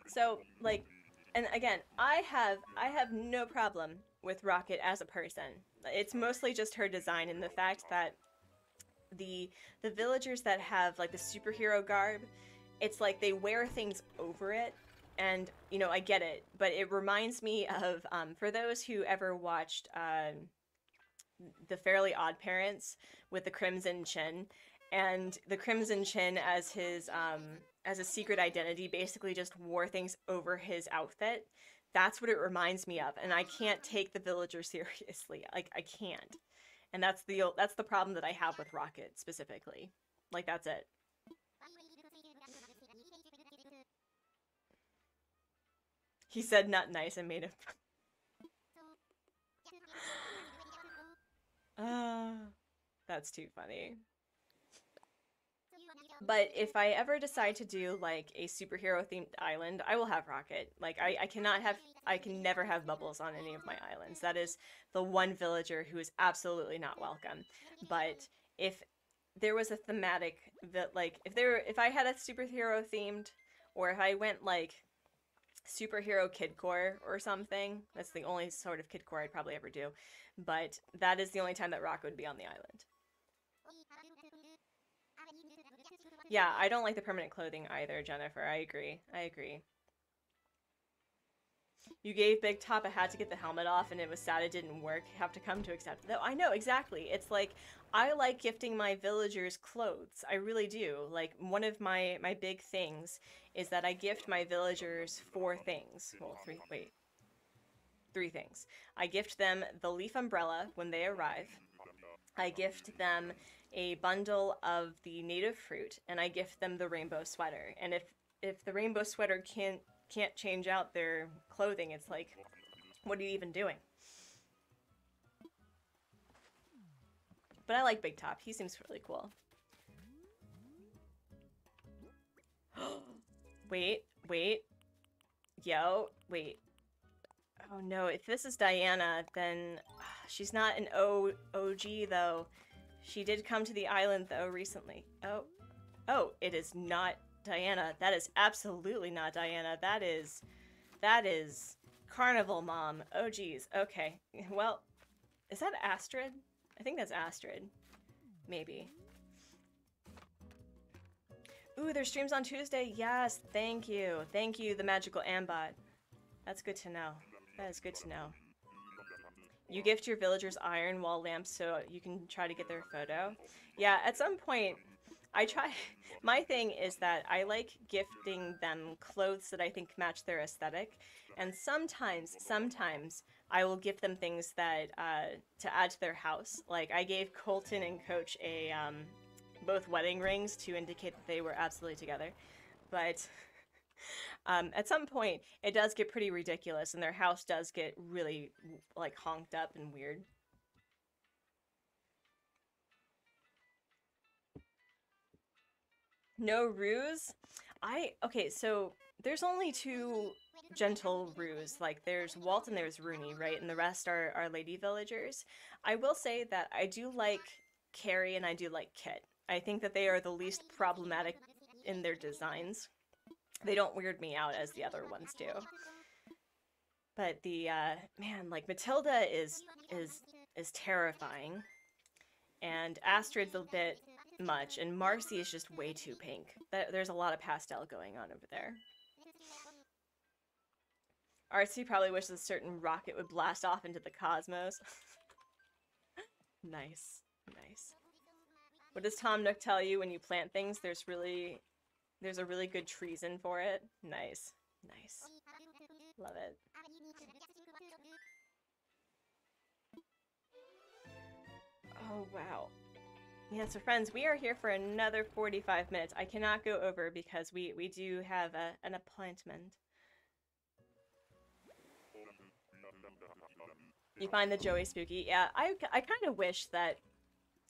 So, like, and again, I have no problem with Rocket as a person. It's mostly just her design and the fact that the villagers that have, like, the superhero garb, it's like they wear things over it, and, you know, I get it, but it reminds me of, for those who ever watched, The Fairly Odd Parents with the Crimson Chin, and the Crimson Chin as his, as a secret identity, basically just wore things over his outfit. That's what it reminds me of, and I can't take the villager seriously. Like, I can't. And that's the problem that I have with Rocket, specifically. Like, that's it. He said not nice and made him... That's too funny. But if I ever decide to do, like, a superhero-themed island, I will have Rocket. Like, I can never have Bubbles on any of my islands. That is the one villager who is absolutely not welcome. But if there was a thematic, like, if I had a superhero-themed, or if I went, like, superhero kidcore or something, that's the only sort of kidcore I'd probably ever do. But that is the only time that Rocket would be on the island. Yeah, I don't like the permanent clothing either, Jennifer. I agree. I agree. You gave Big Top a hat to get the helmet off, and it was sad it didn't work. You have to come to accept it. Though I know, exactly. It's like, I like gifting my villagers clothes. I really do. Like, one of my big things is that I gift my villagers 4 things. Well, 3 things. I gift them the leaf umbrella when they arrive. I gift them a bundle of the native fruit, and I gift them the rainbow sweater. And if the rainbow sweater can't change out their clothing, it's like, what are you even doing? But I like Big Top. He seems really cool. Wait. Yo, wait. Oh no, if this is Diana, then she's not an OG though. She did come to the island though recently. Oh, it is not Diana. That is absolutely not Diana. That is Carnival Mom. Oh geez. Okay. Well, is that Astrid? I think that's Astrid. Maybe. Ooh, there's streams on Tuesday. Yes, thank you. Thank you, the magical Ambot. That's good to know. That is good to know. You gift your villagers iron wall lamps so you can try to get their photo. Yeah, at some point, I try. My thing is that I like gifting them clothes that I think match their aesthetic. And sometimes I will gift them things that, to add to their house. Like, I gave Colton and Coach a, both wedding rings to indicate that they were absolutely together. But at some point, it does get pretty ridiculous, and their house does get really, like, honked up and weird. No ruse? Okay, so there's only two gentle ruse. Like, there's Walt and there's Rooney, right? And the rest are lady villagers. I will say that I do like Carrie and I do like Kit. I think that they are the least problematic in their designs. They don't weird me out as the other ones do. But the, man, like, Matilda is terrifying. And Astrid's a bit much, and Marcy is just way too pink. There's a lot of pastel going on over there. Artsy probably wishes a certain rocket would blast off into the cosmos. Nice. Nice. What does Tom Nook tell you when you plant things? There's a really good treason for it. Nice. Nice. Love it. Oh, wow. Yeah, so friends, we are here for another 45 minutes. I cannot go over because we do have an appointment. You find the Joey spooky? Yeah, I kind of wish that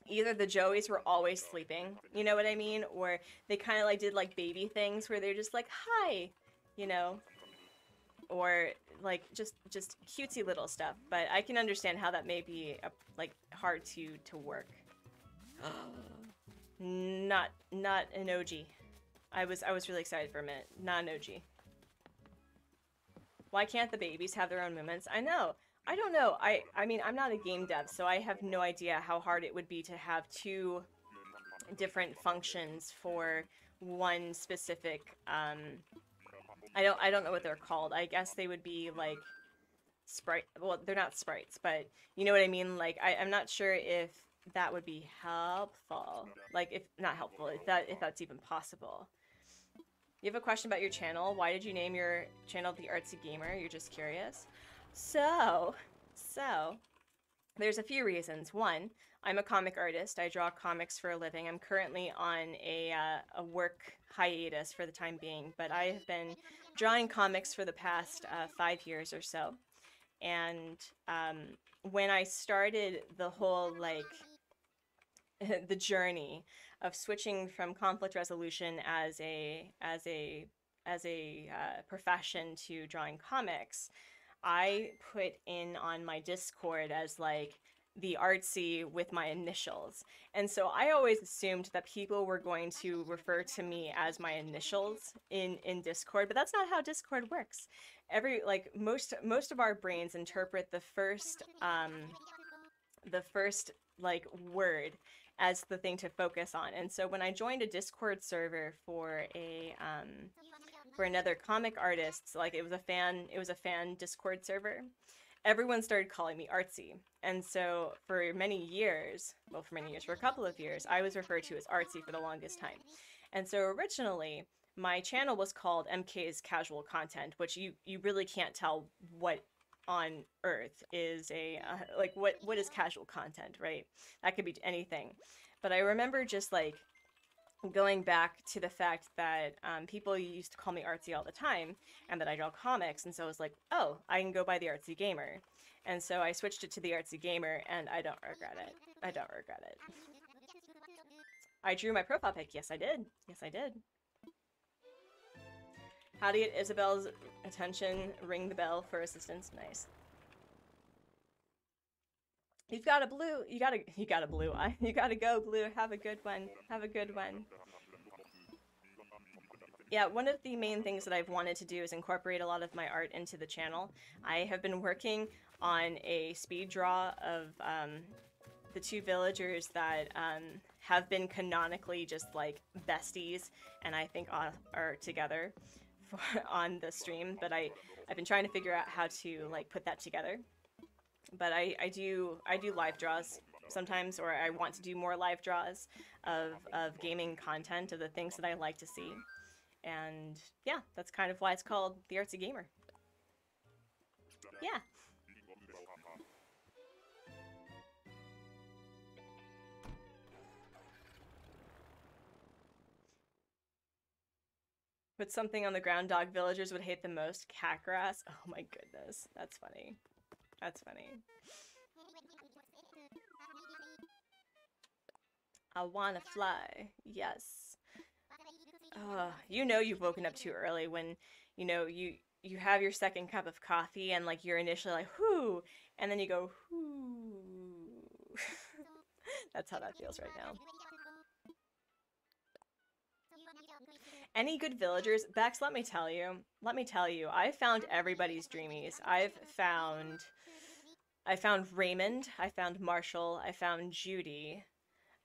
either the Joeys were always sleeping, you know what I mean? Or they kind of like did like baby things where they're just like, hi, you know? Or like just cutesy little stuff. But I can understand how that may be like hard to work. Not an OG. I was really excited for a minute. Not an OG. Why can't the babies have their own movements? I know. I don't know. I mean, I'm not a game dev, so I have no idea how hard it would be to have two different functions for one specific, I don't know what they're called. I guess they would be like sprite. Well, they're not sprites, but you know what I mean? Like, I'm not sure if that would be helpful. Like, if not helpful, if that's even possible. You have a question about your channel? Why did you name your channel The Artsy Gamer? You're just curious? So, there's a few reasons. One, I'm a comic artist. I draw comics for a living. I'm currently on a work hiatus for the time being, but I have been drawing comics for the past 5 years or so. And when I started the whole, like, the journey of switching from conflict resolution as a profession to drawing comics, I put in on my Discord as like the Artsy with my initials. And so I always assumed that people were going to refer to me as my initials in Discord, but that's not how Discord works. Most of our brains interpret the first like word as the thing to focus on. And so when I joined a Discord server for another comic artist, like it was a fan Discord server, everyone started calling me Artsy. And so for a couple of years, I was referred to as Artsy for the longest time. And so originally, my channel was called MK's Casual Content, which you really can't tell what on earth is like what is casual content, right? That could be anything. But I remember just like going back to the fact that people used to call me Artsy all the time, and that I draw comics, and so I was like, oh, I can go by the Artsy Gamer. And so I switched it to the Artsy Gamer, and I don't regret it. I don't regret it. I drew my profile pic. Yes, I did. Yes, I did. How to get Isabel's attention? Ring the bell for assistance. Nice. You've got a blue. You got a blue eye. You gotta go, blue. Have a good one. Have a good one. Yeah, one of the main things that I've wanted to do is incorporate a lot of my art into the channel. I have been working on a speed draw of the two villagers that have been canonically just like besties, and I think are together on the stream. But I've been trying to figure out how to like put that together. But I do live draws sometimes, or I want to do more live draws of gaming content, of the things that I like to see. And yeah, that's kind of why it's called the Artsy Gamer. Yeah. Put something on the ground dog villagers would hate the most. Cat grass. Oh my goodness. That's funny. That's funny. I wanna fly. Yes. You know you've woken up too early when, you know, you have your second cup of coffee and like you're initially like, whoo, and then you go, whoo. That's how that feels right now. Any good villagers? Bex, let me tell you, I found everybody's dreamies. I found Raymond, I found Marshall, I found Judy,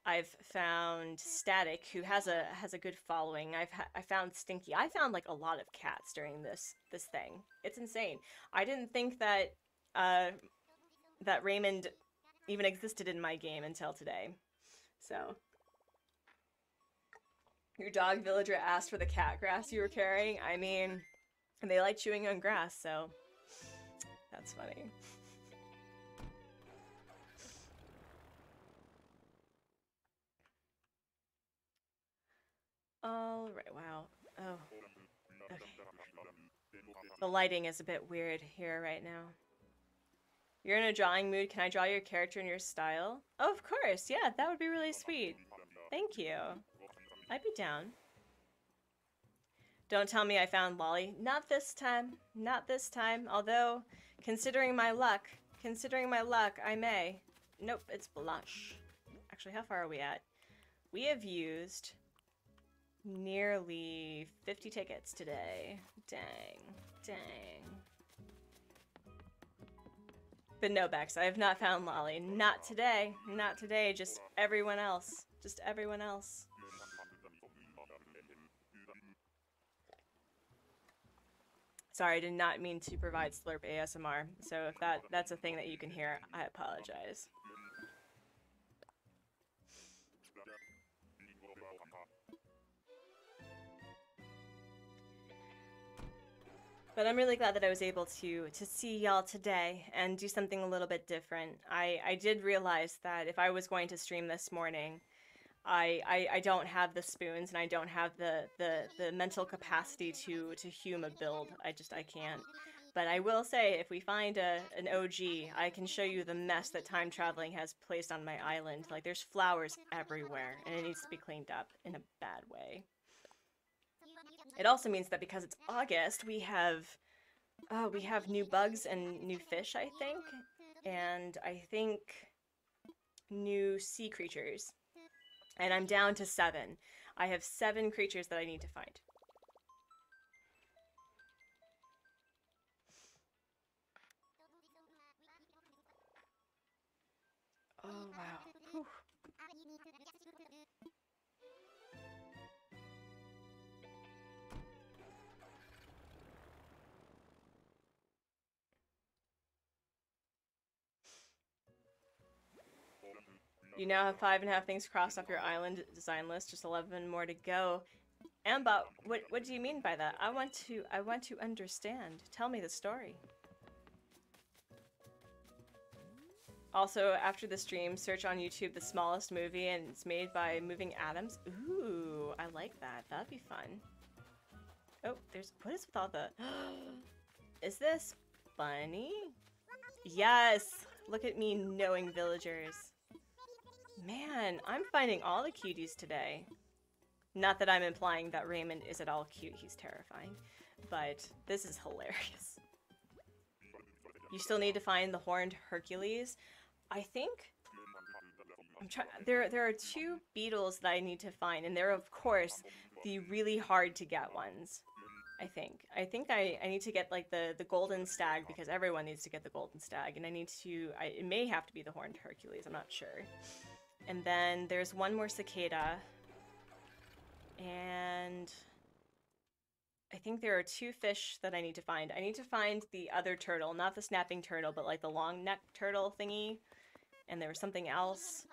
I've found Static, who has a good following. I found Stinky. I found like a lot of cats during this thing. It's insane. I didn't think that that Raymond even existed in my game until today. So your dog villager asked for the cat grass you were carrying. I mean, they like chewing on grass, so that's funny. All right, wow. Oh, okay. The lighting is a bit weird here right now. You're in a drawing mood. Can I draw your character in your style? Oh, of course. Yeah, that would be really sweet. Thank you. I'd be down. Don't tell me I found Lolly. Not this time. Not this time. Although, considering my luck, I may. Nope, it's Blush. Actually, how far are we at? We have used nearly 50 tickets today. Dang. Dang. But no, Bex, I have not found Lolly. Not today. Not today. Just everyone else. Just everyone else. Sorry, I did not mean to provide slurp ASMR. So if that's a thing that you can hear, I apologize. But I'm really glad that I was able to see y'all today and do something a little bit different. I did realize that if I was going to stream this morning, I don't have the spoons and I don't have the mental capacity to hume a build. I can't. But I will say, if we find an OG, I can show you the mess that time traveling has placed on my island. Like, there's flowers everywhere, and it needs to be cleaned up in a bad way. It also means that because it's August, we have new bugs and new fish, I think, and I think new sea creatures. And I'm down to 7. I have 7 creatures that I need to find. Oh, wow. Whew. You now have 5.5 things crossed off your island design list, just 11 more to go. Amba, what do you mean by that? I want to understand. Tell me the story. Also, after the stream, search on YouTube The Smallest Movie, and it's made by Moving Atoms. Ooh, I like that. That'd be fun. Oh, there's... What is with all the... Is this bunny? Yes! Look at me knowing villagers. Man, I'm finding all the cuties today. Not that I'm implying that Raymond is at all cute. He's terrifying. But this is hilarious. You still need to find the horned Hercules. I think... I'm trying. There are 2 beetles that I need to find, and they're, of course, the really hard to get ones. I think I need to get, like, the golden stag, because everyone needs to get the golden stag, and I need to... it may have to be the horned Hercules, I'm not sure. And then there's one more cicada. And... I think there are 2 fish that I need to find. I need to find the other turtle, not the snapping turtle, but, like, the long-necked turtle thingy. And there was something else.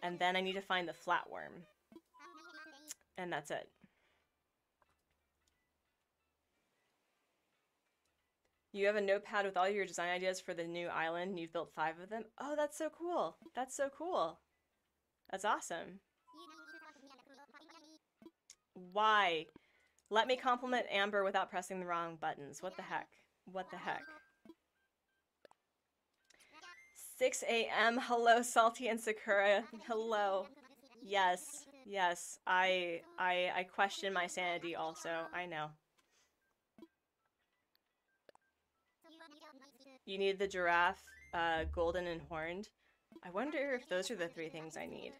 And then I need to find the flatworm. And that's it. You have a notepad with all your design ideas for the new island, and you've built 5 of them? Oh, that's so cool. That's so cool. That's awesome. Why? Let me compliment Amber without pressing the wrong buttons. What the heck? What the heck? 6 a.m. Hello, Salty and Sakura. Hello. Yes. Yes. I question my sanity also. I know. You need the giraffe, golden and horned. I wonder if those are the 3 things I need.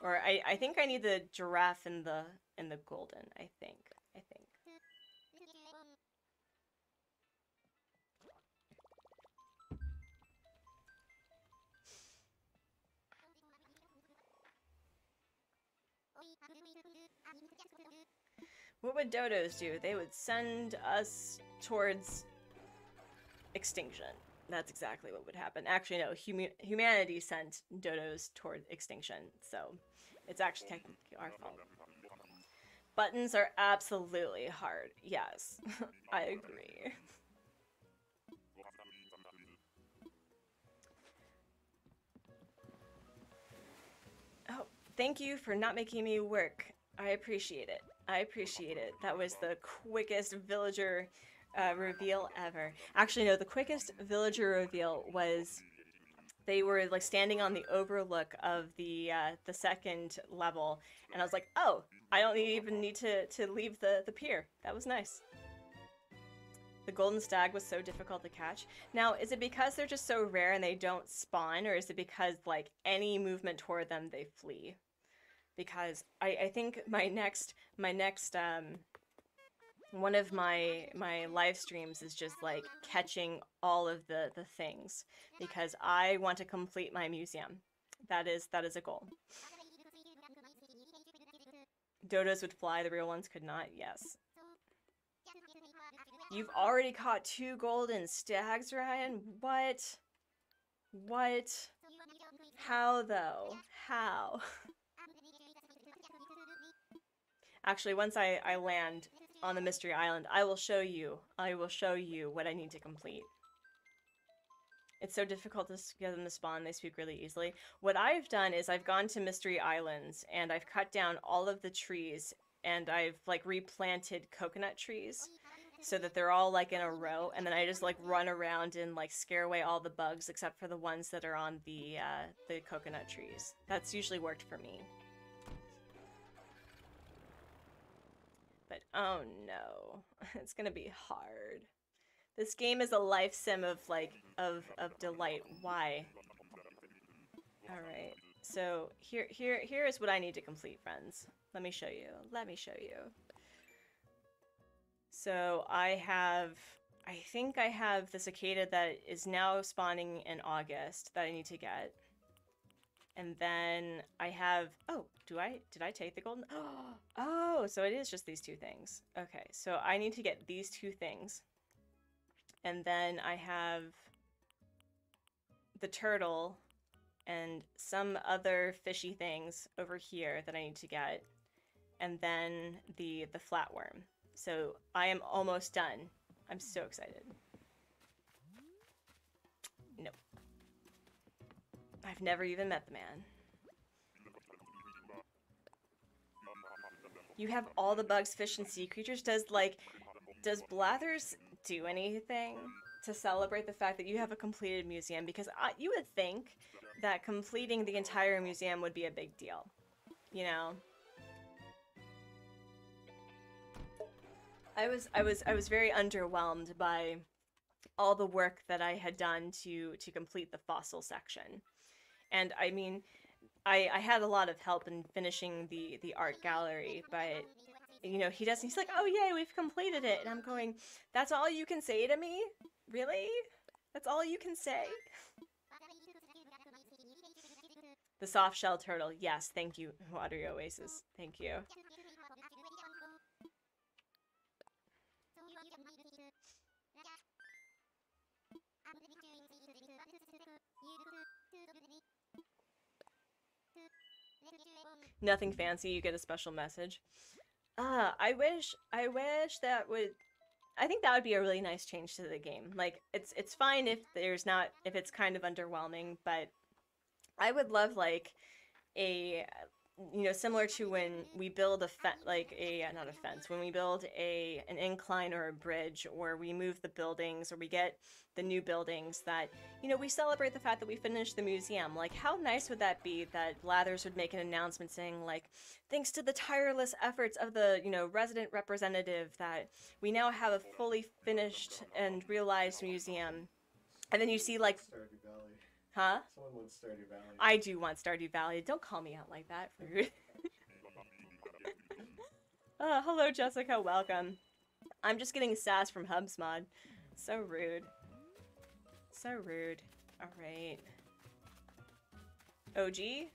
Or I think I need the giraffe and the golden, I think. What would dodos do? They would send us towards extinction. That's exactly what would happen. Actually, no. Humanity sent dodos toward extinction, so it's actually technically our fault. Buttons are absolutely hard. Yes, I agree. Oh, thank you for not making me work. I appreciate it. I appreciate it. That was the quickest villager reveal ever. Actually, no, the quickest villager reveal was they were like standing on the overlook of the 2nd level, and I was like, oh, I don't even need to leave the pier. That was nice. The golden stag was so difficult to catch. Now, is it because they're just so rare and they don't spawn, or is it because like any movement toward them they flee? Because I think my next one of my live streams is just like catching all of the things, because I want to complete my museum. That is a goal. Dodos would fly, the real ones could not. Yes. You've already caught 2 golden stags, Ryan? What? What? How though? How? Actually, once I land on the Mystery Island, I will show you what I need to complete. It's so difficult to get them to spawn, they speak really easily. What I've done is I've gone to Mystery Islands, and I've cut down all of the trees, and I've like replanted coconut trees, so that they're all like in a row, and then I just like run around and like scare away all the bugs except for the ones that are on the coconut trees. That's usually worked for me. But oh no, it's gonna be hard. This game is a life sim of like of delight. Why? All right. So here is what I need to complete, friends. Let me show you. Let me show you. So I think I have the cicada that is now spawning in August that I need to get. And then I have, oh, did I take the golden? Oh, so it is just these 2 things. Okay, so I need to get these 2 things. And then I have the turtle and some other fishy things over here that I need to get. And then the flatworm. So I am almost done. I'm so excited. Nope. I've never even met the man. You have all the bugs, fish, and sea creatures. Does Blathers do anything to celebrate the fact that you have a completed museum? Because you would think that completing the entire museum would be a big deal, you know? I was very underwhelmed by all the work that I had done to complete the fossil section. And I mean, I had a lot of help in finishing the art gallery, but you know, he's like, oh yay, we've completed it. And I'm going, that's all you can say to me? Really? That's all you can say? The soft shell turtle. Yes, thank you, Watery Oasis. Thank you. Nothing fancy, you get a special message. I wish that would, I think that would be a really nice change to the game. Like, it's fine if it's kind of underwhelming, but I would love, like, a, you know, similar to when we build not a fence, when we build an incline or a bridge, or we move the buildings, or we get the new buildings, that, you know, we celebrate the fact that we finished the museum. Like, how nice would that be that Blathers would make an announcement saying, like, thanks to the tireless efforts of the, you know, resident representative, that we now have a fully finished and realized museum. And then you see, like, Stardew Valley. Huh? Someone wants Stardew Valley. I do want Stardew Valley. Don't call me out like that, rude. Hello, Jessica. Welcome. I'm just getting sass from HubsMod. So rude. So rude. Alright. OG?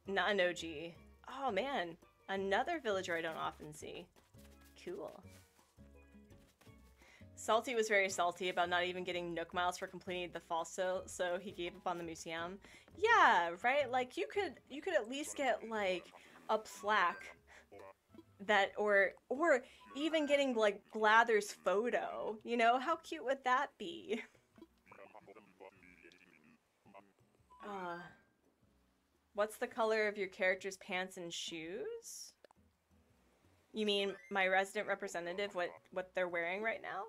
Not an OG. Oh, man. Another villager I don't often see. Cool. Salty was very salty about not even getting Nook Miles for completing the fossil, so he gave up on the museum. Yeah, right? Like, you could at least get, like, a plaque that, or even getting, like, Blather's photo. You know, how cute would that be? What's the color of your character's pants and shoes? You mean my resident representative, what they're wearing right now?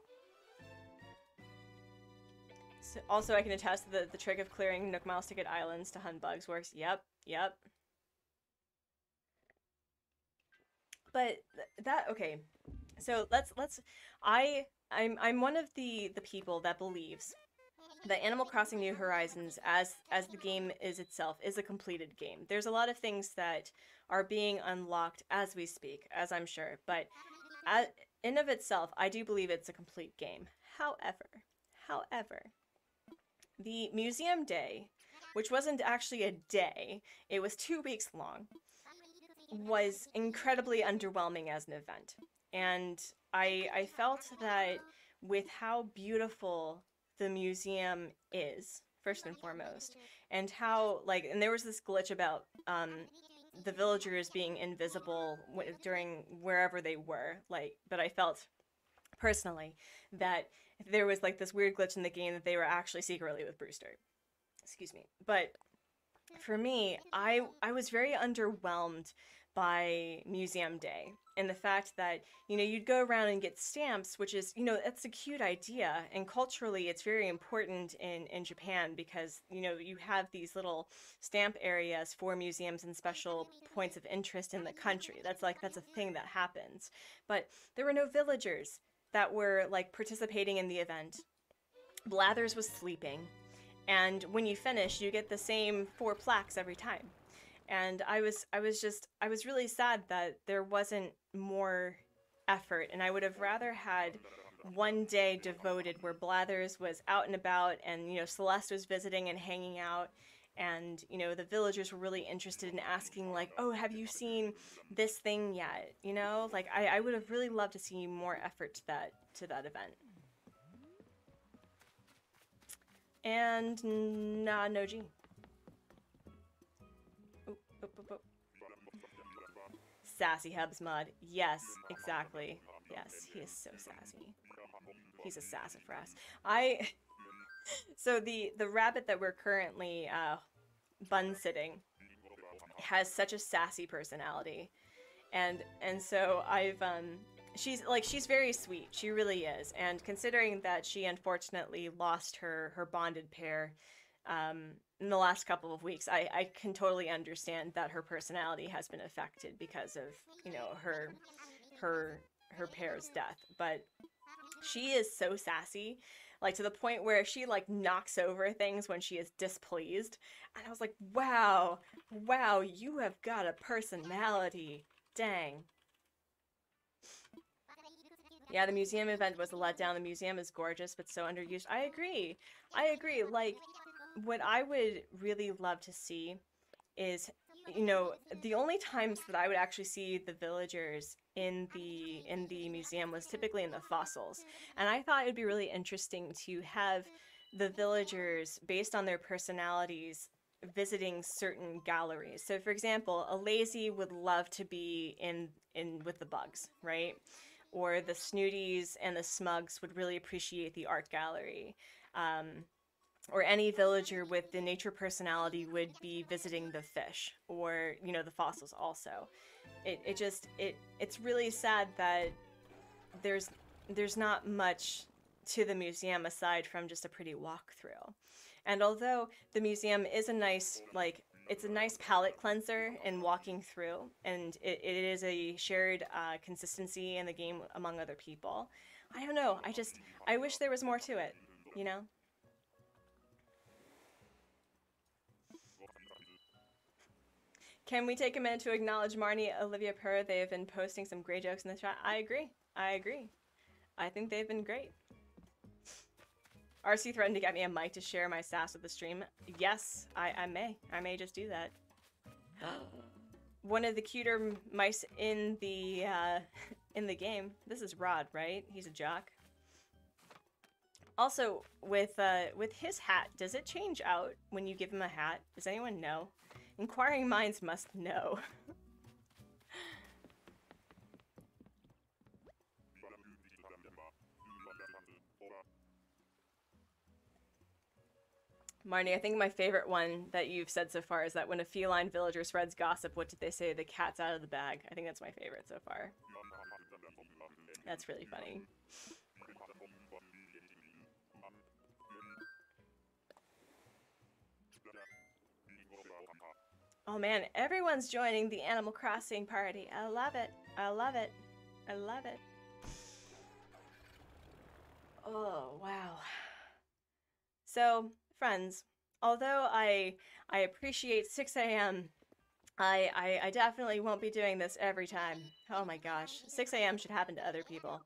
So, also, I can attest that the trick of clearing Nook Miles to get islands to hunt bugs works. Yep, yep. But okay. So I'm one of the people that believes that Animal Crossing New Horizons, as the game is itself, is a completed game. There's a lot of things that are being unlocked as we speak, as I'm sure, but in of itself, I do believe it's a complete game. However, the museum day, which wasn't actually a day, it was 2 weeks long, was incredibly underwhelming as an event. And I felt that with how beautiful the museum is, first and foremost, and how, like, and there was this glitch about the villagers being invisible during wherever they were, like, but I felt personally that there was, like, this weird glitch in the game that they were actually secretly with Brewster. Excuse me. But for me, I was very underwhelmed by Museum Day, and the fact that, you know, you'd go around and get stamps, which is, you know, that's a cute idea, and culturally it's very important in Japan, because, you know, you have these little stamp areas for museums and special points of interest in the country. That's a thing that happens. But there were no villagers that were, like, participating in the event. Blathers was sleeping, and when you finish, you get the same 4 plaques every time. And I was really sad that there wasn't more effort, and I would have rather had one day devoted where Blathers was out and about, and, you know, Celeste was visiting and hanging out, and, you know, the villagers were really interested in asking, like, oh, have you seen this thing yet? You know, like, I would have really loved to see more effort to that event. And nah, no G. Sassy HubsMod. Yes, exactly. Yes, he is so sassy. He's a sassafras. So the rabbit that we're currently bun sitting has such a sassy personality. And so she's very sweet. She really is. And considering that she unfortunately lost her bonded pair in the last couple of weeks, I can totally understand that her personality has been affected because of, you know, her pair's death. But she is so sassy, like to the point where she like knocks over things when she is displeased. And I was like, wow, you have got a personality. Dang. Yeah, the museum event was a letdown. The museum is gorgeous, but so underused. I agree. Like, what I would really love to see is, you know, the only times that I would actually see the villagers in the museum was typically in the fossils. And I thought it would be really interesting to have the villagers, based on their personalities, visiting certain galleries. So for example, a lazy would love to be in with the bugs, right? Or the snooties and the smugs would really appreciate the art gallery. Or any villager with the nature personality would be visiting the fish, or, you know, the fossils also. It's really sad that there's not much to the museum aside from just a pretty walkthrough. And although the museum is a nice, like, it's a nice palate cleanser in walking through, and it is a shared consistency in the game among other people, I don't know, I wish there was more to it, you know? Can we take a minute to acknowledge Marnie, Olivia Purr? They have been posting some great jokes in the chat. I agree. I think they've been great. Artsy threatened to get me a mic to share my sass with the stream. Yes, I may just do that. One of the cuter mice in the game. This is Rod, right? He's a jock. Also, with his hat, does it change out when you give him a hat? Does anyone know? Inquiring minds must know. Marnie, I think my favorite one that you've said so far is that when a feline villager spreads gossip, what did they say? The cat's out of the bag. I think that's my favorite so far. That's really funny. Oh man, everyone's joining the Animal Crossing party. I love it. I love it. I love it. Oh, wow. So, friends, although I appreciate 6 a.m., I definitely won't be doing this every time. Oh my gosh. 6 a.m. should happen to other people.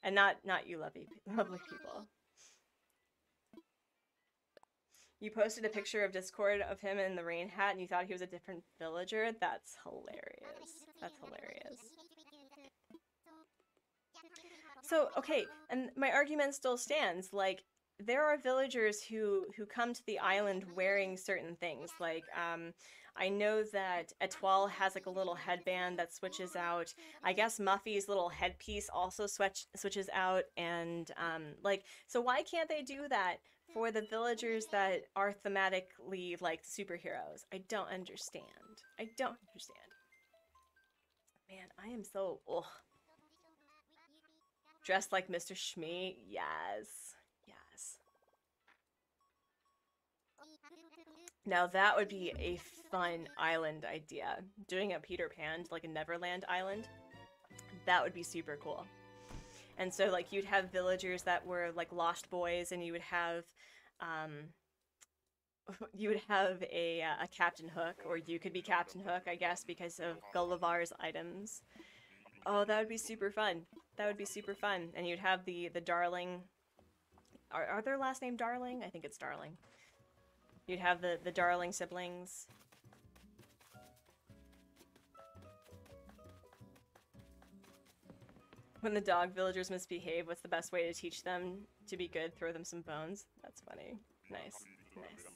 And not you lovely people. You posted a picture of Discord of him in the rain hat and you thought he was a different villager? That's hilarious. That's hilarious. So, okay, and my argument still stands. Like, there are villagers who come to the island wearing certain things. Like, I know that Etoile has like a little headband that switches out. I guess Muffy's little headpiece also switches out. And, like, so why can't they do that for the villagers that are thematically like superheroes? I don't understand. I don't understand. Man, I am so, ugh. Dressed like Mr. Shmee? Yes. Yes. Now that would be a fun island idea. Doing a Peter Pan, like a Neverland island. That would be super cool. And so, like, you'd have villagers that were, like, Lost Boys, and you would have a Captain Hook, or you could be Captain Hook, I guess, because of Gulliver's items. Oh, that would be super fun. That would be super fun. And you'd have the Darling. Are their last name Darling? I think it's Darling. You'd have the Darling siblings. When the dog villagers misbehave, what's the best way to teach them to be good? Throw them some bones. That's funny. Nice. Nice.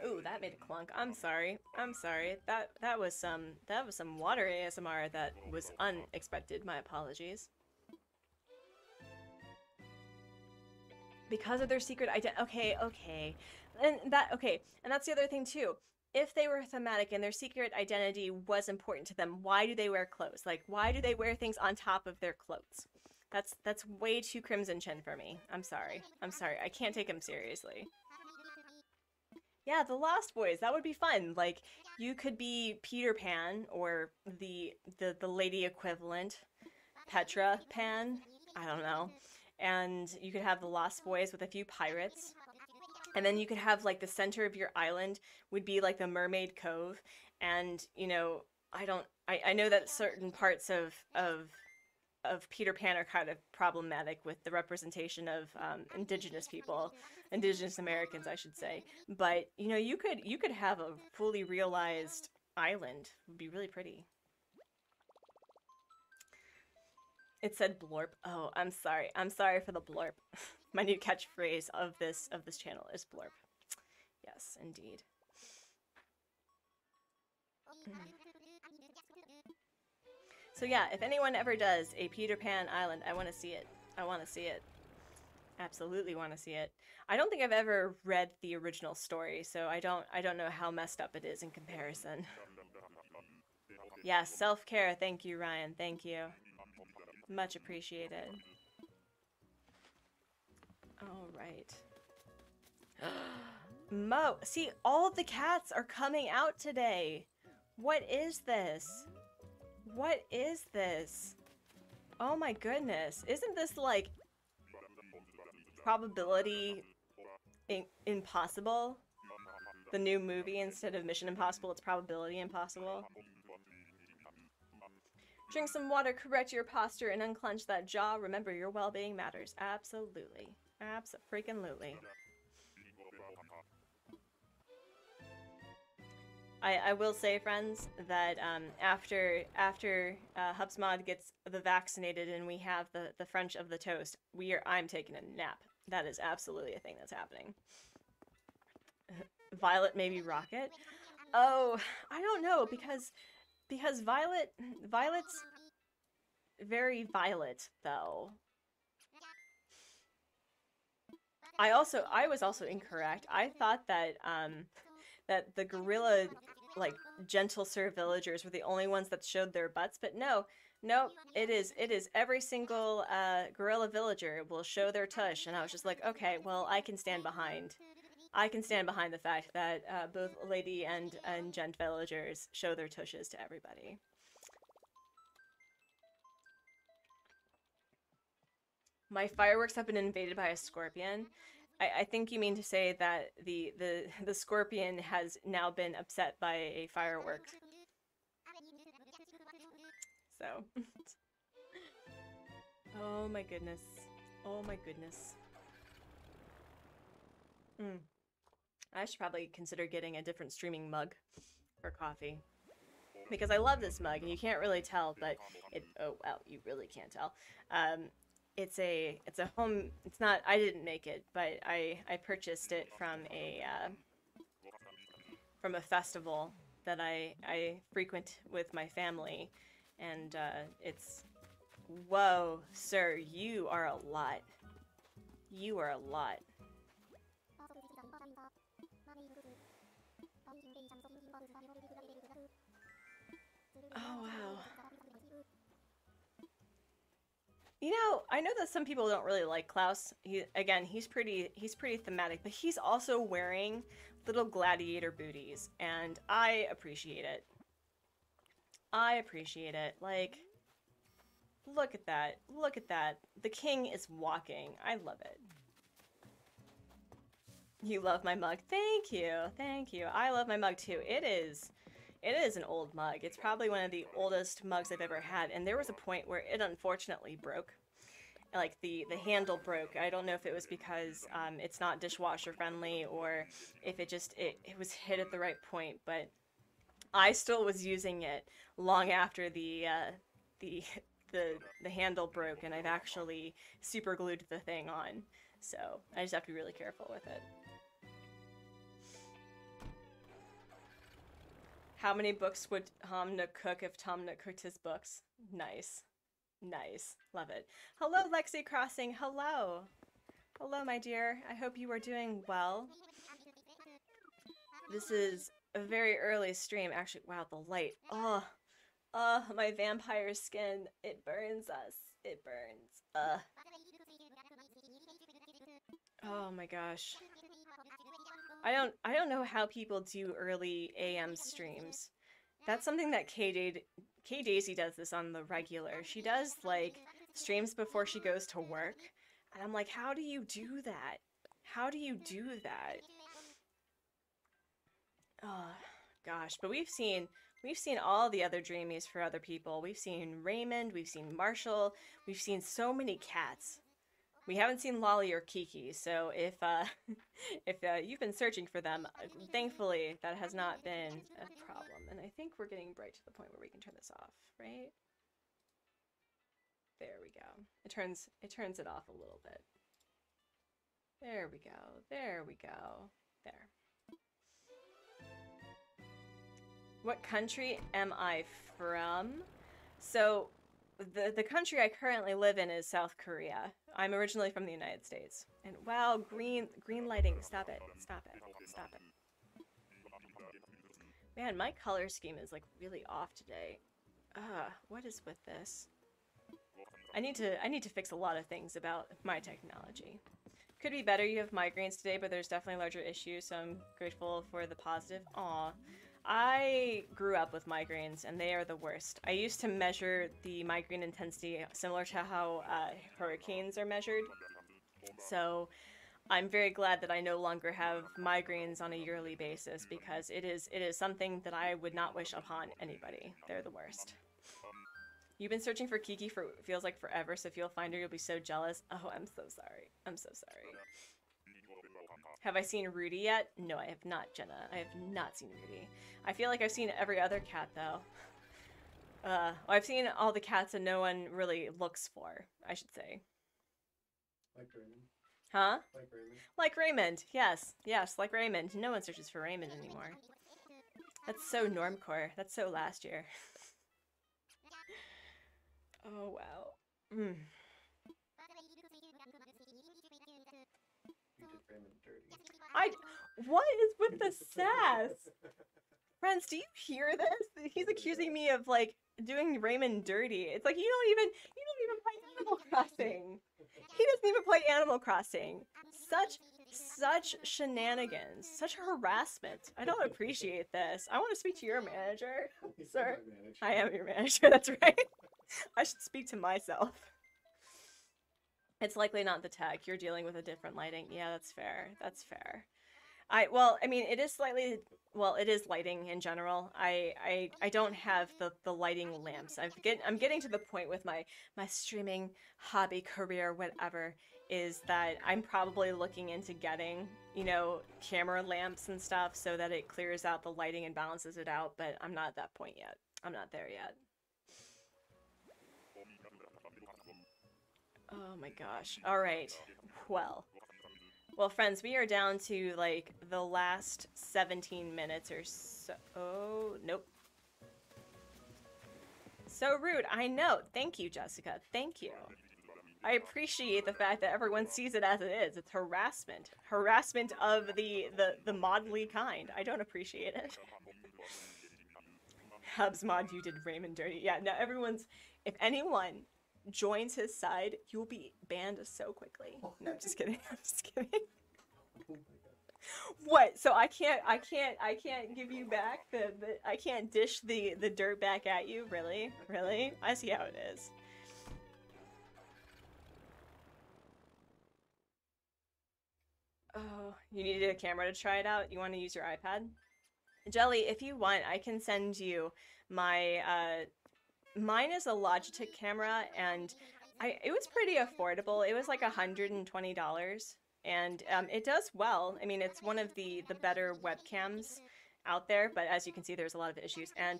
Ooh, that made a clunk. I'm sorry. I'm sorry. That was some water ASMR that was unexpected. My apologies. Because of their secret identity. Okay. And that's the other thing too. If they were thematic and their secret identity was important to them, why do they wear clothes? Like, why do they wear things on top of their clothes? That's way too Crimson Chin for me. I'm sorry. I can't take them seriously. Yeah, the Lost Boys. That would be fun. Like, you could be Peter Pan or the lady equivalent, Petra Pan. I don't know. And you could have the Lost Boys with a few pirates. And then you could have, like, the center of your island would be, like, the Mermaid Cove. And, you know, I know that certain parts of Peter Pan are kind of problematic with the representation of indigenous people, indigenous Americans, I should say. But, you know, you could have a fully realized island. It would be really pretty. It said blorp. Oh, I'm sorry. I'm sorry for the blorp. My new catchphrase of this channel is blorp. Yes, indeed. So yeah, if anyone ever does a Peter Pan Island, I want to see it. I want to see it. Absolutely want to see it. I don't think I've ever read the original story, so I don't know how messed up it is in comparison. Yeah, self-care. Thank you, Ryan. Thank you. Much appreciated. All right. Mo, see, all of the cats are coming out today. What is this? What is this? Oh my goodness. Isn't this like Probability Impossible? The new movie, instead of Mission Impossible, it's Probability Impossible. Drink some water, correct your posture, and unclench that jaw. Remember, your well-being matters. Absolutely. Abso-freaking-lutely. I will say, friends, that after Hubsmod gets the vaccinated and we have the French of the toast, I'm taking a nap. That is absolutely a thing that's happening. Violet, maybe Rocket? Oh, I don't know, because Violet's very violet, though. I was also incorrect. I thought that that the gorilla, like, gentle Sir villagers were the only ones that showed their butts, but no, it is every single gorilla villager will show their tush, and I was just like, okay, well, I can stand behind the fact that both lady and gent villagers show their tushes to everybody. My fireworks have been invaded by a scorpion. I think you mean to say that the scorpion has now been upset by a firework. So. Oh my goodness. Oh my goodness. I should probably consider getting a different streaming mug for coffee. Because I love this mug, and you can't really tell, but oh wow, you really can't tell. It's a home, it's not, I didn't make it, but I purchased it from a festival that I frequent with my family, and it's, whoa, sir, you are a lot. You are a lot. Oh wow. You know, I know that some people don't really like Klaus. He's pretty thematic, but he's also wearing little gladiator booties, and I appreciate it. I appreciate it. Like, look at that. Look at that. The king is walking. I love it. You love my mug. Thank you. Thank you. I love my mug too. It is an old mug. It's probably one of the oldest mugs I've ever had, and there was a point where it unfortunately broke. Like, the handle broke. I don't know if it was because it's not dishwasher friendly, or if it just, it was hit at the right point, but I still was using it long after the handle broke, and I've actually super glued the thing on. So I just have to be really careful with it. How many books would Tom Nook cook if Tom Nook cooked his books? Nice. Nice. Love it. Hello, Lexi Crossing. Hello. Hello, my dear. I hope you are doing well. This is a very early stream. Actually, wow, the light. Oh, my vampire skin. It burns us. It burns. Oh my gosh. I don't know how people do early AM streams. That's something that K Daisy does this on the regular. She does like streams before she goes to work. And I'm like, how do you do that? How do you do that? Oh gosh, but we've seen all the other dreamies for other people. We've seen Raymond, we've seen Marshall, we've seen so many cats. We haven't seen Lolly or Kiki, so if if you've been searching for them, thankfully that has not been a problem. And I think we're getting bright to the point where we can turn this off, right? There we go. It turns it off a little bit. There we go. There we go. There. What country am I from? So the country I currently live in is South Korea. I'm originally from the United States. And wow, green lighting. Stop it. Stop it. Stop it. Man, my color scheme is like really off today. What is with this? I need to fix a lot of things about my technology. Could be better. You have migraines today, but there's definitely larger issues, so I'm grateful for the positive. Aw. I grew up with migraines, and they are the worst. I used to measure the migraine intensity similar to how hurricanes are measured. So I'm very glad that I no longer have migraines on a yearly basis, because it is something that I would not wish upon anybody. They're the worst. You've been searching for Kiki for feels like forever, so if you'll find her, you'll be so jealous. Oh, I'm so sorry. I'm so sorry. Have I seen Rudy yet? No, I have not, Jenna. I have not seen Rudy. I feel like I've seen every other cat, though. I've seen all the cats that no one really looks for, I should say. Like Raymond? Huh? Like Raymond? Like Raymond, yes. Yes, like Raymond. No one searches for Raymond anymore. That's so normcore. That's so last year. Oh, wow. Mm. What is with the sass? Friends, do you hear this? He's accusing me of like doing Raymond dirty. It's like you don't even play Animal Crossing. He doesn't even play Animal Crossing. Such shenanigans, such harassment. I don't appreciate this. I want to speak to your manager, sir. I am your manager. That's right. I should speak to myself. It's likely not the tech. You're dealing with a different lighting. Yeah, that's fair. That's fair. Well, I mean, it is slightly, well, it is lighting in general. I don't have the lighting lamps. I'm getting to the point with my streaming hobby, career, whatever, is that I'm probably looking into getting, you know, camera lamps and stuff so that it clears out the lighting and balances it out, but I'm not at that point yet. I'm not there yet. Oh my gosh. All right. Well, friends, we are down to like the last 17 minutes or so. Oh, nope. So rude. I know. Thank you, Jessica. Thank you. I appreciate the fact that everyone sees it as it is. It's harassment. Harassment of the modly kind. I don't appreciate it. Hubs mod, you did Raymond dirty. Yeah, no, if anyone joins his side, you will be banned so quickly. No, I'm just kidding. I'm just kidding. What? So I can't give you back I can't dish the dirt back at you? Really? Really? I see how it is. Oh, you needed a camera to try it out? You want to use your iPad? Jelly, if you want, I can send you my mine is a Logitech camera, and it was pretty affordable. It was like $120, and it does well. I mean, it's one of the better webcams out there, but as you can see, there's a lot of issues. And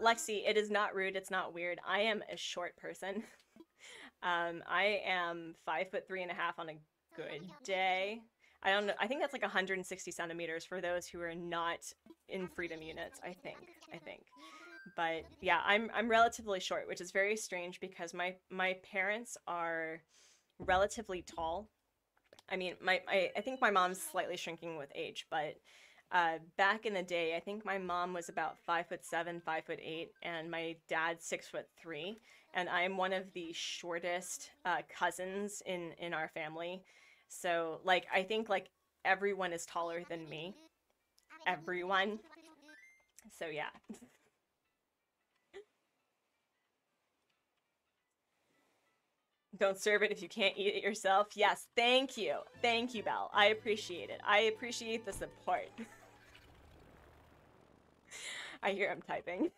Lexi, it is not rude. It's not weird. I am a short person. I am 5'3.5" on a good day. I don't know. I think that's like 160 centimeters for those who are not in freedom units. I think. But yeah, I'm relatively short, which is very strange because my parents are relatively tall, I mean, I think my mom's slightly shrinking with age, but back in the day, I think my mom was about 5'7", 5'8", and my dad's 6'3", and I'm one of the shortest cousins in our family. So like I think like everyone is taller than me. Everyone. So yeah. Don't serve it if you can't eat it yourself. Yes, thank you. Thank you, Belle. I appreciate it. I appreciate the support. I hear I'm typing.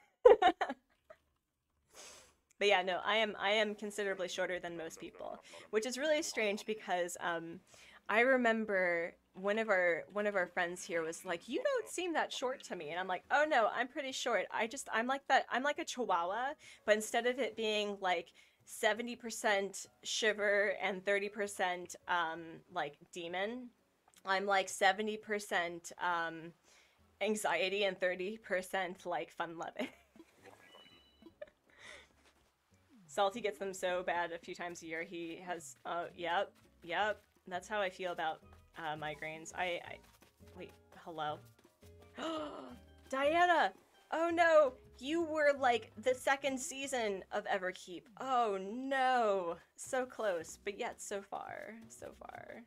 But yeah, no, I am considerably shorter than most people, which is really strange because I remember one of our friends here was like, "You don't seem that short to me," and I'm like, "Oh no, I'm pretty short. I'm like that. I'm like a chihuahua, but instead of it being like 70% shiver and 30% like demon, I'm like 70% anxiety and 30% like fun loving." Salty gets them so bad a few times a year. He has, yep. That's how I feel about migraines. Wait, hello? Diana! Oh no! You were like the second season of Everkeep. Oh no! So close, but yet so far. So far.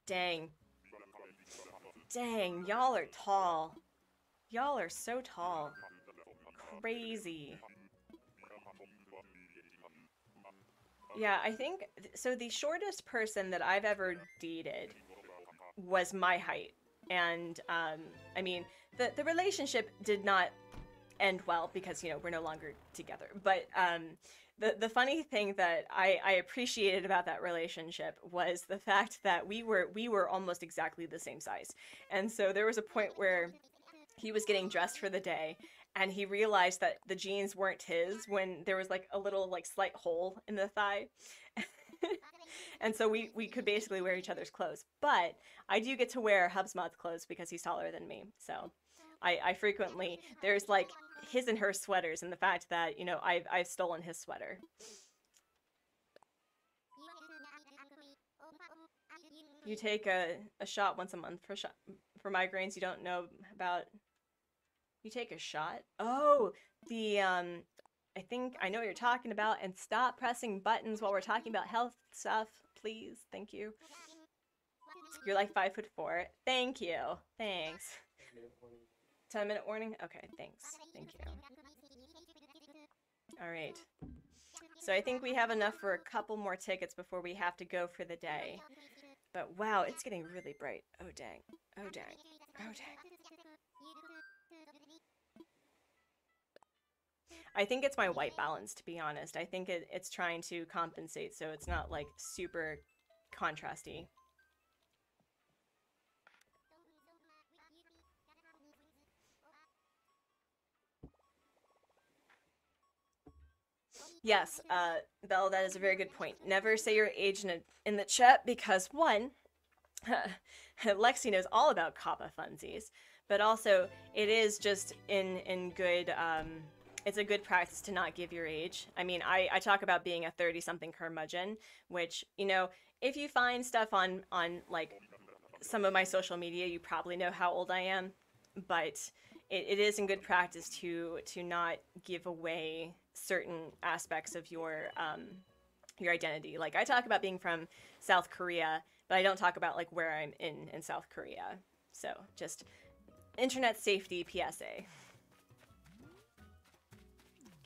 Dang. Dang, y'all are tall. Y'all are so tall. Crazy. Yeah, I think so. The shortest person that I've ever dated was my height, and I mean, the relationship did not end well because we're no longer together. But the funny thing that I appreciated about that relationship was the fact that we were almost exactly the same size, and so there was a point where he was getting dressed for the day and he realized that the jeans weren't his when there was like a little like slight hole in the thigh. And so we could basically wear each other's clothes, but I do get to wear Hubsmod's clothes because he's taller than me. So I frequently, there's like his and her sweaters, and the fact that I've stolen his sweater. You take a shot once a month for migraines you don't know about. You take a shot? Oh, the I think I know what you're talking about. And stop pressing buttons while we're talking about health stuff, please. Thank you. You're like 5'4". Thank you. Thanks. 10-minute warning? Okay, thanks. Thank you. All right. So I think we have enough for a couple more tickets before we have to go for the day. But wow, it's getting really bright. Oh dang. Oh dang. Oh dang. I think it's my white balance, to be honest. I think it's trying to compensate so it's not like super contrasty. Yes, Belle, that is a very good point. Never say your age in the chat because one, Lexi knows all about Kappa funsies, but also it is just in good it's a good practice to not give your age. I mean, I talk about being a 30-something curmudgeon, which, if you find stuff on like some of my social media, you probably know how old I am, but it is in good practice to not give away certain aspects of your identity. Like I talk about being from South Korea, but I don't talk about like where I'm in South Korea. So just internet safety PSA.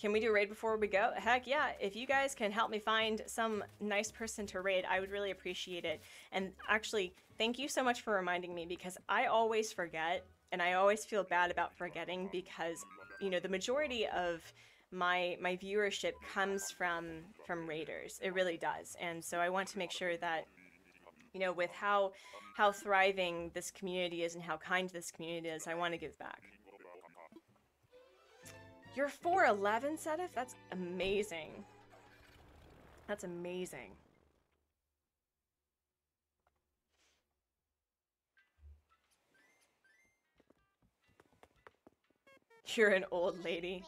Can we do a raid before we go? Heck yeah, if you guys can help me find some nice person to raid, I would really appreciate it. And actually, thank you so much for reminding me because I always forget, and I always feel bad about forgetting because, the majority of my viewership comes from raiders. It really does. And so I want to make sure that, with how thriving this community is and how kind this community is, I want to give back. You're 4'11", Sedif? That's amazing. That's amazing. You're an old lady.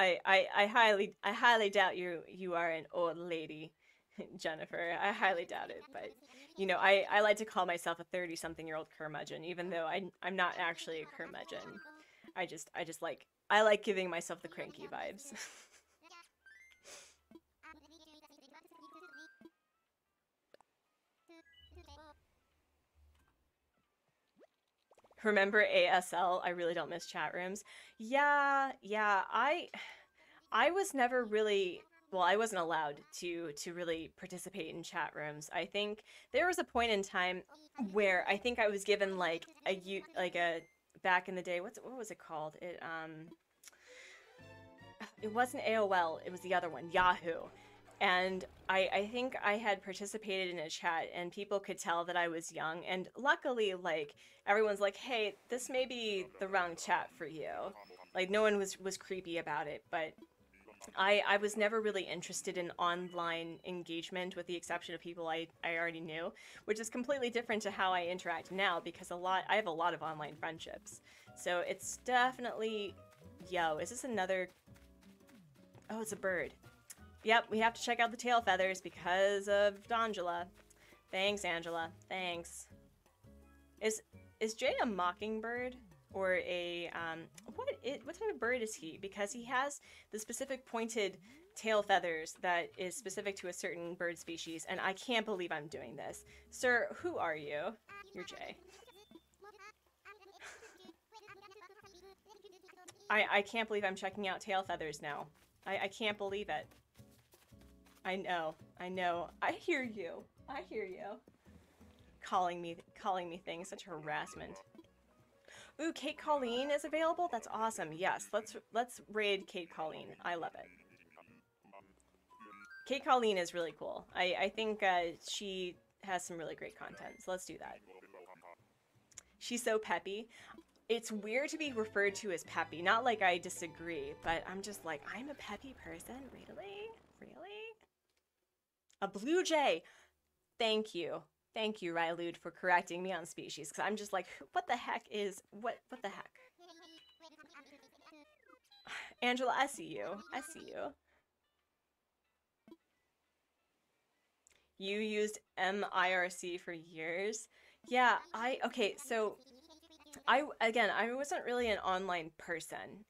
I highly doubt you are an old lady, Jennifer. I highly doubt it, but you know, I like to call myself a 30-something-year-old curmudgeon, even though I'm not actually a curmudgeon. I just like I like giving myself the cranky vibes. Remember ASL? I really don't miss chat rooms. Yeah, yeah. I was never really, well, I wasn't allowed to really participate in chat rooms. I think there was a point in time where I think I was given like a back in the day, what was it called? It wasn't AOL, it was the other one, Yahoo. And I think I had participated in a chat and people could tell that I was young. And luckily, like, everyone's like, hey, this may be the wrong chat for you. Like, no one was creepy about it, but I was never really interested in online engagement with the exception of people I already knew, which is completely different to how I interact now because I have a lot of online friendships. So it's definitely, yo, is this another, oh, it's a bird. Yep, we have to check out the tail feathers because of Angela. Thanks, Angela. Thanks. Is Jay a mockingbird? Or a, what type of bird is he? Because he has the specific pointed tail feathers that is specific to a certain bird species, and I can't believe I'm doing this. Sir, who are you? You're Jay. I can't believe I'm checking out tail feathers now. I can't believe it. I know. I hear you. I hear you. Calling me things, such harassment. Ooh, Kate Colleen is available? That's awesome. Yes, let's raid Kate Colleen. I love it. Kate Colleen is really cool. I think she has some really great content, so let's do that. She's so peppy. It's weird to be referred to as peppy. Not like I disagree, but I'm just like, I'm a peppy person? Really? Really? A blue jay! Thank you. Thank you, Rylude, for correcting me on species, because I'm just like, what the heck is, what the heck? Angela, I see you. I see you. You used MIRC for years? Yeah, okay, so, again, I wasn't really an online person.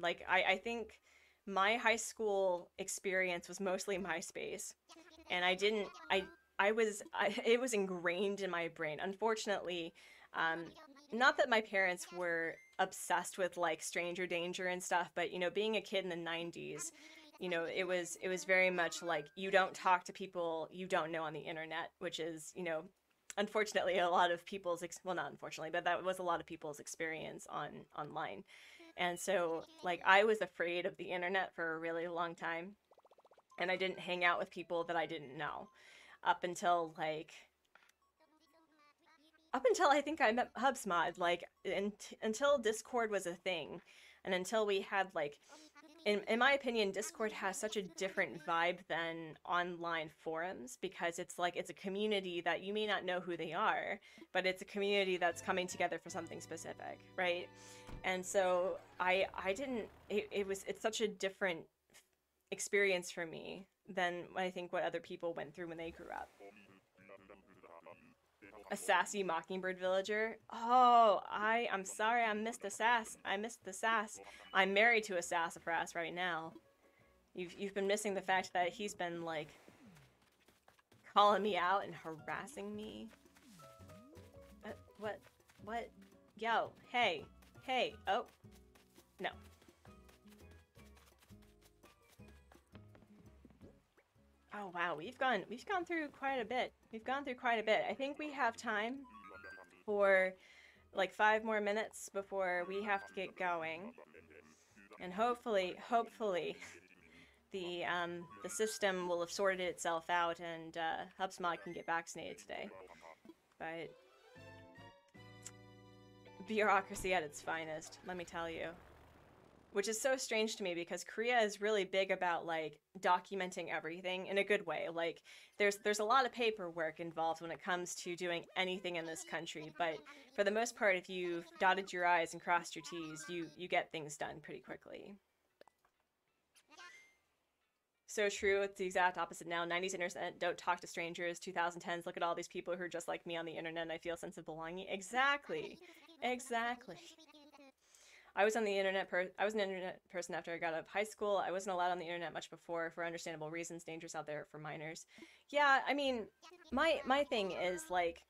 Like, I think my high school experience was mostly MySpace, and it was ingrained in my brain. Unfortunately, not that my parents were obsessed with like stranger danger and stuff, but you know, being a kid in the 90s, you know, it was very much like you don't talk to people you don't know on the internet, which is, you know, unfortunately a lot of people's well, not unfortunately, but that was a lot of people's experience online. And so like I was afraid of the internet for a really long time, and I didn't hang out with people that I didn't know up until I think I met Hubsmod, like until Discord was a thing, and until we had like, in my opinion, Discord has such a different vibe than online forums because it's like it's a community that you may not know who they are, but it's a community that's coming together for something specific, right? And so it's such a different experience for me than I think what other people went through when they grew up. A sassy mockingbird villager? Oh, I'm sorry, I missed the sass. I missed the sass. I'm married to a sassafras right now. You've been missing the fact that he's been like calling me out and harassing me. What? Yo, hey, oh, no. Oh wow, we've gone through quite a bit. I think we have time for like 5 more minutes before we have to get going. And hopefully the system will have sorted itself out and HubSpot can get vaccinated today. But bureaucracy at its finest, let me tell you. Which is so strange to me because Korea is really big about like documenting everything in a good way. Like there's a lot of paperwork involved when it comes to doing anything in this country, but for the most part, if you've dotted your I's and crossed your T's, you get things done pretty quickly. so true. It's the exact opposite now. 90s internet, don't talk to strangers. 2010s, look at all these people who are just like me on the internet and I feel a sense of belonging. Exactly. Exactly. I was on the internet. I was an internet person after I got out of high school. I wasn't allowed on the internet much before, for understandable reasons. Dangerous out there for minors. Yeah, I mean, my thing is like,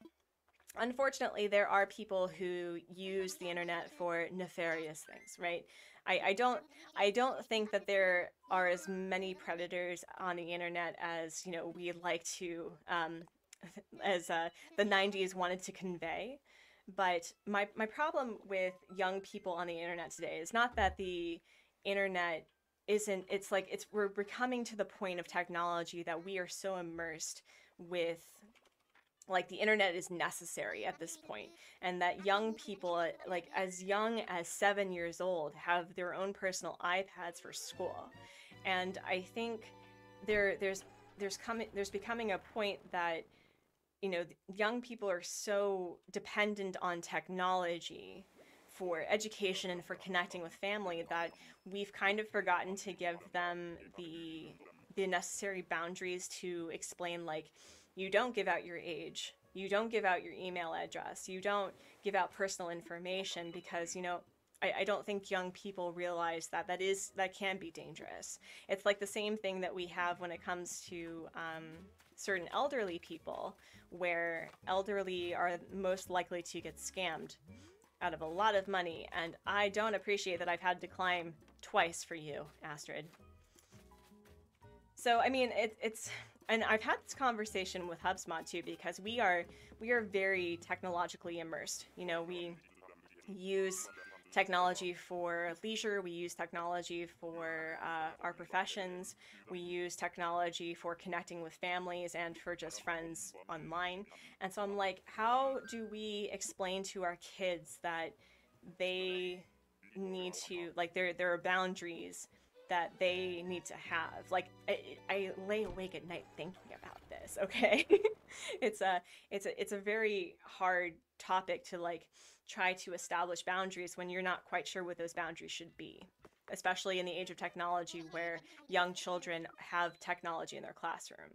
unfortunately, there are people who use the internet for nefarious things, right? I don't think that there are as many predators on the internet as we like to as the 90s wanted to convey. But my problem with young people on the internet today is not that the internet isn't, it's like we're coming to the point of technology that we are so immersed with, like the internet is necessary at this point, and that young people like as young as 7 years old have their own personal iPads for school. And I think there's becoming a point that young people are so dependent on technology for education and for connecting with family that we've kind of forgotten to give them the necessary boundaries to explain, like, you don't give out your age, you don't give out your email address, you don't give out personal information, because I don't think young people realize that that can be dangerous. It's like the same thing that we have when it comes to certain elderly people, where elderly are most likely to get scammed out of a lot of money, and I don't appreciate that I've had to climb twice for you, Astrid. So I mean, it's and I've had this conversation with HubSpot too, because we are very technologically immersed. We use technology for leisure, we use technology for our professions, we use technology for connecting with families and for just friends online. And so I'm like, how do we explain to our kids that they need to, like, there are boundaries that they need to have? Like, I lay awake at night thinking about this, okay? it's a very hard topic to, like, try to establish boundaries when you're not quite sure what those boundaries should be, especially in the age of technology where young children have technology in their classroom.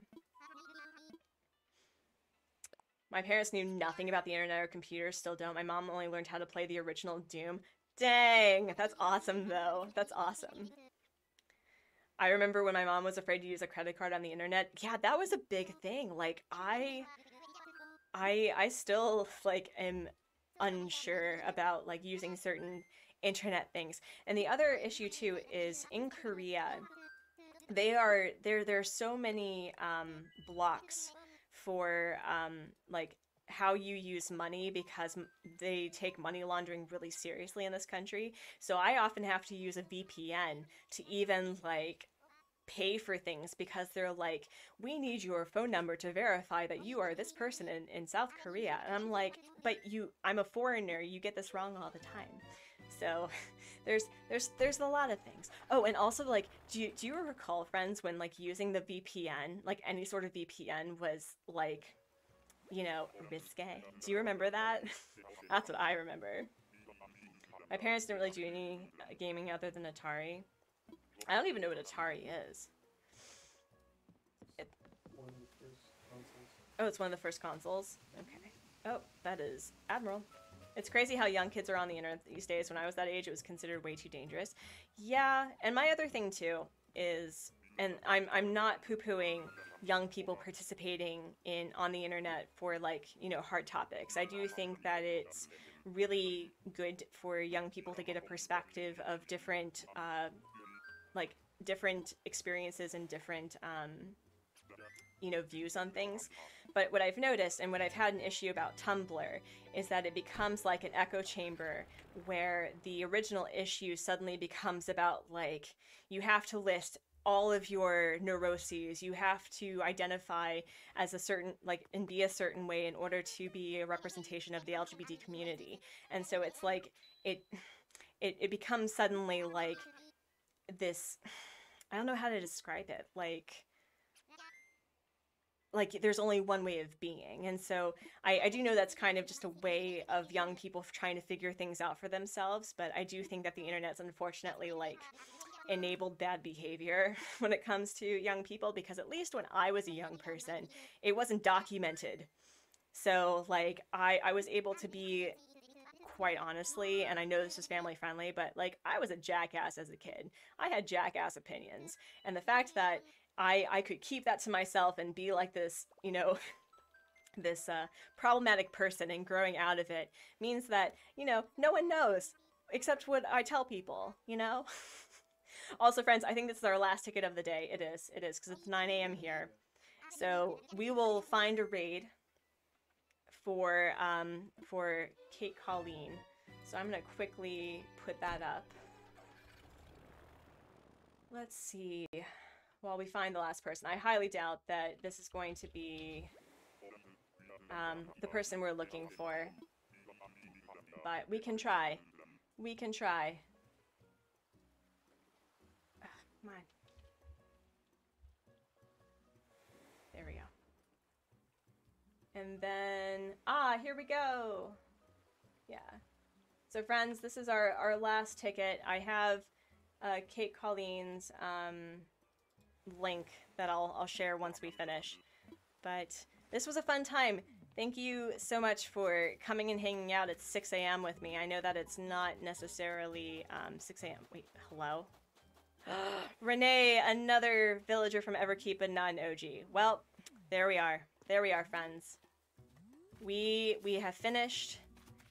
My parents knew nothing about the internet or computers, still don't. My mom only learned how to play the original Doom. Dang, that's awesome though. That's awesome. I remember when my mom was afraid to use a credit card on the internet. Yeah, that was a big thing. Like, I still, like, am unsure about, like, using certain internet things. And the other issue too is in Korea, there are so many blocks for like how you use money, because they take money laundering really seriously in this country. So I often have to use a VPN to even, like, pay for things, because they're like, we need your phone number to verify that you are this person in South Korea. And I'm like, but I'm a foreigner, you get this wrong all the time. So there's a lot of things. Oh, and also, like, do you recall, friends, when, like, using the VPN, like any sort of VPN was, like, risque? Do you remember that? That's what I remember. My parents didn't really do any gaming other than Atari. I don't even know what Atari is. One of the first consoles. Oh, it's one of the first consoles? Okay. Oh, that is Admiral. It's crazy how young kids are on the internet these days. When I was that age, it was considered way too dangerous. Yeah, and my other thing too is, and I'm not poo-pooing young people participating on the internet for, like, hard topics. I do think that it's really good for young people to get a perspective of different like different experiences and different views on things. But what I've noticed, and what I've had an issue about Tumblr, is that it becomes like an echo chamber where the original issue suddenly becomes about, like, you have to list all of your neuroses, you have to identify as a certain, like, and be a certain way in order to be a representation of the LGBT community. And so it's like it becomes suddenly like this, I don't know how to describe it, like there's only one way of being. And so I do know that's kind of just a way of young people trying to figure things out for themselves, but I do think that the internet's unfortunately, like, enabled bad behavior when it comes to young people, because at least when I was a young person, it wasn't documented. So, like, I was able to be, quite honestly, and I know this is family friendly, but, like, I was a jackass as a kid. I had jackass opinions. And the fact that I could keep that to myself and be like this, you know, this problematic person and growing out of it means that, you know, no one knows except what I tell people, you know? Also, friends, I think this is our last ticket of the day. It is, because it's 9 a.m. here. So we will find a raid for Kate Colleen. So I'm gonna quickly put that up. Let's see. While we find the last person, I highly doubt that this is going to be the person we're looking for, but we can try. We can try. Ugh, come on. There we go. And then, here we go. Yeah. So friends, this is our last ticket. I have Kate Colleen's link that I'll share once we finish. But this was a fun time. Thank you so much for coming and hanging out at 6 a.m. with me. I know that it's not necessarily 6 a.m. Wait, hello? Renee, another villager from Everkeep and not an OG. Well, there we are. There we are, friends. We have finished,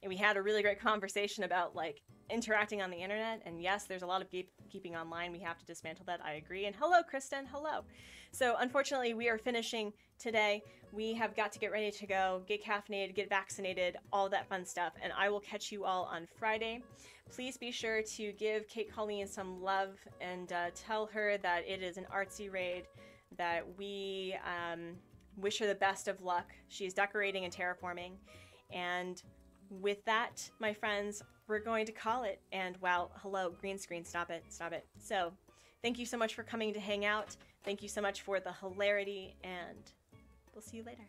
and we had a really great conversation about, like, interacting on the internet. And yes, there's a lot of keeping online. We have to dismantle that. I agree. And hello, Kristen. Hello. So unfortunately, we are finishing today. We have got to get ready to go, get caffeinated, get vaccinated, all that fun stuff. And I will catch you all on Friday. Please be sure to give Kate Colleen some love and tell her that it is an artsy raid, that we wish her the best of luck. She's decorating and terraforming. And with that, my friends, we're going to call it. And wow, hello, green screen, stop it, stop it. So thank you so much for coming to hang out. Thank you so much for the hilarity, and we'll see you later.